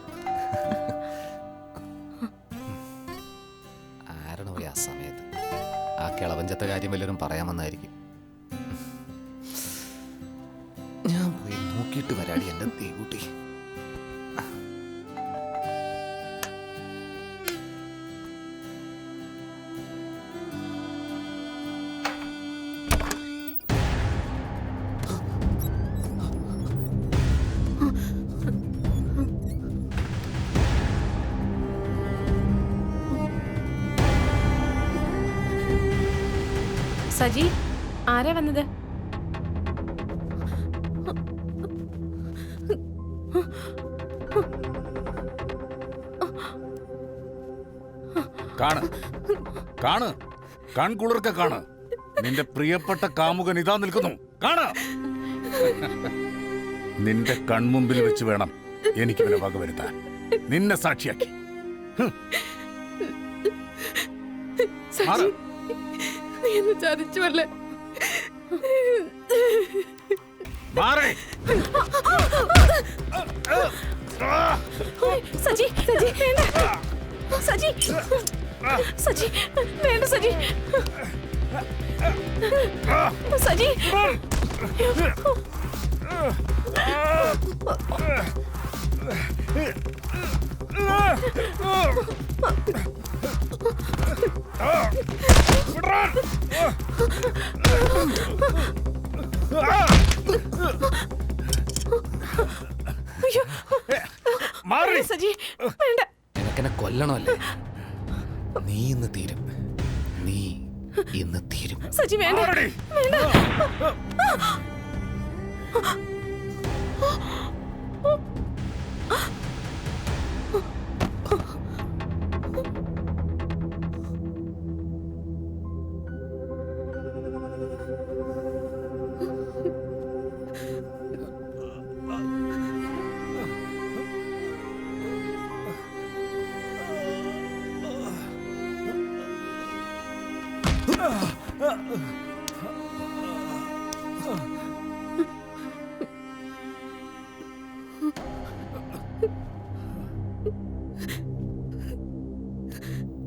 ആരണോ ആ സമയത്ത് ആ കിളവഞ്ചത്തെ കാര്യം വല്ലവരും പറയാമെന്നായിരിക്കും. ഞാൻ പോയി നോക്കിയിട്ട് വരാടി എൻ്റെ ദേവൂട്ടി. സജി, ആരാ വന്നത്? കാണ് കാണ്, കൺകുളിർക്ക കാണ്. നിന്റെ പ്രിയപ്പെട്ട കാമുകൻ ഇതാ നിൽക്കുന്നു. കാണ്. നിന്റെ കൺമുമ്പിൽ വെച്ച് വേണം എനിക്ക് ഇവനെ വകവരുത്താൻ. നിന്നെ സാക്ഷിയാക്കി. നീ എന്നെ ചതിച്ചുവല്ലേ? സജി, സജി വേണ്ട. സജി, സജി വേണ്ട. സജി, സജി. സജി വേണ്ട. നിനക്കെന്നെ കൊല്ലണമല്ലേ? നീ ഇന്ന് തീരും. നീ ഇന്ന് തീരും. സജി വേണ്ട, വേണ്ട.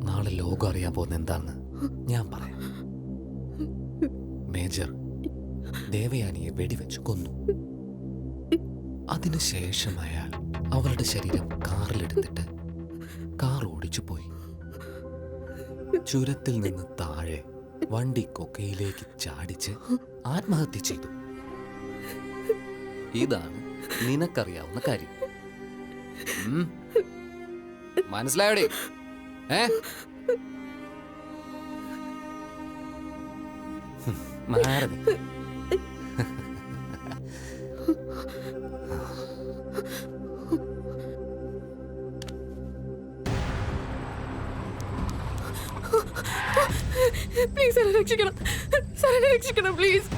നാളെ ലോകം അറിയാൻ പോകുന്ന എന്താണെന്ന് ഞാൻ പറയാം. മേജർ ദേവയാനിയെ വെടിവെച്ച് കൊന്നു. അതിനുശേഷം അയാൾ അവളുടെ ശരീരം കാറിലെടുത്തിട്ട് കാർ ഓടിച്ചു പോയി. ചുരത്തിൽ നിന്ന് താഴെ വണ്ടി കൊക്കയിലേക്ക് ചാടിച്ച് ആത്മഹത്യ ചെയ്തു. ഇതാണ് നിനക്കറിയാവുന്ന കാര്യം. മനസ്സിലായോടെ? മാറി. പ്ലീസ് എന്നെ രക്ഷിക്കണം. സാർ എന്നെ രക്ഷിക്കണം പ്ലീസ്.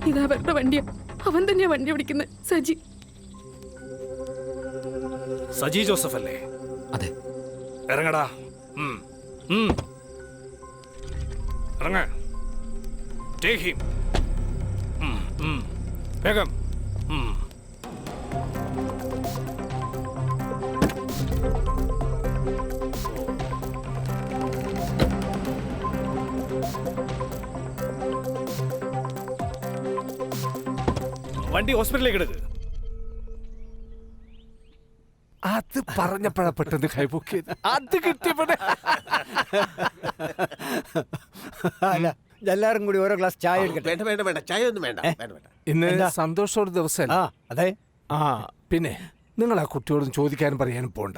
ഇതാ അവരുടെ വണ്ടിയാ. അവൻ തന്നെയാ വണ്ടി ഓടിക്കുന്നത്. സജി. സജി ജോസഫ് അല്ലേ? അതെ. ഇറങ്ങടാ. ഇറങ്ങ. Take him. വേഗം. വണ്ടി ഹോസ്പിറ്റലിലേക്ക് എടുക്ക്. അത് പറഞ്ഞപ്പോഴാ പെട്ടെന്ന് കൈപൊക്കിയത്. അത് കിട്ടിയപ്പോഴേ. അല്ല, എല്ലാരും കൂടി ഓരോ ഗ്ലാസ് ചായ എടുക്കട്ടെ. വേണ്ട വേണ്ട വേണ്ട, ചായ ഒന്നും വേണ്ട. വേണ്ട വേണ്ട. ഇന്ന് സന്തോഷമുള്ള ദിവസം. അതെ. പിന്നെ നിങ്ങൾ ആ കുട്ടിയോടും ചോദിക്കാനും പറയാനും പോണ്ട.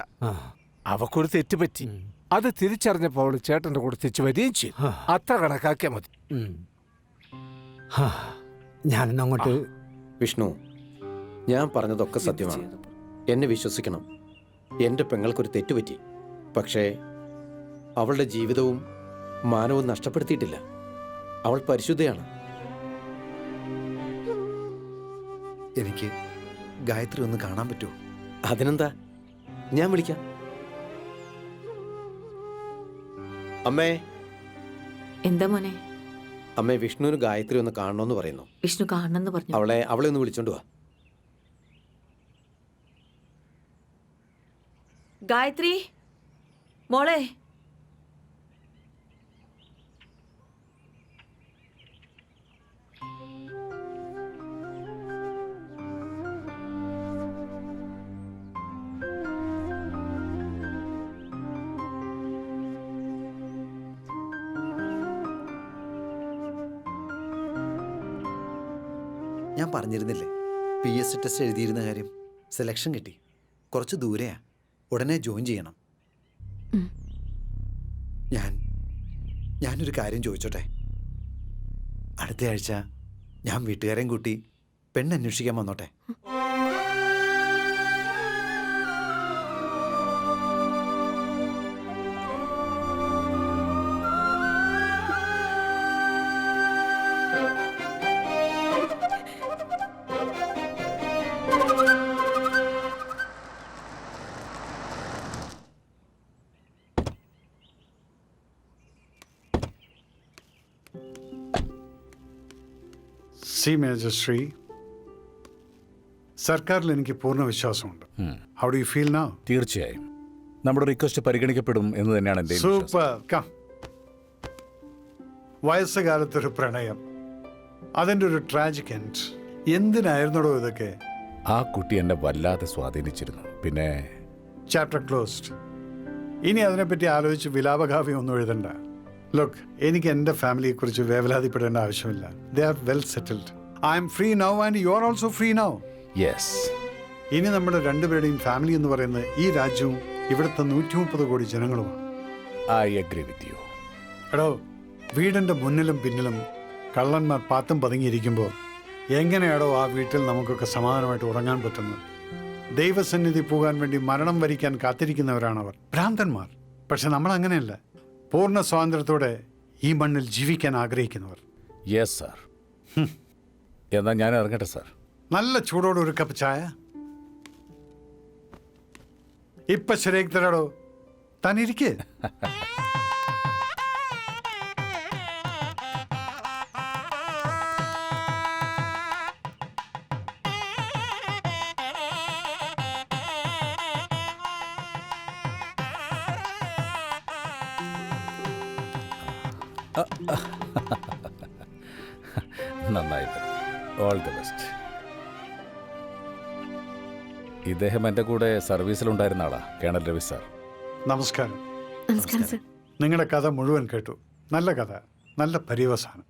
അവക്കൊരു തെറ്റ് പറ്റി. അത് തിരിച്ചറിഞ്ഞപ്പോൾ അവൾ ചേട്ടൻ്റെ കൂടെ തിരിച്ചു വരികയും ചെയ്യും. അത്ര കണക്കാക്കിയാൽ മതി. ഞാനൊന്നും അങ്ങോട്ട്. വിഷ്ണു, ഞാൻ പറഞ്ഞതൊക്കെ സത്യമാണ്. എന്നെ വിശ്വസിക്കണം. എൻ്റെ പെങ്ങൾക്കൊരു തെറ്റുപറ്റി. പക്ഷേ അവളുടെ ജീവിതവും മാനവും നഷ്ടപ്പെടുത്തിയിട്ടില്ല. അവൾ പരിശുദ്ധയാണ്. എനിക്ക് ഗായത്രി ഒന്ന് കാണാൻ പറ്റുമോ? അതിനെന്താ, ഞാൻ വിളിക്കാം. അമ്മേ. എന്താ മോനെ? അമ്മേ, വിഷ്ണുവിന് ഗായത്രി ഒന്ന് കാണണമെന്ന് പറയുന്നു. വിഷ്ണു കാണണമെന്ന് പറഞ്ഞു. അവളെ ഒന്ന് വിളിച്ചോണ്ട് വാ. ഗായത്രി മോളെ. ഞാൻ പറഞ്ഞിരുന്നില്ലേ PSC ടെസ്റ്റ് എഴുതിയിരുന്ന കാര്യം. സെലക്ഷൻ കിട്ടി. കുറച്ച് ദൂരെയാ. ഉടനെ ജോയിൻ ചെയ്യണം. ഞാനൊരു കാര്യം ചോദിച്ചോട്ടെ? അടുത്ത ആഴ്ച ഞാൻ വീട്ടുകാരെയും കൂട്ടി പെണ്ണന്വേഷിക്കാൻ വന്നോട്ടെ? സി മേജർ ശ്രീ, സർക്കാരിൽ എനിക്ക് പൂർണ്ണ വിശ്വാസമുണ്ട്. How do you feel now? തീർച്ചയായും നമ്മുടെ റിക്വസ്റ്റ് പരിഗണിക്കപ്പെടും എന്ന് തന്നെയാണ് എൻ്റെ സൂപ്പർ. കം. വയസ്സുകാലത്തൊരു പ്രണയം, അതിൻ്റെ ഒരു ട്രാജിക് എൻഡ്. എന്തിനായിരുന്നടോ ഇതൊക്കെ? ആ കുട്ടി എന്നെ വല്ലാതെ സ്വാധീനിച്ചിരുന്നു. പിന്നെ ചാപ്റ്റർ ക്ലോസ്ഡ്. ഇനി അതിനെപ്പറ്റി ആലോചിച്ച് വിലാപകാവ്യം ഒന്നും എഴുതണ്ട. ലുക്ക്, എനിക്ക് എൻ്റെ ഫാമിലിയെക്കുറിച്ച് വേവലാതിപ്പെടേണ്ട ആവശ്യമില്ല. They are well settled. I M free now and you are also free now. Yes. ഇനി നമ്മുടെ രണ്ടുപേരുടെയും ഫാമിലി എന്ന് പറയുന്നത് ഈ രാജ്യവും ഇവിടുത്തെ 130 കോടി ജനങ്ങളുമാണ്. I agree with you. എടോ, വീടിൻ്റെ മുന്നിലും പിന്നിലും കള്ളന്മാർ പാത്തും പതുങ്ങിയിരിക്കുമ്പോൾ എങ്ങനെയാടോ ആ വീട്ടിൽ നമുക്കൊക്കെ സമാധാനമായിട്ട് ഉറങ്ങാൻ പറ്റുന്നത്? ദൈവസന്നിധി പോകാൻ വേണ്ടി മരണം വരിക്കാൻ കാത്തിരിക്കുന്നവരാണവർ, ഭ്രാന്തന്മാർ. പക്ഷെ നമ്മൾ അങ്ങനെയല്ല. പൂർണ്ണ സ്വാതന്ത്ര്യത്തോടെ ഈ മണ്ണിൽ ജീവിക്കാൻ ആഗ്രഹിക്കുന്നവർ. Yes sir. എന്നാൽ ഞാൻ ഇറങ്ങട്ടെ സാർ. നല്ല ചൂടോടെ ഒരു കപ്പ് ചായ. ഇപ്പൊ ശരിയാക്കി തരാടോ. താനിരിക്കേ. നന്നായി. All the best. ഇദ്ദേഹം എൻ്റെ കൂടെ സർവീസിലുണ്ടായിരുന്ന ആളാ, കേണൽ രവി സാർ. നമസ്കാരം. നമസ്കാരം സർ. നിങ്ങളുടെ കഥ മുഴുവൻ കേട്ടു. നല്ല കഥ, നല്ല പര്യവസാനം.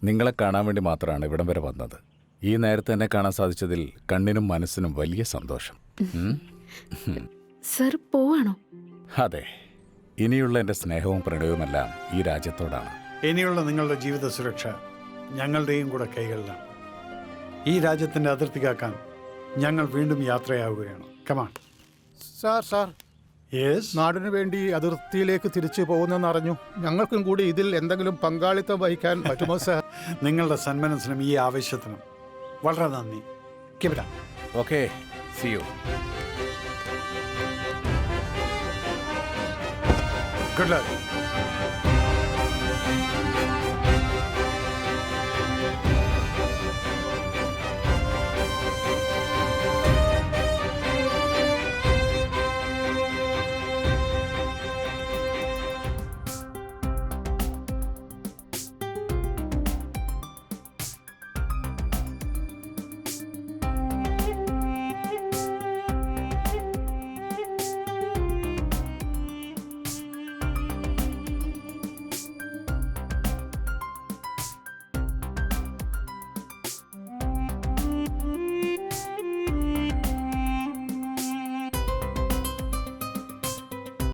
നിങ്ങളെ കാണാൻ വേണ്ടി മാത്രമാണ് ഇവിടം വരെ വന്നത്. ഈ നേരത്തെ എന്നെ കാണാൻ സാധിച്ചതിൽ കണ്ണിനും മനസ്സിനും വലിയ സന്തോഷം. സർ പോവാണോ? അതെ, ഇനിയുള്ള എൻ്റെ സ്നേഹവും പ്രണയവുമെല്ലാം ഈ രാജ്യത്തോടാണ്. ഇനിയുള്ള നിങ്ങളുടെ ജീവിത സുരക്ഷ ഞങ്ങളുടെയും കൂടെ കൈകളിലാണ്. ഈ രാജ്യത്തിൻ്റെ അതിർത്തി കാക്കാൻ ഞങ്ങൾ വീണ്ടും യാത്രയാവുകയാണ്. കമാൺ. സാർ, നാടിനു വേണ്ടി അതിർത്തിയിലേക്ക് തിരിച്ചു പോകുന്നെന്നറിഞ്ഞു. ഞങ്ങൾക്കും കൂടി ഇതിൽ എന്തെങ്കിലും പങ്കാളിത്തം വഹിക്കാൻ പറ്റുമോ സാർ? നിങ്ങളുടെ സന്മനസ്സിനും ഈ ആവശ്യത്തിനും വളരെ നന്ദി. Okay, see you. Good luck.